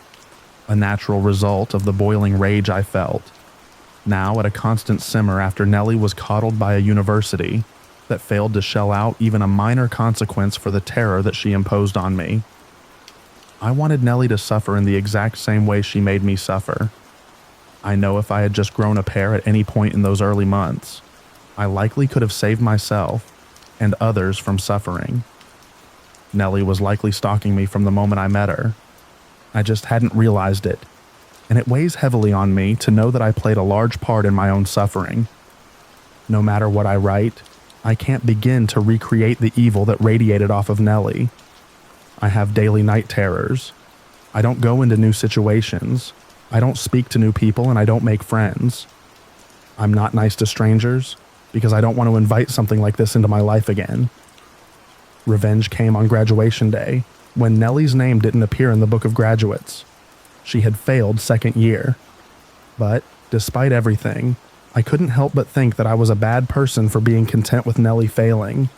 a natural result of the boiling rage I felt, now at a constant simmer after Nellie was coddled by a university that failed to shell out even a minor consequence for the terror that she imposed on me. I wanted Nellie to suffer in the exact same way she made me suffer. I know if I had just grown a pair at any point in those early months, I likely could have saved myself and others from suffering. Nellie was likely stalking me from the moment I met her. I just hadn't realized it, and it weighs heavily on me to know that I played a large part in my own suffering. No matter what I write, I can't begin to recreate the evil that radiated off of Nellie. I have daily night terrors. I don't go into new situations. I don't speak to new people, and I don't make friends. I'm not nice to strangers because I don't want to invite something like this into my life again. Revenge came on graduation day, when Nellie's name didn't appear in the book of graduates. She had failed second year. But, despite everything, I couldn't help but think that I was a bad person for being content with Nellie failing.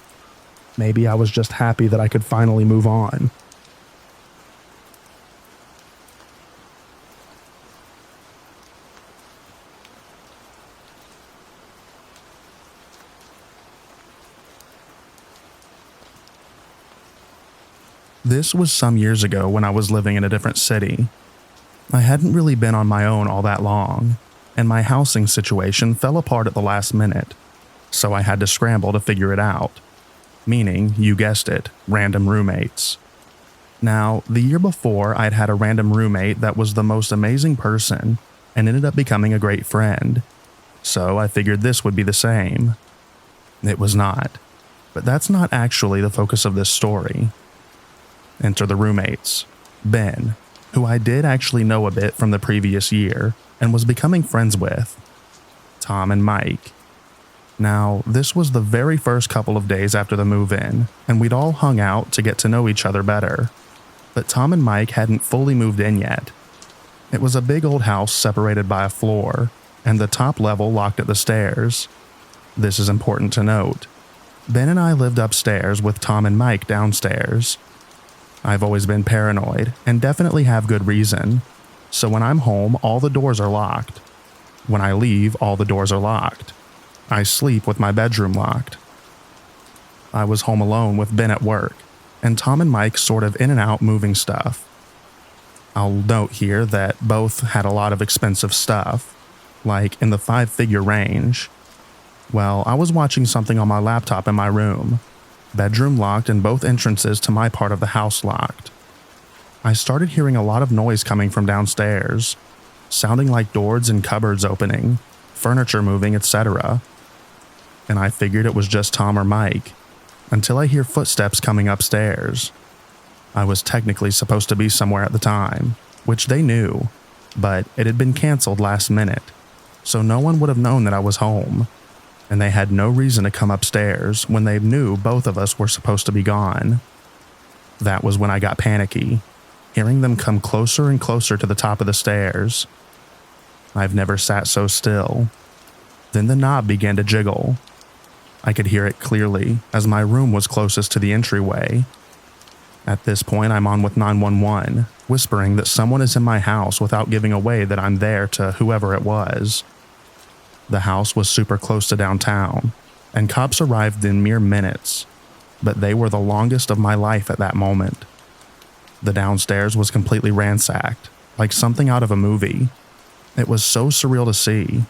Maybe I was just happy that I could finally move on. This was some years ago when I was living in a different city. I hadn't really been on my own all that long, and my housing situation fell apart at the last minute, so I had to scramble to figure it out. Meaning, you guessed it, random roommates. Now, the year before, I'd had a random roommate that was the most amazing person and ended up becoming a great friend. So I figured this would be the same. It was not, but that's not actually the focus of this story. Enter the roommates. Ben, who I did actually know a bit from the previous year and was becoming friends with. Tom and Mike. Now, this was the very first couple of days after the move-in, and we'd all hung out to get to know each other better. But Tom and Mike hadn't fully moved in yet. It was a big old house separated by a floor, and the top level locked at the stairs. This is important to note. Ben and I lived upstairs with Tom and Mike downstairs. I've always been paranoid, and definitely have good reason. So when I'm home, all the doors are locked. When I leave, all the doors are locked. I sleep with my bedroom locked. I was home alone with Ben at work, and Tom and Mike sort of in and out moving stuff. I'll note here that both had a lot of expensive stuff, like in the 5-figure range. Well, I was watching something on my laptop in my room, bedroom locked and both entrances to my part of the house locked. I started hearing a lot of noise coming from downstairs, sounding like doors and cupboards opening, furniture moving, etc. And I figured it was just Tom or Mike, until I hear footsteps coming upstairs. I was technically supposed to be somewhere at the time, which they knew, but it had been canceled last minute, so no one would have known that I was home, and they had no reason to come upstairs when they knew both of us were supposed to be gone. That was when I got panicky, hearing them come closer and closer to the top of the stairs. I've never sat so still. Then the knob began to jiggle. I could hear it clearly as my room was closest to the entryway. At this point, I'm on with 911, whispering that someone is in my house without giving away that I'm there to whoever it was. The house was super close to downtown, and cops arrived in mere minutes, but they were the longest of my life at that moment. The downstairs was completely ransacked, like something out of a movie. It was so surreal to see.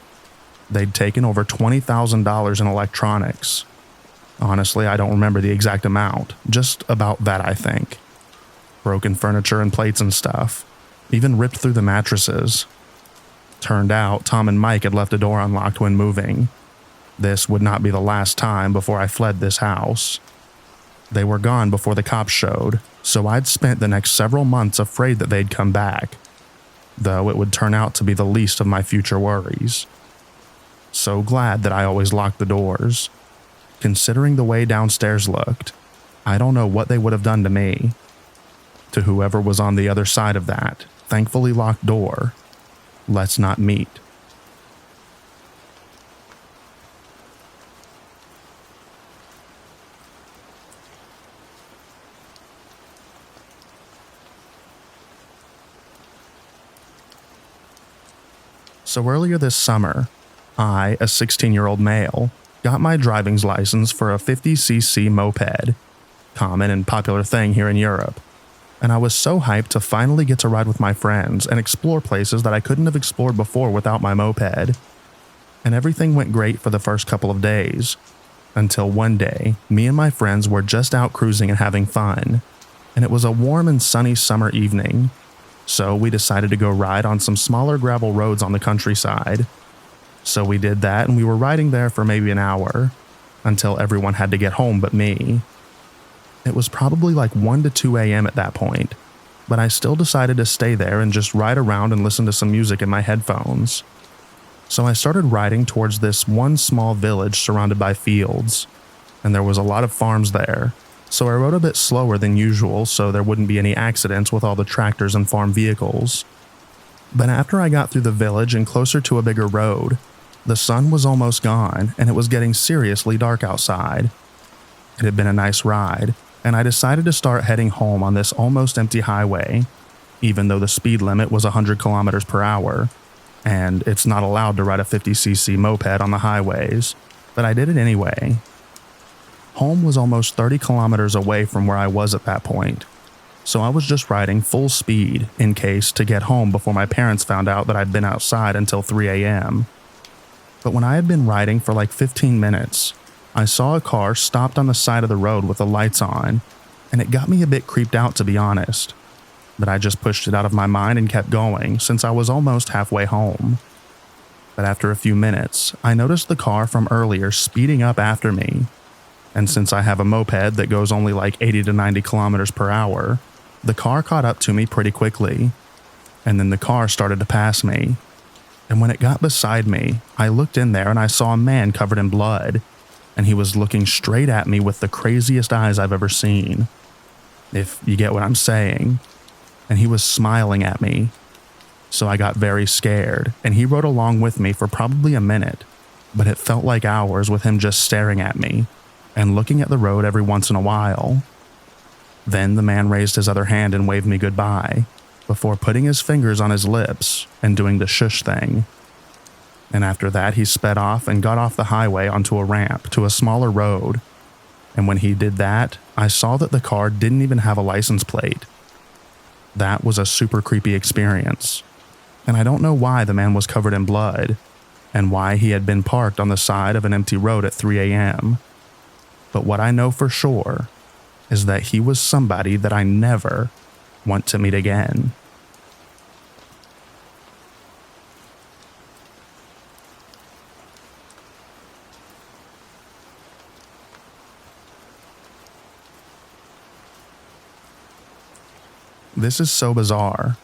They'd taken over $20,000 in electronics. Honestly, I don't remember the exact amount, just about that I think. Broken furniture and plates and stuff, even ripped through the mattresses. Turned out Tom and Mike had left a door unlocked when moving. This would not be the last time before I fled this house. They were gone before the cops showed, so I'd spent the next several months afraid that they'd come back, though it would turn out to be the least of my future worries. So glad that I always locked the doors. Considering the way downstairs looked, I don't know what they would have done to me. To whoever was on the other side of that, thankfully locked door, let's not meet. So earlier this summer, I, a 16-year-old male, got my driving's license for a 50cc moped, common and popular thing here in Europe, and I was so hyped to finally get to ride with my friends and explore places that I couldn't have explored before without my moped. And everything went great for the first couple of days, until one day, me and my friends were just out cruising and having fun, and it was a warm and sunny summer evening, so we decided to go ride on some smaller gravel roads on the countryside. So we did that, and we were riding there for maybe an hour, until everyone had to get home but me. It was probably like 1 to 2 a.m. at that point, but I still decided to stay there and just ride around and listen to some music in my headphones. So I started riding towards this one small village surrounded by fields, and there was a lot of farms there, so I rode a bit slower than usual so there wouldn't be any accidents with all the tractors and farm vehicles. But after I got through the village and closer to a bigger road, the sun was almost gone and it was getting seriously dark outside. It had been a nice ride, and I decided to start heading home on this almost empty highway, even though the speed limit was 100 kilometers per hour, and it's not allowed to ride a 50cc moped on the highways, but I did it anyway. Home was almost 30 kilometers away from where I was at that point, so I was just riding full speed in case to get home before my parents found out that I'd been outside until 3 a.m. But when I had been riding for like 15 minutes, I saw a car stopped on the side of the road with the lights on, and it got me a bit creeped out to be honest. But I just pushed it out of my mind and kept going since I was almost halfway home. But after a few minutes, I noticed the car from earlier speeding up after me. And since I have a moped that goes only like 80 to 90 kilometers per hour, The car caught up to me pretty quickly, and then the car started to pass me. And when it got beside me, I looked in there and I saw a man covered in blood, and he was looking straight at me with the craziest eyes I've ever seen, if you get what I'm saying. And he was smiling at me. So I got very scared, and he rode along with me for probably a minute, but it felt like hours with him just staring at me and looking at the road every once in a while. Then the man raised his other hand and waved me goodbye, before putting his fingers on his lips and doing the shush thing. And after that, he sped off and got off the highway onto a ramp to a smaller road. And when he did that, I saw that the car didn't even have a license plate. That was a super creepy experience. And I don't know why the man was covered in blood, and why he had been parked on the side of an empty road at 3 a.m. But what I know for sure is that he was somebody that I never want to meet again. This is so bizarre.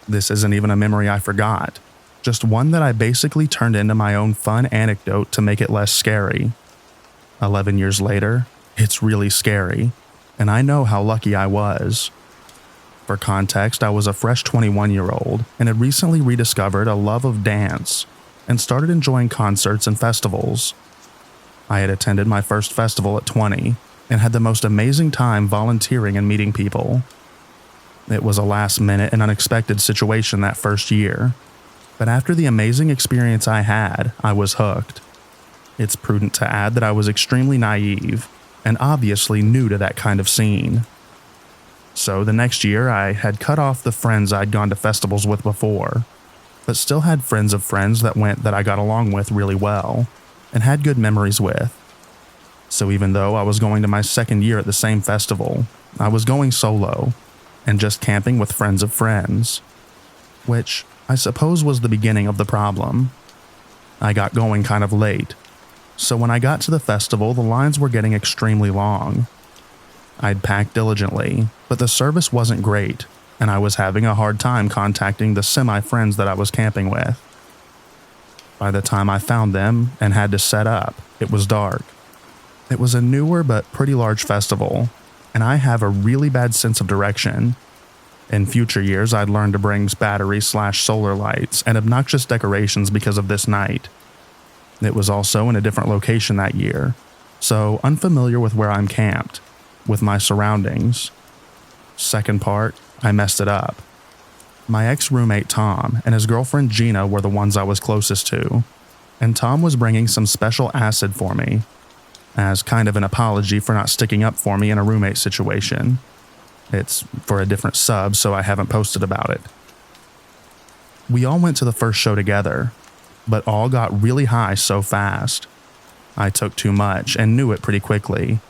This isn't even a memory I forgot, just one that I basically turned into my own fun anecdote to make it less scary. 11 years later, it's really scary, and I know how lucky I was. For context, I was a fresh 21-year-old and had recently rediscovered a love of dance and started enjoying concerts and festivals. I had attended my first festival at 20 and had the most amazing time volunteering and meeting people. It was a last-minute and unexpected situation that first year, but after the amazing experience I had, I was hooked. It's prudent to add that I was extremely naive and obviously new to that kind of scene. So the next year, I had cut off the friends I'd gone to festivals with before, but still had friends of friends that went that I got along with really well and had good memories with. So even though I was going to my second year at the same festival, I was going solo and just camping with friends of friends, which I suppose was the beginning of the problem. I got going kind of late, so when I got to the festival, the lines were getting extremely long. I'd packed diligently, but the service wasn't great, and I was having a hard time contacting the semi-friends that I was camping with. By the time I found them and had to set up, it was dark. It was a newer but pretty large festival, and I have a really bad sense of direction. In future years, I'd learned to bring battery/solar lights and obnoxious decorations because of this night. It was also in a different location that year, so unfamiliar with where I'm camped, with my surroundings. Second part, I messed it up. My ex-roommate Tom and his girlfriend Gina were the ones I was closest to, and Tom was bringing some special acid for me, as kind of an apology for not sticking up for me in a roommate situation. It's for a different sub, so I haven't posted about it. We all went to the first show together, but all got really high so fast. I took too much and knew it pretty quickly,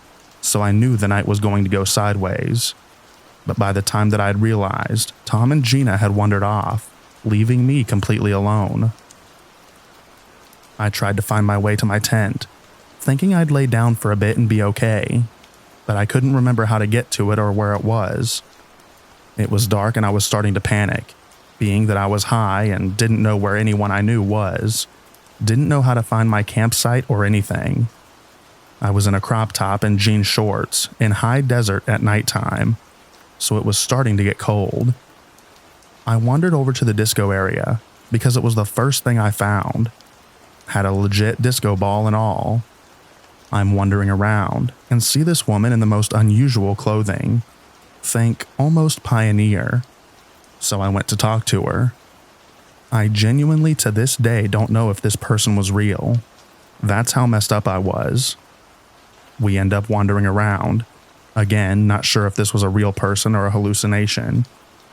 so I knew the night was going to go sideways. But by the time that I'd realized, Tom and Gina had wandered off, leaving me completely alone. I tried to find my way to my tent, thinking I'd lay down for a bit and be okay, but I couldn't remember how to get to it or where it was. It was dark and I was starting to panic, being that I was high and didn't know where anyone I knew was, didn't know how to find my campsite or anything. I was in a crop top and jean shorts in high desert at nighttime, so it was starting to get cold. I wandered over to the disco area because it was the first thing I found. Had a legit disco ball and all. I'm wandering around and see this woman in the most unusual clothing. Think almost pioneer. So I went to talk to her. I genuinely to this day don't know if this person was real. That's how messed up I was. We end up wandering around. Again, not sure if this was a real person or a hallucination.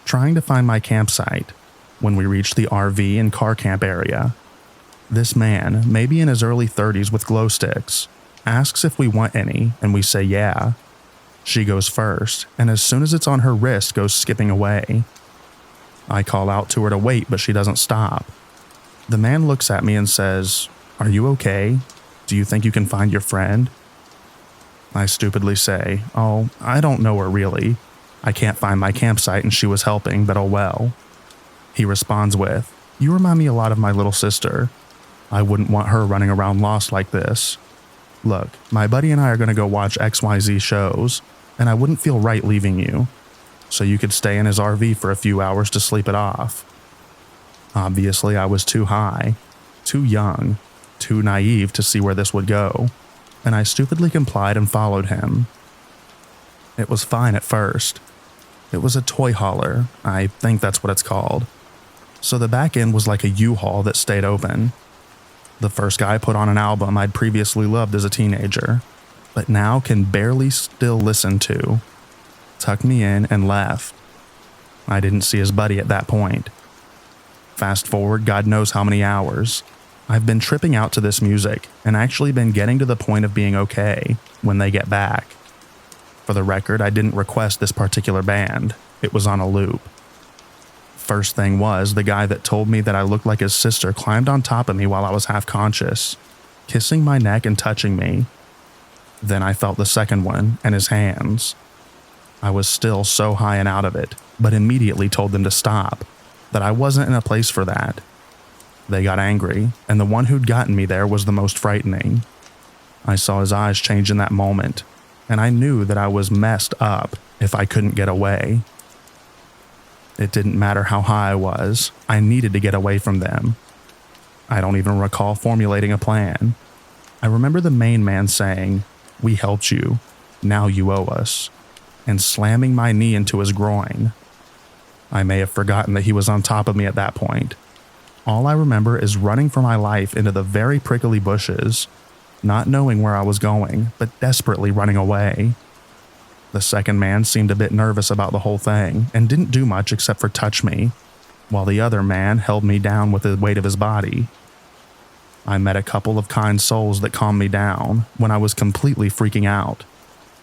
Trying to find my campsite when we reach the RV and car camp area. This man, maybe in his early 30s with glow sticks, asks if we want any, and we say yeah. She goes first, and as soon as it's on her wrist, goes skipping away. I call out to her to wait, but she doesn't stop. The man looks at me and says, "Are you okay? Do you think you can find your friend?" I stupidly say, "Oh, I don't know her really. I can't find my campsite and she was helping, but oh well. He responds with, "You remind me a lot of my little sister. I wouldn't want her running around lost like this. Look, my buddy and I are going to go watch XYZ shows, and I wouldn't feel right leaving you. So you could stay in his RV for a few hours to sleep it off." Obviously, I was too high, too young, too naive to see where this would go, and I stupidly complied and followed him. It was fine at first. It was a toy hauler, I think that's what it's called. So the back end was like a U-Haul that stayed open. The first guy put on an album I'd previously loved as a teenager, but now can barely still listen to. Tucked me in and left. I didn't see his buddy at that point. Fast forward God knows how many hours. I've been tripping out to this music and actually been getting to the point of being okay when they get back. For the record, I didn't request this particular band. It was on a loop. First thing was, the guy that told me that I looked like his sister climbed on top of me while I was half conscious, kissing my neck and touching me. Then I felt the second one and his hands. I was still so high and out of it, but immediately told them to stop, that I wasn't in a place for that. They got angry, and the one who'd gotten me there was the most frightening. I saw his eyes change in that moment, and I knew that I was messed up if I couldn't get away. It didn't matter how high I was, I needed to get away from them. I don't even recall formulating a plan. I remember the main man saying, "We helped you, now you owe us," and slamming my knee into his groin. I may have forgotten that he was on top of me at that point. All I remember is running for my life into the very prickly bushes, not knowing where I was going, but desperately running away. The second man seemed a bit nervous about the whole thing and didn't do much except for touch me, while the other man held me down with the weight of his body. I met a couple of kind souls that calmed me down when I was completely freaking out,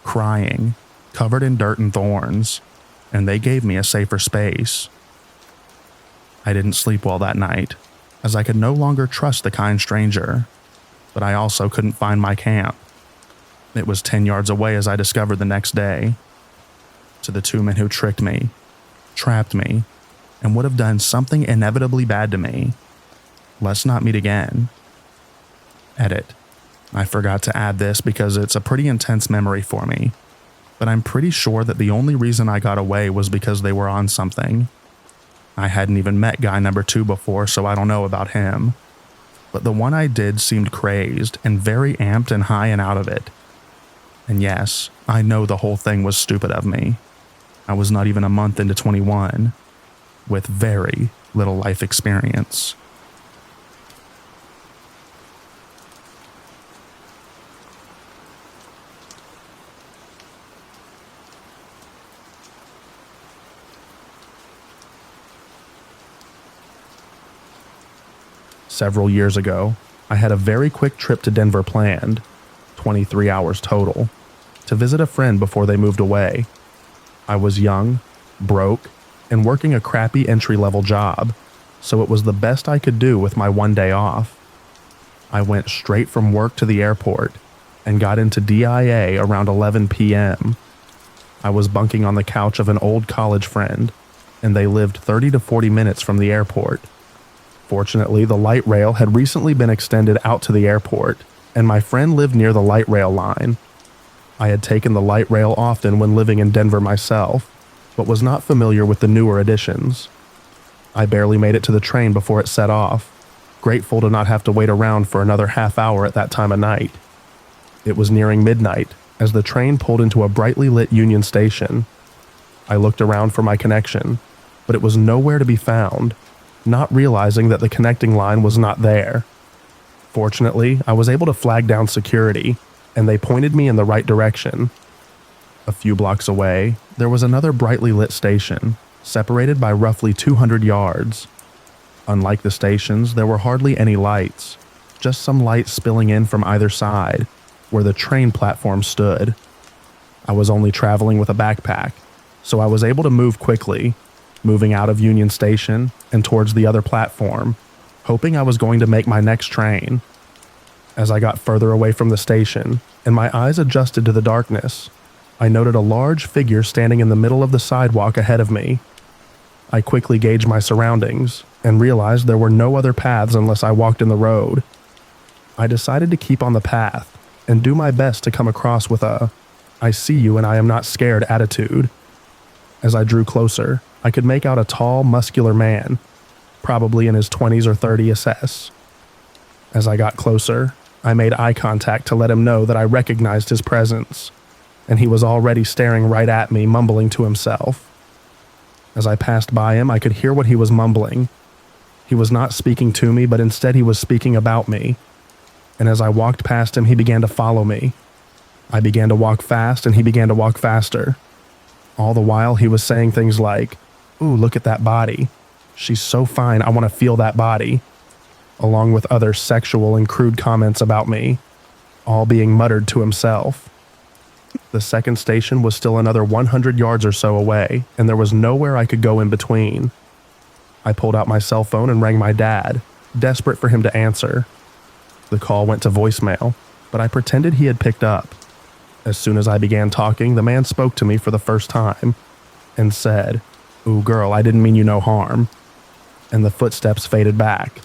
crying, covered in dirt and thorns, and they gave me a safer space. I didn't sleep well that night, as I could no longer trust the kind stranger, but I also couldn't find my camp. It was 10 yards away, as I discovered the next day. To the two men who tricked me, trapped me, and would have done something inevitably bad to me, let's not meet again. Edit. I forgot to add this because it's a pretty intense memory for me, but I'm pretty sure that the only reason I got away was because they were on something. I hadn't even met guy number 2 before, so I don't know about him. But the one I did seemed crazed and very amped and high and out of it. And yes, I know the whole thing was stupid of me. I was not even a month into 21, with very little life experience. Several years ago, I had a very quick trip to Denver planned, 23 hours total, to visit a friend before they moved away. I was young, broke, and working a crappy entry-level job, so it was the best I could do with my one day off. I went straight from work to the airport and got into DIA around 11 p.m. I was bunking on the couch of an old college friend, and they lived 30 to 40 minutes from the airport. Fortunately, the light rail had recently been extended out to the airport, and my friend lived near the light rail line. I had taken the light rail often when living in Denver myself, but was not familiar with the newer additions. I barely made it to the train before it set off, grateful to not have to wait around for another half hour at that time of night. It was nearing midnight as the train pulled into a brightly lit Union Station. I looked around for my connection, but it was nowhere to be found, not realizing that the connecting line was not there. Fortunately, I was able to flag down security, and they pointed me in the right direction. A few blocks away, there was another brightly lit station, separated by roughly 200 yards. Unlike the stations, there were hardly any lights, just some light spilling in from either side, where the train platform stood. I was only traveling with a backpack, so I was able to move quickly, moving out of Union Station and towards the other platform, hoping I was going to make my next train. As I got further away from the station and my eyes adjusted to the darkness, I noted a large figure standing in the middle of the sidewalk ahead of me. I quickly gauged my surroundings and realized there were no other paths unless I walked in the road. I decided to keep on the path and do my best to come across with a "I see you and I am not scared" attitude. As I drew closer, I could make out a tall, muscular man, probably in his 20s or 30s. As I got closer, I made eye contact to let him know that I recognized his presence, and he was already staring right at me, mumbling to himself. As I passed by him, I could hear what he was mumbling. He was not speaking to me, but instead he was speaking about me. And as I walked past him, he began to follow me. I began to walk fast, and he began to walk faster. All the while, he was saying things like, "Ooh, look at that body. She's so fine, I want to feel that body," along with other sexual and crude comments about me, all being muttered to himself. The second station was still another 100 yards or so away, and there was nowhere I could go in between. I pulled out my cell phone and rang my dad, desperate for him to answer. The call went to voicemail, but I pretended he had picked up. As soon as I began talking, the man spoke to me for the first time and said, "Ooh, girl, I didn't mean you no harm," and the footsteps faded back.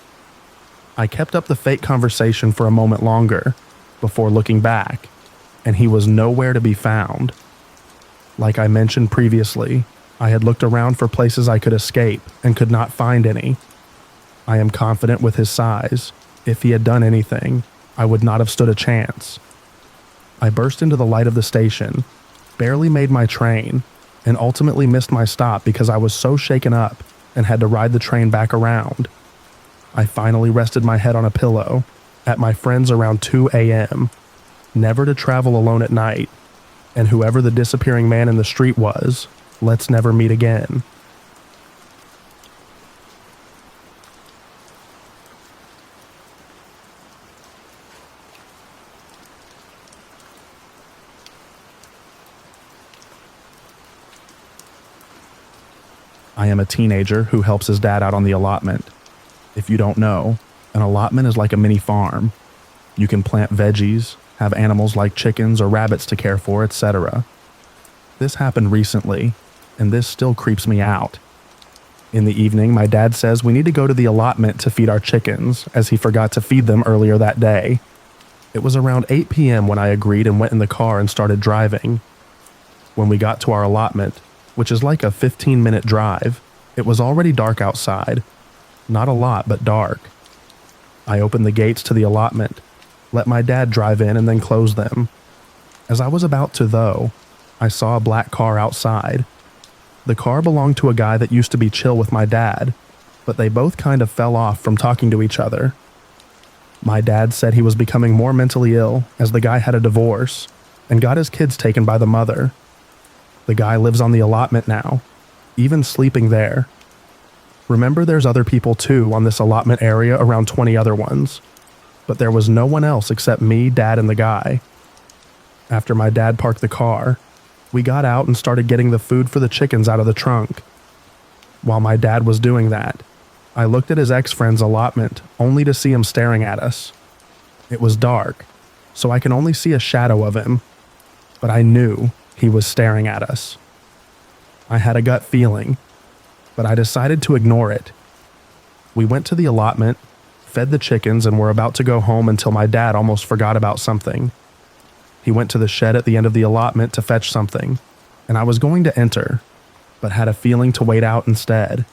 I kept up the fake conversation for a moment longer before looking back, and he was nowhere to be found. Like I mentioned previously, I had looked around for places I could escape and could not find any. I am confident with his size, if he had done anything, I would not have stood a chance. I burst into the light of the station, barely made my train, and ultimately missed my stop because I was so shaken up and had to ride the train back around. I finally rested my head on a pillow at my friend's around 2 a.m., never to travel alone at night, and whoever the disappearing man in the street was, let's never meet again. I am a teenager who helps his dad out on the allotment. If you don't know, an allotment is like a mini farm. You can plant veggies, have animals like chickens or rabbits to care for, etc. This happened recently, and this still creeps me out. In the evening, my dad says we need to go to the allotment to feed our chickens, as he forgot to feed them earlier that day. It was around 8 p.m. when I agreed and went in the car and started driving. When we got to our allotment, which is like a 15-minute drive, it was already dark outside. Not a lot, but dark. I opened the gates to the allotment, let my dad drive in, and then closed them. As I was about to, though, I saw a black car outside. The car belonged to a guy that used to be chill with my dad, but they both kind of fell off from talking to each other. My dad said he was becoming more mentally ill as the guy had a divorce and got his kids taken by the mother. The guy lives on the allotment now, even sleeping there. Remember, there's other people too on this allotment area, around 20 other ones, but there was no one else except me, Dad, and the guy. After my dad parked the car, we got out and started getting the food for the chickens out of the trunk. While my dad was doing that, I looked at his ex-friend's allotment only to see him staring at us. It was dark, so I can only see a shadow of him, but I knew he was staring at us. I had a gut feeling, but I decided to ignore it. We went to the allotment, fed the chickens, and were about to go home until my dad almost forgot about something. He went to the shed at the end of the allotment to fetch something, and I was going to enter, but had a feeling to wait out instead.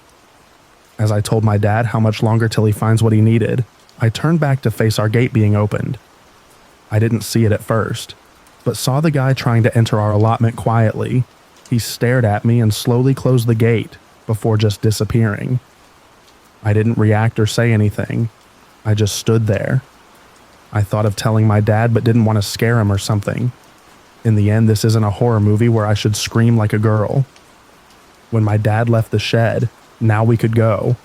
As I told my dad how much longer till he finds what he needed, I turned back to face our gate being opened. I didn't see it at first, but saw the guy trying to enter our allotment quietly. He stared at me and slowly closed the gate before just disappearing. I didn't react or say anything. I just stood there. I thought of telling my dad but didn't want to scare him or something. In the end, this isn't a horror movie where I should scream like a girl. When my dad left the shed, now we could go.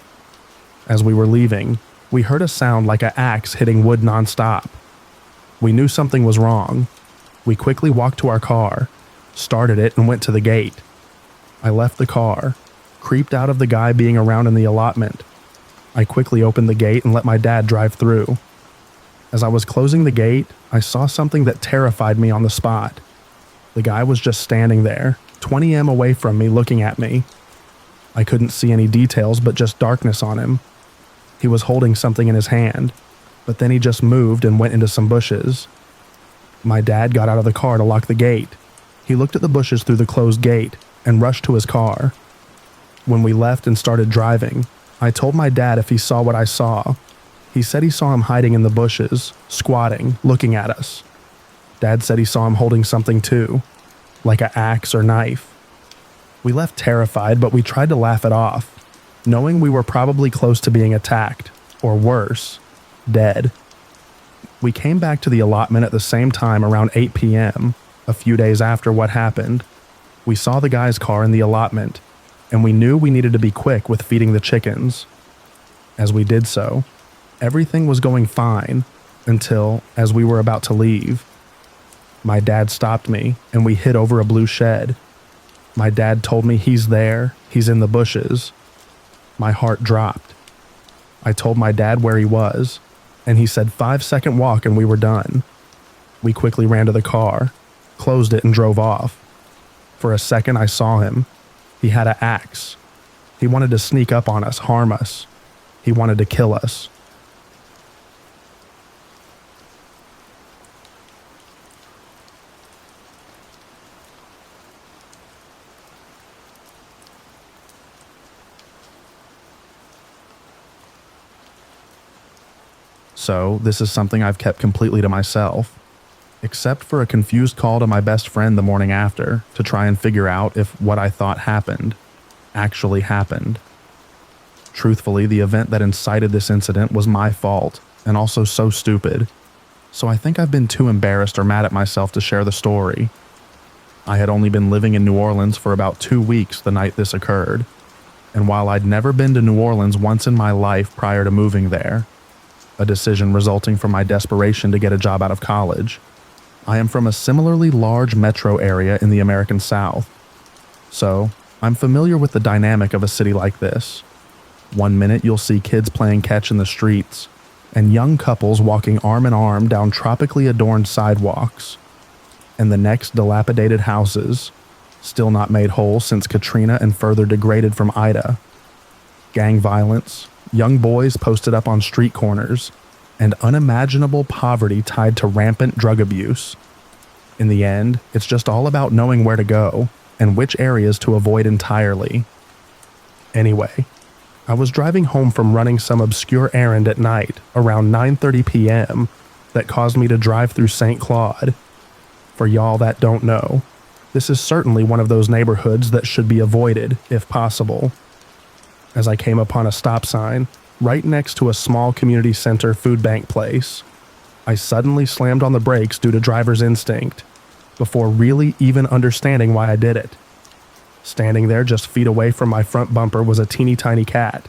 As we were leaving, we heard a sound like an axe hitting wood nonstop. We knew something was wrong. We quickly walked to our car, started it, and went to the gate. I left the car, creeped out of the guy being around in the allotment. I quickly opened the gate and let my dad drive through. As I was closing the gate, I saw something that terrified me on the spot. The guy was just standing there, 20 m away from me, looking at me. I couldn't see any details but just darkness on him. He was holding something in his hand, but then he just moved and went into some bushes. My dad got out of the car to lock the gate. He looked at the bushes through the closed gate and rushed to his car. When we left and started driving, I told my dad if he saw what I saw. He said he saw him hiding in the bushes, squatting, looking at us. Dad said he saw him holding something too, like an axe or knife. We left terrified, but we tried to laugh it off, knowing we were probably close to being attacked, or worse, dead. We came back to the allotment at the same time around 8 p.m., a few days after what happened. We saw the guy's car in the allotment, and we knew we needed to be quick with feeding the chickens. As we did so, everything was going fine until, as we were about to leave, my dad stopped me and we hid over a blue shed. My dad told me he's there, he's in the bushes. My heart dropped. I told my dad where he was, and he said 5-second walk and we were done. We quickly ran to the car, closed it and drove off. For a second I saw him. He had an axe. He wanted to sneak up on us, harm us. He wanted to kill us. So, this is something I've kept completely to myself, except for a confused call to my best friend the morning after to try and figure out if what I thought happened actually happened. Truthfully, the event that incited this incident was my fault, and also so stupid, so I think I've been too embarrassed or mad at myself to share the story. I had only been living in New Orleans for about 2 weeks the night this occurred, and while I'd never been to New Orleans once in my life prior to moving there, a decision resulting from my desperation to get a job out of college, I am from a similarly large metro area in the American South. So, I'm familiar with the dynamic of a city like this. One minute you'll see kids playing catch in the streets, and young couples walking arm in arm down tropically adorned sidewalks, and the next dilapidated houses, still not made whole since Katrina and further degraded from Ida. Gang violence, young boys posted up on street corners, and unimaginable poverty tied to rampant drug abuse. In the end, it's just all about knowing where to go and which areas to avoid entirely. Anyway, I was driving home from running some obscure errand at night around 9:30 p.m. that caused me to drive through St. Claude. For y'all that don't know, this is certainly one of those neighborhoods that should be avoided if possible. As I came upon a stop sign right next to a small community center food bank place, I suddenly slammed on the brakes due to driver's instinct, before really even understanding why I did it. Standing there just feet away from my front bumper was a teeny tiny cat,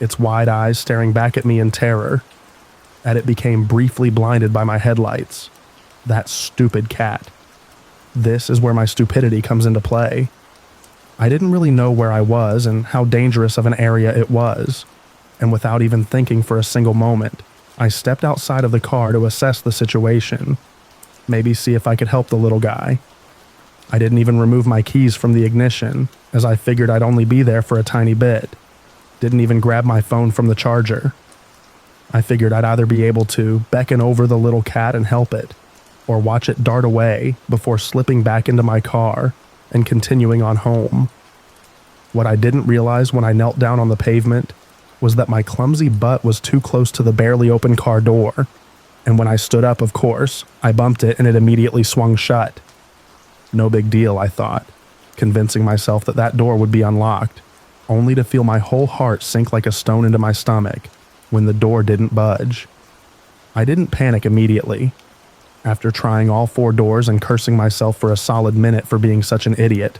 its wide eyes staring back at me in terror. And it became briefly blinded by my headlights. That stupid cat. This is where my stupidity comes into play. I didn't really know where I was and how dangerous of an area it was, and without even thinking for a single moment, I stepped outside of the car to assess the situation, maybe see if I could help the little guy. I didn't even remove my keys from the ignition, as I figured I'd only be there for a tiny bit. Didn't even grab my phone from the charger. I figured I'd either be able to beckon over the little cat and help it, or watch it dart away before slipping back into my car and continuing on home. What I didn't realize when I knelt down on the pavement was that my clumsy butt was too close to the barely open car door, and when I stood up, of course, I bumped it and it immediately swung shut. No big deal, I thought, convincing myself that that door would be unlocked, only to feel my whole heart sink like a stone into my stomach when the door didn't budge. I didn't panic immediately. After trying all 4 doors and cursing myself for a solid minute for being such an idiot,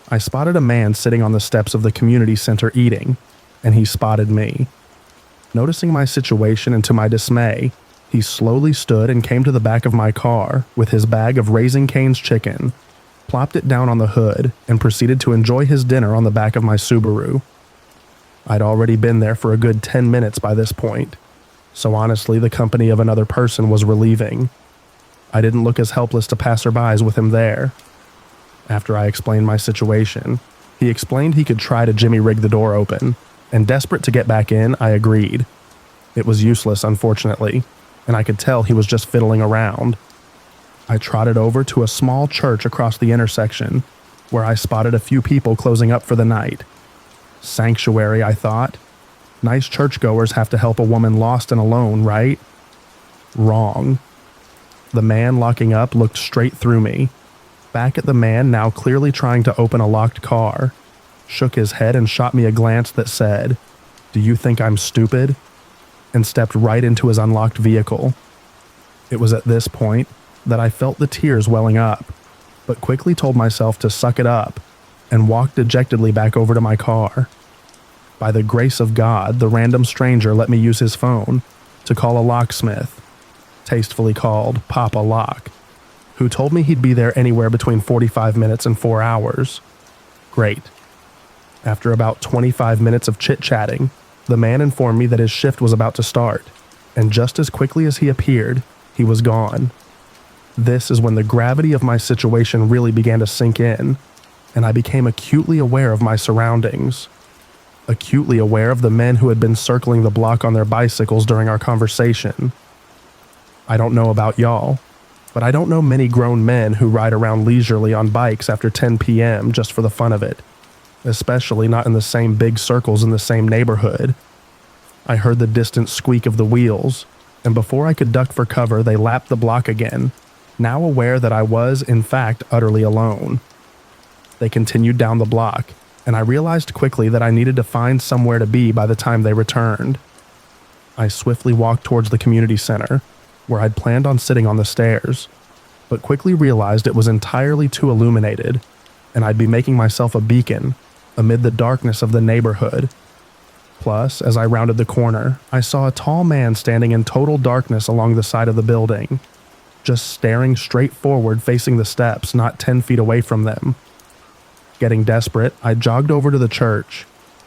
I spotted a man sitting on the steps of the community center eating, and he spotted me. Noticing my situation and to my dismay, he slowly stood and came to the back of my car with his bag of Raising Cane's chicken, plopped it down on the hood, and proceeded to enjoy his dinner on the back of my Subaru. I'd already been there for a good 10 minutes by this point, so honestly the company of another person was relieving. I didn't look as helpless to passerbys with him there. After I explained my situation, he explained he could try to jimmy rig the door open, and desperate to get back in, I agreed. It was useless, unfortunately, and I could tell he was just fiddling around. I trotted over to a small church across the intersection, where I spotted a few people closing up for the night. Sanctuary, I thought. Nice churchgoers have to help a woman lost and alone, right? Wrong. The man locking up looked straight through me, back at the man now clearly trying to open a locked car, shook his head and shot me a glance that said, "Do you think I'm stupid?" and stepped right into his unlocked vehicle. It was at this point that I felt the tears welling up, but quickly told myself to suck it up and walked dejectedly back over to my car. By the grace of God, the random stranger let me use his phone to call a locksmith, tastefully called Papa Lock, who told me he'd be there anywhere between 45 minutes and 4 hours. Great. After about 25 minutes of chit-chatting, the man informed me that his shift was about to start, and just as quickly as he appeared, he was gone. This is when the gravity of my situation really began to sink in, and I became acutely aware of my surroundings. Acutely aware of the men who had been circling the block on their bicycles during our conversation. I don't know about y'all, but I don't know many grown men who ride around leisurely on bikes after 10 p.m. just for the fun of it, especially not in the same big circles in the same neighborhood. I heard the distant squeak of the wheels, and before I could duck for cover, they lapped the block again, now aware that I was, in fact, utterly alone. They continued down the block, and I realized quickly that I needed to find somewhere to be by the time they returned. I swiftly walked towards the community center, where I'd planned on sitting on the stairs, but quickly realized it was entirely too illuminated, and I'd be making myself a beacon amid the darkness of the neighborhood. Plus, as I rounded the corner, I saw a tall man standing in total darkness along the side of the building, just staring straight forward facing the steps not 10 feet away from them. Getting desperate, I jogged over to the church,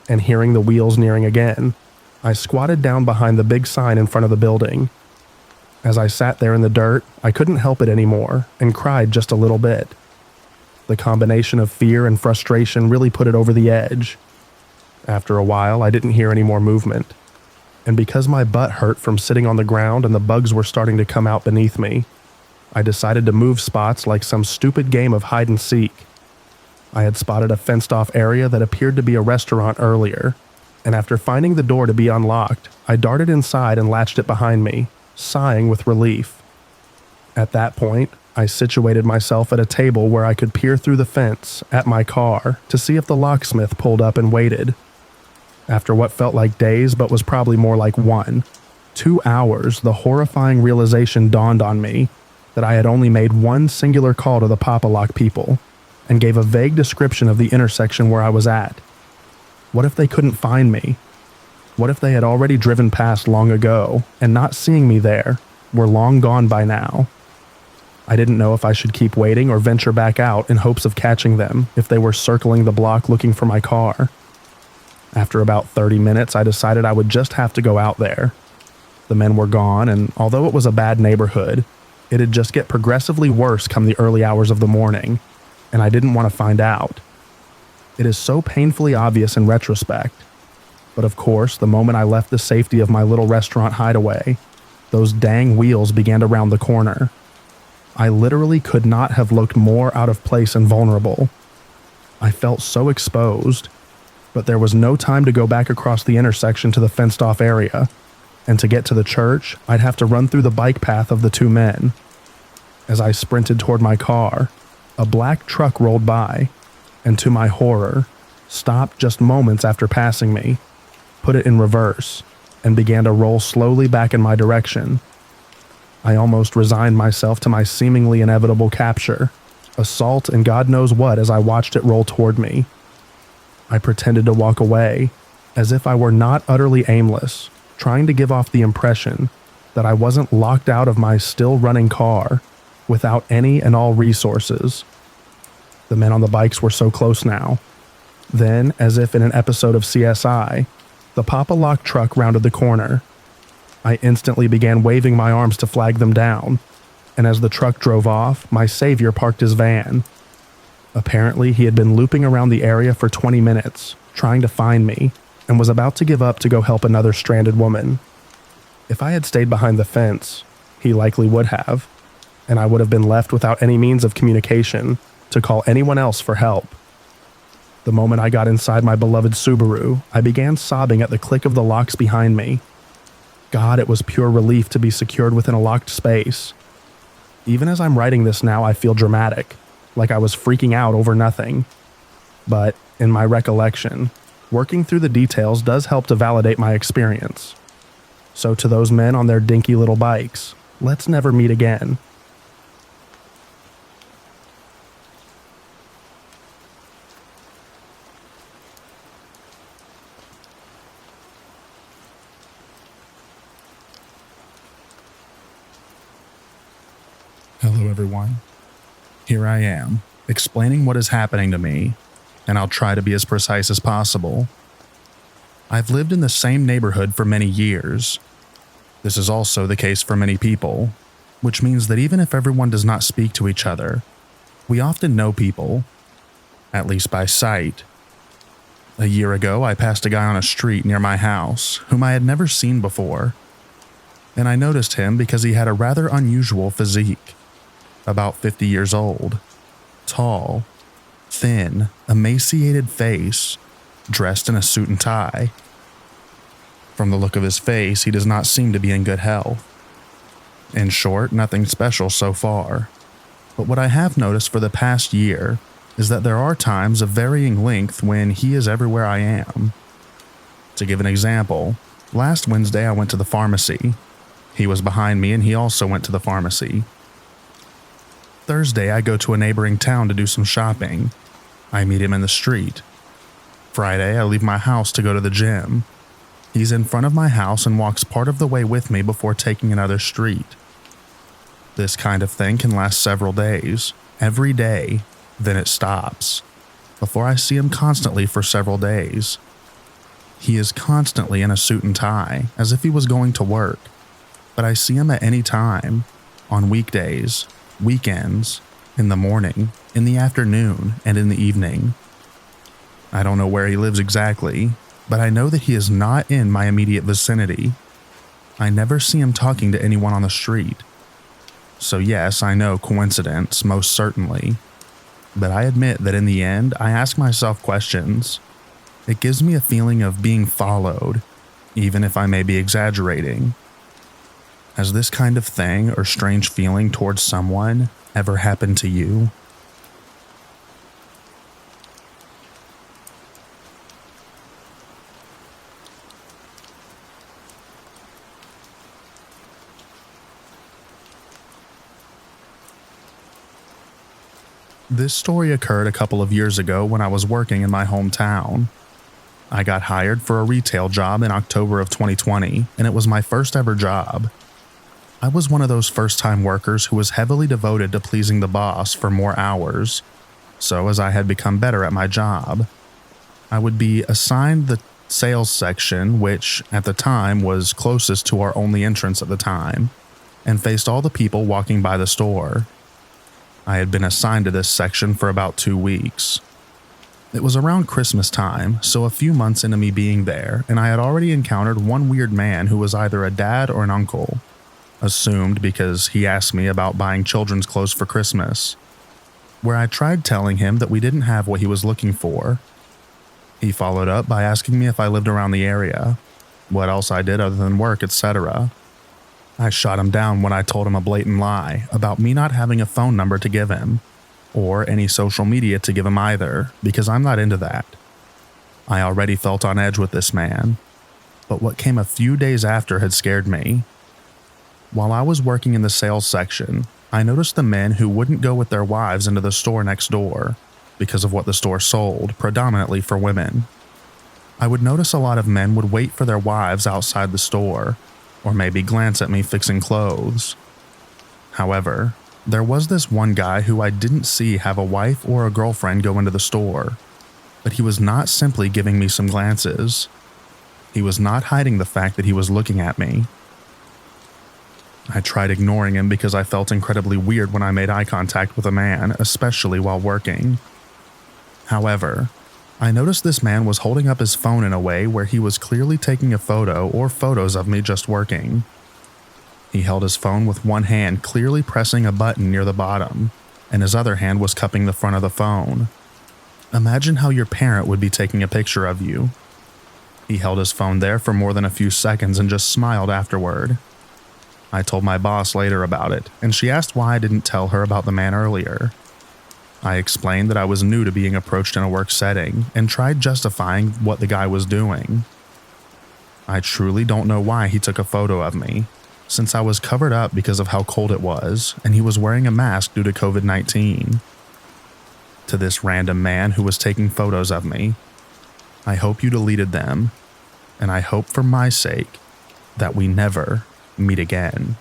and hearing the wheels nearing again, I squatted down behind the big sign in front of the building. As I sat there in the dirt, I couldn't help it anymore and cried just a little bit. The combination of fear and frustration really put it over the edge. After a while, I didn't hear any more movement, and because my butt hurt from sitting on the ground and the bugs were starting to come out beneath me, I decided to move spots like some stupid game of hide and seek. I had spotted a fenced-off area that appeared to be a restaurant earlier, and after finding the door to be unlocked, I darted inside and latched it behind me, sighing with relief. At that point, I situated myself at a table where I could peer through the fence at my car to see if the locksmith pulled up and waited. After what felt like days but was probably more like 2 hours, the horrifying realization dawned on me that I had only made one singular call to the Papa Lock people, and gave a vague description of the intersection where I was at. What if they couldn't find me? What if they had already driven past long ago, and not seeing me there, were long gone by now? I didn't know if I should keep waiting or venture back out in hopes of catching them if they were circling the block looking for my car. After about 30 minutes, I decided I would just have to go out there. The men were gone, and although it was a bad neighborhood, it'd just get progressively worse come the early hours of the morning, and I didn't want to find out. It is so painfully obvious in retrospect, but of course, the moment I left the safety of my little restaurant hideaway, those dang wheels began to round the corner. I literally could not have looked more out of place and vulnerable. I felt so exposed, but there was no time to go back across the intersection to the fenced-off area, and to get to the church, I'd have to run through the bike path of the two men. As I sprinted toward my car, a black truck rolled by, and to my horror, stopped just moments after passing me, put it in reverse, and began to roll slowly back in my direction. I almost resigned myself to my seemingly inevitable capture, assault, and God knows what as I watched it roll toward me. I pretended to walk away, as if I were not utterly aimless, trying to give off the impression that I wasn't locked out of my still-running car, without any and all resources. The men on the bikes were so close now. Then, as if in an episode of CSI, the Papa Lock truck rounded the corner. I instantly began waving my arms to flag them down, and as the truck drove off, my savior parked his van. Apparently, he had been looping around the area for 20 minutes, trying to find me, and was about to give up to go help another stranded woman. If I had stayed behind the fence, he likely would have, and I would have been left without any means of communication to call anyone else for help. The moment I got inside my beloved Subaru, I began sobbing at the click of the locks behind me. God, it was pure relief to be secured within a locked space. Even as I'm writing this now, I feel dramatic, like I was freaking out over nothing. But, in my recollection, working through the details does help to validate my experience. So to those men on their dinky little bikes, let's never meet again. Hello everyone. Here I am, explaining what is happening to me, and I'll try to be as precise as possible. I've lived in the same neighborhood for many years. This is also the case for many people, which means that even if everyone does not speak to each other, we often know people, at least by sight. A year ago, I passed a guy on a street near my house whom I had never seen before, and I noticed him because he had a rather unusual physique. About 50 years old, tall, thin, emaciated face, dressed in a suit and tie. From the look of his face, he does not seem to be in good health. In short, nothing special so far. But what I have noticed for the past year is that there are times of varying length when he is everywhere I am. To give an example, last Wednesday I went to the pharmacy. He was behind me and he also went to the pharmacy. Thursday, I go to a neighboring town to do some shopping. I meet him in the street. Friday, I leave my house to go to the gym. He's in front of my house and walks part of the way with me before taking another street. This kind of thing can last several days, every day, then it stops, before I see him constantly for several days. He is constantly in a suit and tie, as if he was going to work, but I see him at any time, on weekdays, weekends, in the morning, in the afternoon, and in the evening. I don't know where he lives exactly, but I know that he is not in my immediate vicinity. I never see him talking to anyone on the street. So yes, I know coincidence, most certainly. But I admit that in the end, I ask myself questions. It gives me a feeling of being followed, even if I may be exaggerating. Has this kind of thing or strange feeling towards someone ever happened to you? This story occurred a couple of years ago when I was working in my hometown. I got hired for a retail job in October of 2020, and it was my first ever job. I was one of those first-time workers who was heavily devoted to pleasing the boss for more hours, so as I had become better at my job, I would be assigned the sales section, which, at the time, was closest to our only entrance at the time, and faced all the people walking by the store. I had been assigned to this section for about 2 weeks. It was around Christmas time, so a few months into me being there, and I had already encountered one weird man who was either a dad or an uncle. Assumed because he asked me about buying children's clothes for Christmas, where I tried telling him that we didn't have what he was looking for. He followed up by asking me if I lived around the area, what else I did other than work, etc. I shot him down when I told him a blatant lie about me not having a phone number to give him, or any social media to give him either, because I'm not into that. I already felt on edge with this man, but what came a few days after had scared me. While I was working in the sales section, I noticed the men who wouldn't go with their wives into the store next door because of what the store sold, predominantly for women. I would notice a lot of men would wait for their wives outside the store, or maybe glance at me fixing clothes. However, there was this one guy who I didn't see have a wife or a girlfriend go into the store, but he was not simply giving me some glances. He was not hiding the fact that he was looking at me. I tried ignoring him because I felt incredibly weird when I made eye contact with a man, especially while working. However, I noticed this man was holding up his phone in a way where he was clearly taking a photo or photos of me just working. He held his phone with one hand clearly pressing a button near the bottom, and his other hand was cupping the front of the phone. Imagine how your parent would be taking a picture of you. He held his phone there for more than a few seconds and just smiled afterward. I told my boss later about it, and she asked why I didn't tell her about the man earlier. I explained that I was new to being approached in a work setting and tried justifying what the guy was doing. I truly don't know why he took a photo of me, since I was covered up because of how cold it was and he was wearing a mask due to COVID-19. To this random man who was taking photos of me, I hope you deleted them, and I hope for my sake that we never meet again.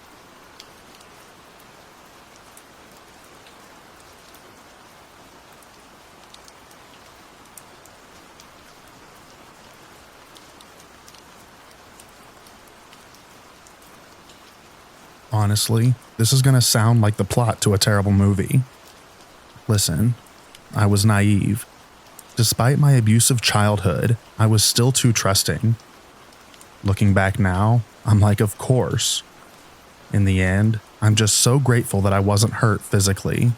Honestly, this is going to sound like the plot to a terrible movie. Listen, I was naive. Despite my abusive childhood, I was still too trusting. Looking back now, I'm like, of course. In the end, I'm just so grateful that I wasn't hurt physically.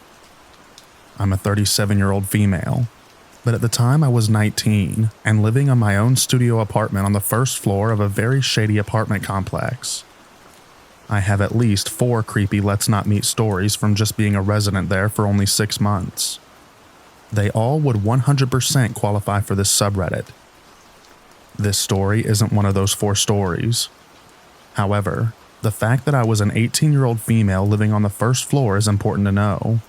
I'm a 37-year-old female, but at the time I was 19 and living on my own studio apartment on the first floor of a very shady apartment complex. I have at least 4 creepy let's not meet stories from just being a resident there for only 6 months. They all would 100% qualify for this subreddit. This story isn't one of those 4 stories. However, the fact that I was an 18-year-old female living on the first floor is important to know.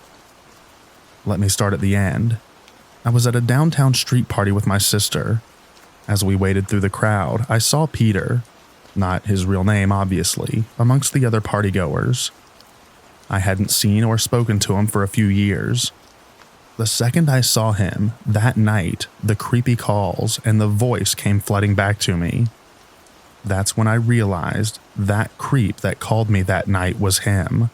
Let me start at the end. I was at a downtown street party with my sister. As we waded through the crowd, I saw Peter, not his real name obviously, amongst the other partygoers. I hadn't seen or spoken to him for a few years. The second I saw him, that night, the creepy calls and the voice came flooding back to me. That's when I realized that creep that called me that night was him.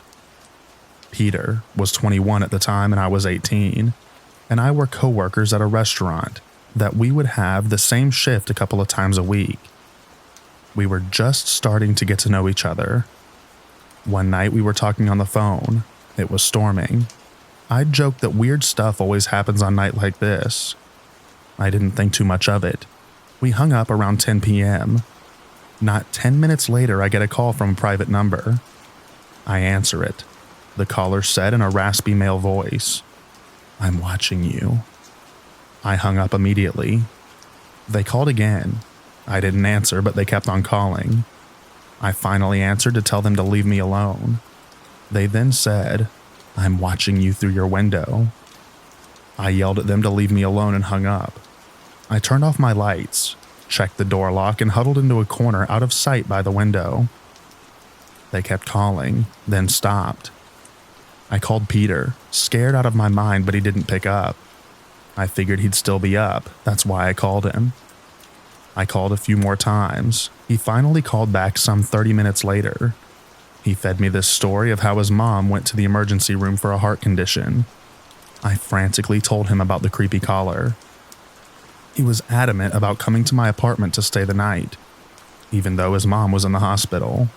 Peter was 21 at the time and I was 18, and I were co-workers at a restaurant that we would have the same shift a couple of times a week. We were just starting to get to know each other. One night we were talking on the phone. It was storming. I joked that weird stuff always happens on night like this. I didn't think too much of it. We hung up around 10 p.m. Not 10 minutes later, I get a call from a private number. I answer it. The caller said in a raspy male voice, "I'm watching you." I hung up immediately. They called again. I didn't answer, but they kept on calling. I finally answered to tell them to leave me alone. They then said, "I'm watching you through your window." I yelled at them to leave me alone and hung up. I turned off my lights, checked the door lock, and huddled into a corner out of sight by the window. They kept calling, then stopped. I called Peter, scared out of my mind, but he didn't pick up. I figured he'd still be up, that's why I called him. I called a few more times. He finally called back some 30 minutes later. He fed me this story of how his mom went to the emergency room for a heart condition. I frantically told him about the creepy caller. He was adamant about coming to my apartment to stay the night, even though his mom was in the hospital.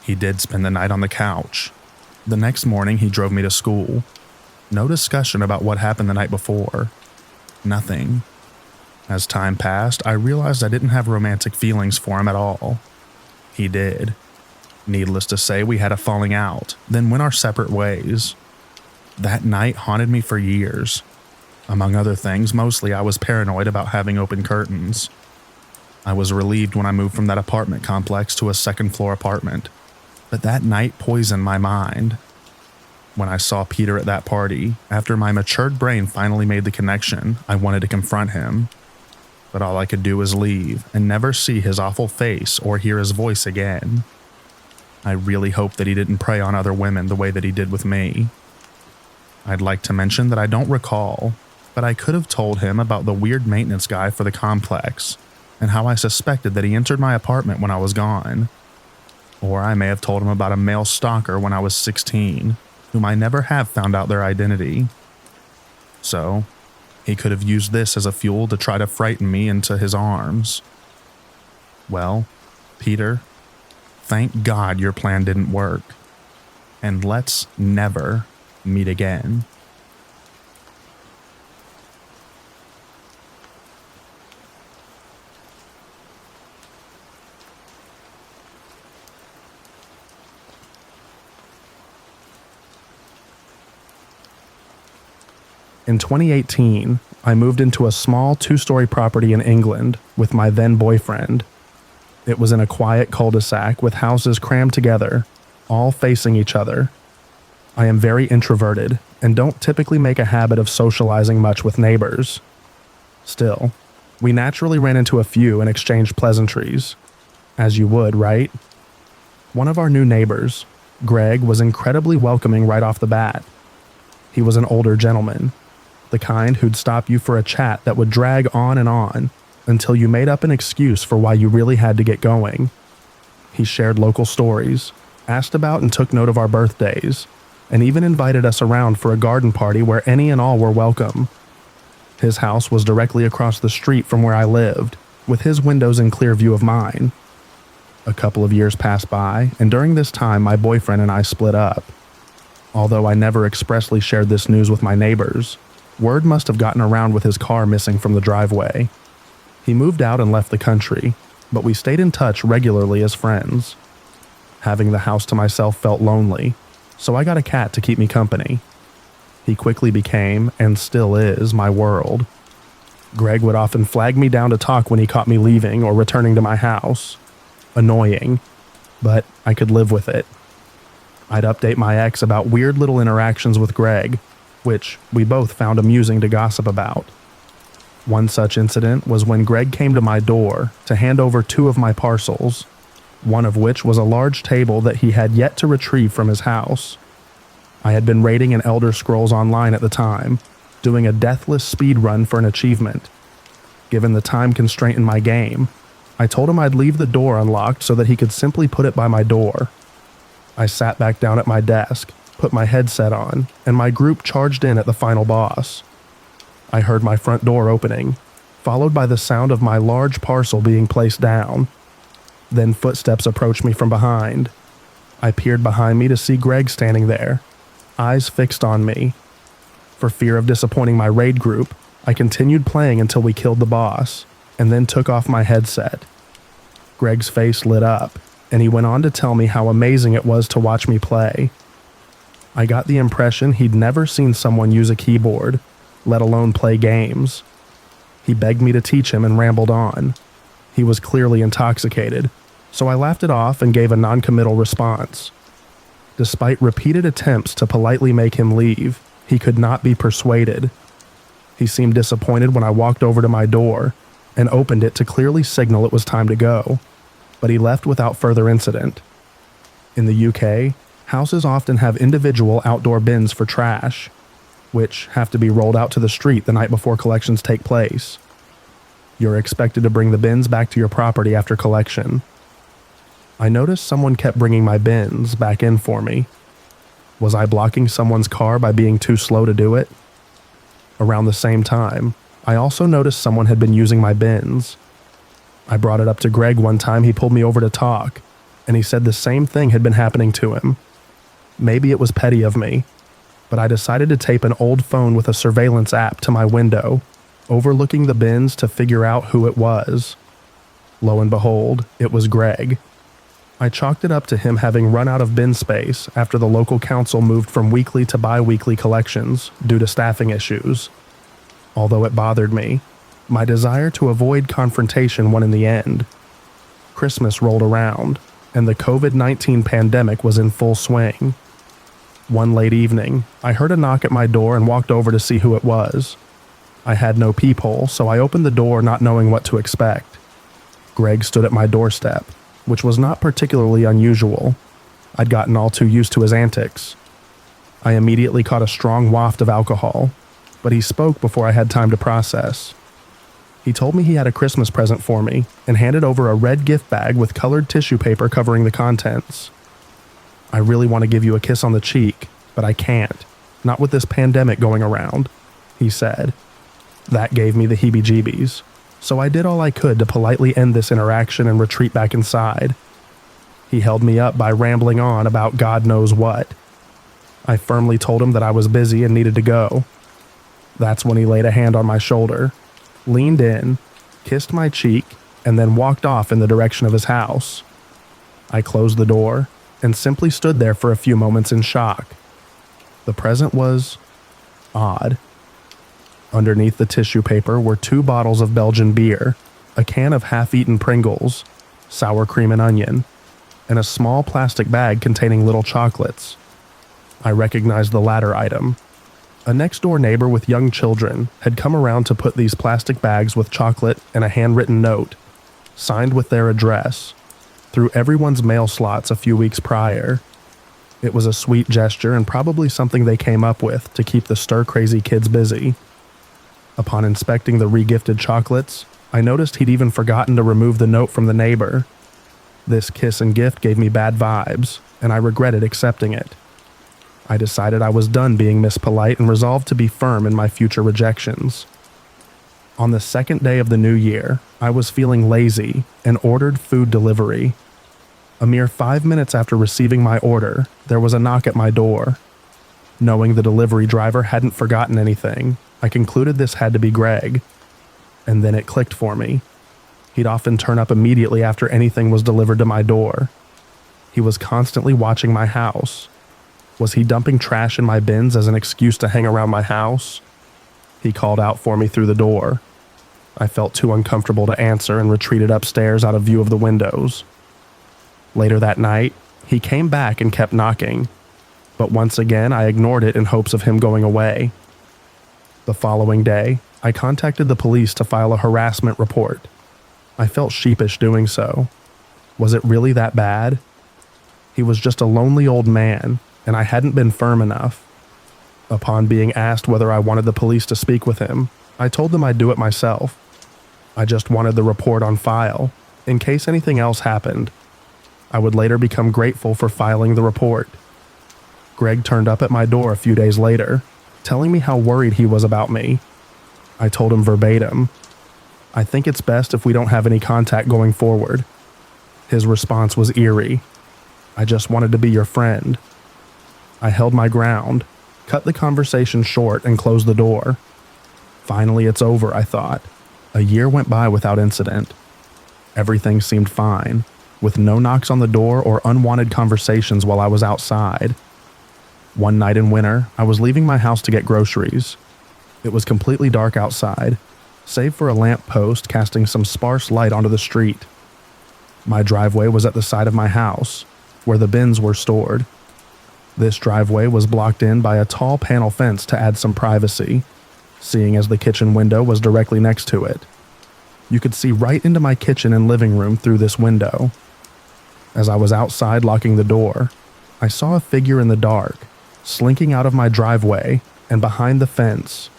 He did spend the night on the couch. The next morning, he drove me to school. No discussion about what happened the night before. Nothing. As time passed, I realized I didn't have romantic feelings for him at all. He did. Needless to say, we had a falling out, then went our separate ways. That night haunted me for years. Among other things, mostly I was paranoid about having open curtains. I was relieved when I moved from that apartment complex to a second-floor apartment, but that night poisoned my mind. When I saw Peter at that party, after my matured brain finally made the connection, I wanted to confront him. But all I could do was leave and never see his awful face or hear his voice again. I really hope that he didn't prey on other women the way that he did with me. I'd like to mention that I don't recall, but I could have told him about the weird maintenance guy for the complex and how I suspected that he entered my apartment when I was gone. Or I may have told him about a male stalker when I was 16, whom I never have found out their identity. So, He could have used this as a fuel to try to frighten me into his arms. Well, Peter, thank God your plan didn't work. And let's never meet again. In 2018, I moved into a small 2-story property in England with my then boyfriend. It was in a quiet cul-de-sac with houses crammed together, all facing each other. I am very introverted and don't typically make a habit of socializing much with neighbors. Still, we naturally ran into a few and exchanged pleasantries. As you would, right? One of our new neighbors, Greg, was incredibly welcoming right off the bat. He was an older gentleman, the kind who'd stop you for a chat that would drag on until you made up an excuse for why you really had to get going. He shared local stories, asked about and took note of our birthdays, and even invited us around for a garden party where any and all were welcome. His house was directly across the street from where I lived, with his windows in clear view of mine. A couple of years passed by, and during this time my boyfriend and I split up. Although I never expressly shared this news with my neighbors, word must have gotten around with his car missing from the driveway. He moved out and left the country, but we stayed in touch regularly as friends. Having the house to myself felt lonely, so I got a cat to keep me company. He quickly became, and still is, my world. Greg would often flag me down to talk when he caught me leaving or returning to my house. Annoying, but I could live with it. I'd update my ex about weird little interactions with Greg, which we both found amusing to gossip about. One such incident was when Greg came to my door to hand over 2 of my parcels, one of which was a large table that he had yet to retrieve from his house. I had been raiding an Elder Scrolls Online at the time, doing a deathless speed run for an achievement. Given the time constraint in my game, I told him I'd leave the door unlocked so that he could simply put it by my door. I sat back down at my desk, put my headset on, and my group charged in at the final boss. I heard my front door opening, followed by the sound of my large parcel being placed down. Then footsteps approached me from behind. I peered behind me to see Greg standing there, eyes fixed on me. For fear of disappointing my raid group, I continued playing until we killed the boss, and then took off my headset. Greg's face lit up, and he went on to tell me how amazing it was to watch me play. I got the impression he'd never seen someone use a keyboard, let alone play games. He begged me to teach him and rambled on. He was clearly intoxicated, so I laughed it off and gave a non-committal response. Despite repeated attempts to politely make him leave, he could not be persuaded. He seemed disappointed when I walked over to my door and opened it to clearly signal it was time to go, but he left without further incident. In the UK, houses often have individual outdoor bins for trash, which have to be rolled out to the street the night before collections take place. You're expected to bring the bins back to your property after collection. I noticed someone kept bringing my bins back in for me. Was I blocking someone's car by being too slow to do it? Around the same time, I also noticed someone had been using my bins. I brought it up to Greg one time. He pulled me over to talk, and he said the same thing had been happening to him. Maybe it was petty of me, but I decided to tape an old phone with a surveillance app to my window, overlooking the bins to figure out who it was. Lo and behold, it was Greg. I chalked it up to him having run out of bin space after the local council moved from weekly to bi-weekly collections due to staffing issues. Although it bothered me, my desire to avoid confrontation won in the end. Christmas rolled around, and the COVID-19 pandemic was in full swing. One late evening, I heard a knock at my door and walked over to see who it was. I had no peephole, so I opened the door not knowing what to expect. Greg stood at my doorstep, which was not particularly unusual. I'd gotten all too used to his antics. I immediately caught a strong waft of alcohol, but he spoke before I had time to process. He told me he had a Christmas present for me and handed over a red gift bag with colored tissue paper covering the contents. I really want to give you a kiss on the cheek, but I can't. Not with this pandemic going around, he said. That gave me the heebie-jeebies, so I did all I could to politely end this interaction and retreat back inside. He held me up by rambling on about God knows what. I firmly told him that I was busy and needed to go. That's when he laid a hand on my shoulder, leaned in, kissed my cheek, and then walked off in the direction of his house. I closed the door and simply stood there for a few moments in shock. The present was odd. Underneath the tissue paper were 2 bottles of Belgian beer, a can of half-eaten Pringles, sour cream and onion, and a small plastic bag containing little chocolates. I recognized the latter item. A next-door neighbor with young children had come around to put these plastic bags with chocolate and a handwritten note, signed with their address, through everyone's mail slots a few weeks prior. It was a sweet gesture and probably something they came up with to keep the stir-crazy kids busy. Upon inspecting the re-gifted chocolates, I noticed he'd even forgotten to remove the note from the neighbor. This kiss and gift gave me bad vibes, and I regretted accepting it. I decided I was done being mispolite and resolved to be firm in my future rejections. On the second day of the new year, I was feeling lazy and ordered food delivery. A mere 5 minutes after receiving my order, there was a knock at my door. Knowing the delivery driver hadn't forgotten anything, I concluded this had to be Greg. And then it clicked for me. He'd often turn up immediately after anything was delivered to my door. He was constantly watching my house. Was he dumping trash in my bins as an excuse to hang around my house? He called out for me through the door. I felt too uncomfortable to answer and retreated upstairs out of view of the windows. Later that night, he came back and kept knocking, but once again I ignored it in hopes of him going away. The following day, I contacted the police to file a harassment report. I felt sheepish doing so. Was it really that bad? He was just a lonely old man, and I hadn't been firm enough. Upon being asked whether I wanted the police to speak with him, I told them I'd do it myself. I just wanted the report on file, in case anything else happened. I would later become grateful for filing the report. Greg turned up at my door a few days later, telling me how worried he was about me. I told him verbatim, "I think it's best if we don't have any contact going forward." His response was eerie. "I just wanted to be your friend." I held my ground, cut the conversation short, and closed the door. Finally, it's over, I thought. A year went by without incident. Everything seemed fine, with no knocks on the door or unwanted conversations while I was outside. One night in winter, I was leaving my house to get groceries. It was completely dark outside, save for a lamp post casting some sparse light onto the street. My driveway was at the side of my house, where the bins were stored. This driveway was blocked in by a tall panel fence to add some privacy, seeing as the kitchen window was directly next to it. You could see right into my kitchen and living room through this window. As I was outside locking the door, I saw a figure in the dark, slinking out of my driveway and behind the fence.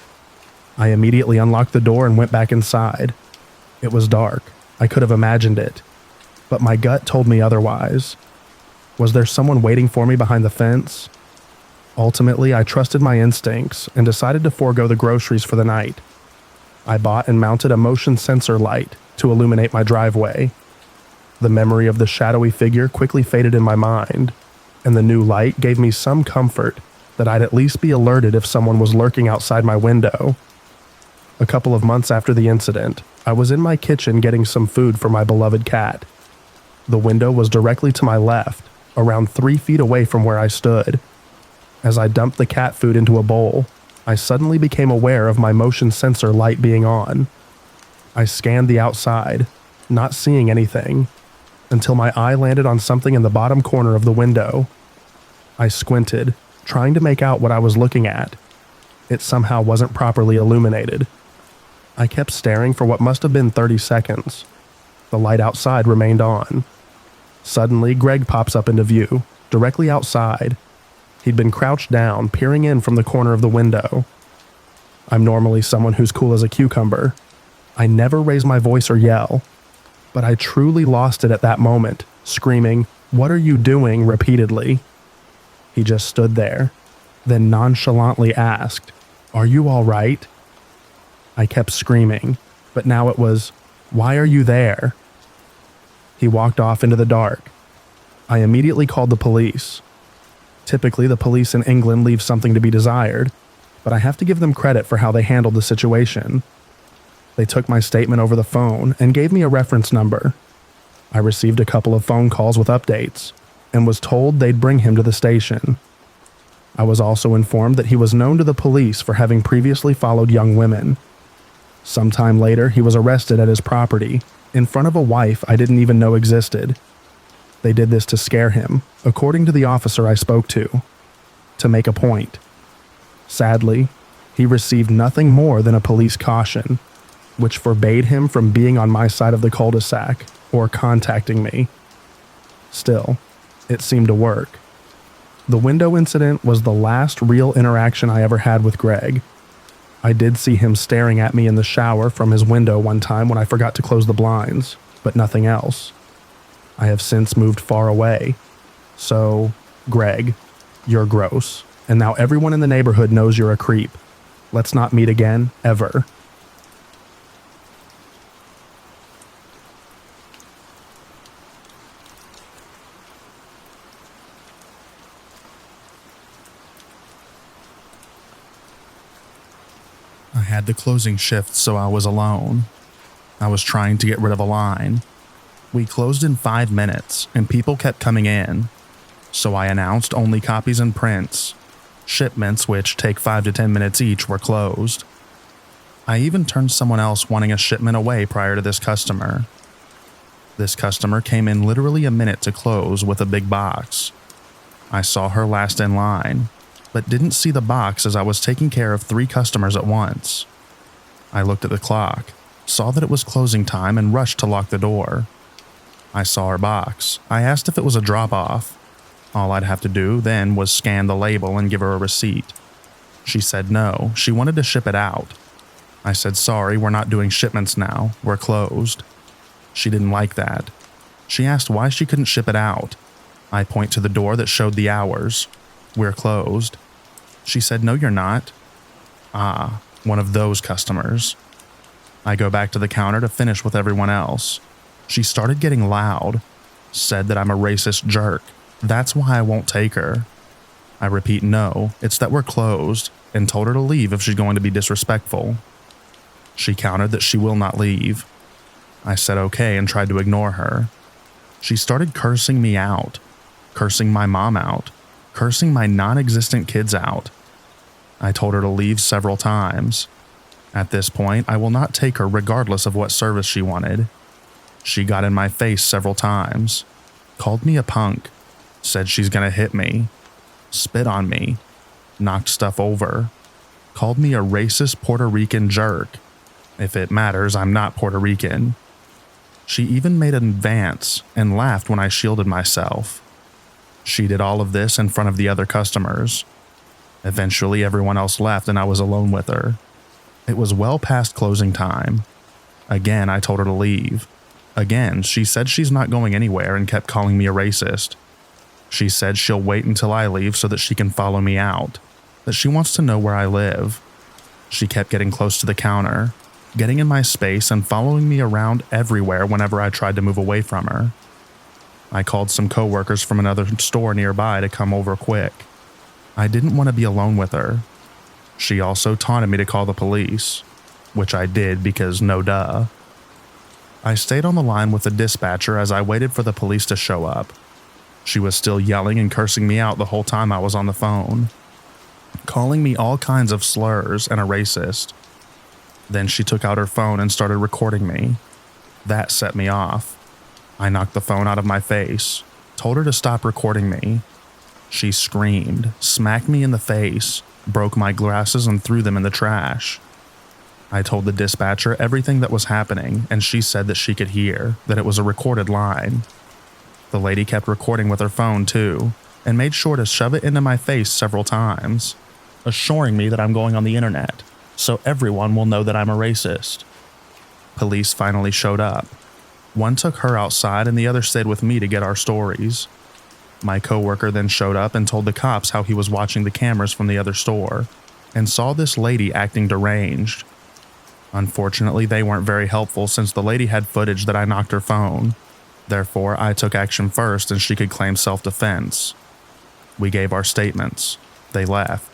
I immediately unlocked the door and went back inside. It was dark. I could have imagined it, but my gut told me otherwise. Was there someone waiting for me behind the fence? Ultimately, I trusted my instincts and decided to forego the groceries for the night. I bought and mounted a motion sensor light to illuminate my driveway. The memory of the shadowy figure quickly faded in my mind, and the new light gave me some comfort that I'd at least be alerted if someone was lurking outside my window. A couple of months after the incident, I was in my kitchen getting some food for my beloved cat. The window was directly to my left, around 3 feet away from where I stood. As I dumped the cat food into a bowl, I suddenly became aware of my motion sensor light being on. I scanned the outside, not seeing anything, until my eye landed on something in the bottom corner of the window. I squinted, trying to make out what I was looking at. It somehow wasn't properly illuminated. I kept staring for what must have been 30 seconds. The light outside remained on. Suddenly, Greg pops up into view, directly outside. He'd been crouched down, peering in from the corner of the window. I'm normally someone who's cool as a cucumber. I never raise my voice or yell. But I truly lost it at that moment, screaming, "What are you doing?" repeatedly. He just stood there, then nonchalantly asked, "Are you all right?" I kept screaming, but now it was, "Why are you there?" He walked off into the dark. I immediately called the police. Typically, the police in England leave something to be desired, but I have to give them credit for how they handled the situation. They took my statement over the phone and gave me a reference number. I received a couple of phone calls with updates and was told they'd bring him to the station. I was also informed that he was known to the police for having previously followed young women. Sometime later, he was arrested at his property in front of a wife I didn't even know existed. They did this to scare him, according to the officer I spoke to make a point. Sadly, he received nothing more than a police caution, which forbade him from being on my side of the cul-de-sac or contacting me. Still, it seemed to work. The window incident was the last real interaction I ever had with Greg. I did see him staring at me in the shower from his window one time when I forgot to close the blinds, but nothing else. I have since moved far away. So, Greg, you're gross, and now everyone in the neighborhood knows you're a creep. Let's not meet again, ever. I had the closing shift, so I was alone. I was trying to get rid of a line. We closed in 5 minutes, and people kept coming in. So I announced only copies and prints. Shipments, which take 5 to 10 minutes each, were closed. I even turned someone else wanting a shipment away prior to this customer. This customer came in literally a minute to close with a big box. I saw her last in line, but didn't see the box as I was taking care of 3 customers at once. I looked at the clock, saw that it was closing time, and rushed to lock the door. I saw her box. I asked if it was a drop-off. All I'd have to do then was scan the label and give her a receipt. She said no, she wanted to ship it out. I said, "Sorry, we're not doing shipments now, we're closed." She didn't like that. She asked why she couldn't ship it out. I point to the door that showed the hours. "We're closed." She said, "No, you're not." Ah, one of those customers. I go back to the counter to finish with everyone else. She started getting loud, said that I'm a racist jerk. That's why I won't take her. I repeat, no, it's that we're closed, and told her to leave if she's going to be disrespectful. She countered that she will not leave. I said okay and tried to ignore her. She started cursing me out, cursing my mom out, cursing my non-existent kids out. I told her to leave several times. At this point, I will not take her regardless of what service she wanted. She got in my face several times, called me a punk, said she's gonna hit me, spit on me, knocked stuff over, called me a racist Puerto Rican jerk. If it matters, I'm not Puerto Rican. She even made an advance and laughed when I shielded myself. She did all of this in front of the other customers. Eventually, everyone else left and I was alone with her. It was well past closing time. Again, I told her to leave. Again, she said she's not going anywhere and kept calling me a racist. She said she'll wait until I leave so that she can follow me out, that she wants to know where I live. She kept getting close to the counter, getting in my space and following me around everywhere whenever I tried to move away from her. I called some coworkers from another store nearby to come over quick. I didn't want to be alone with her. She also taunted me to call the police, which I did because no duh. I stayed on the line with the dispatcher as I waited for the police to show up. She was still yelling and cursing me out the whole time I was on the phone, calling me all kinds of slurs and a racist. Then she took out her phone and started recording me. That set me off. I knocked the phone out of my face, told her to stop recording me. She screamed, smacked me in the face, broke my glasses and threw them in the trash. I told the dispatcher everything that was happening, and she said that she could hear, that it was a recorded line. The lady kept recording with her phone too, and made sure to shove it into my face several times, assuring me that I'm going on the internet, so everyone will know that I'm a racist. Police finally showed up. One took her outside and the other stayed with me to get our stories. My coworker then showed up and told the cops how he was watching the cameras from the other store and saw this lady acting deranged. Unfortunately, they weren't very helpful since the lady had footage that I knocked her phone. Therefore, I took action first and she could claim self-defense. We gave our statements. They left.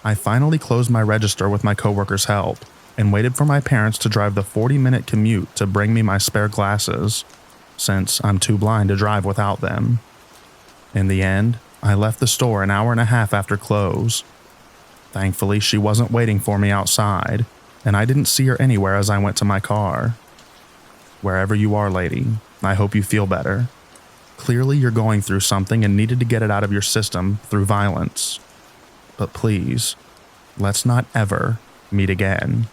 I finally closed my register with my coworker's help and waited for my parents to drive the 40-minute commute to bring me my spare glasses, since I'm too blind to drive without them. In the end, I left the store an hour and a half after close. Thankfully, she wasn't waiting for me outside, and I didn't see her anywhere as I went to my car. Wherever you are, lady, I hope you feel better. Clearly, you're going through something and needed to get it out of your system through violence. But please, let's not ever meet again.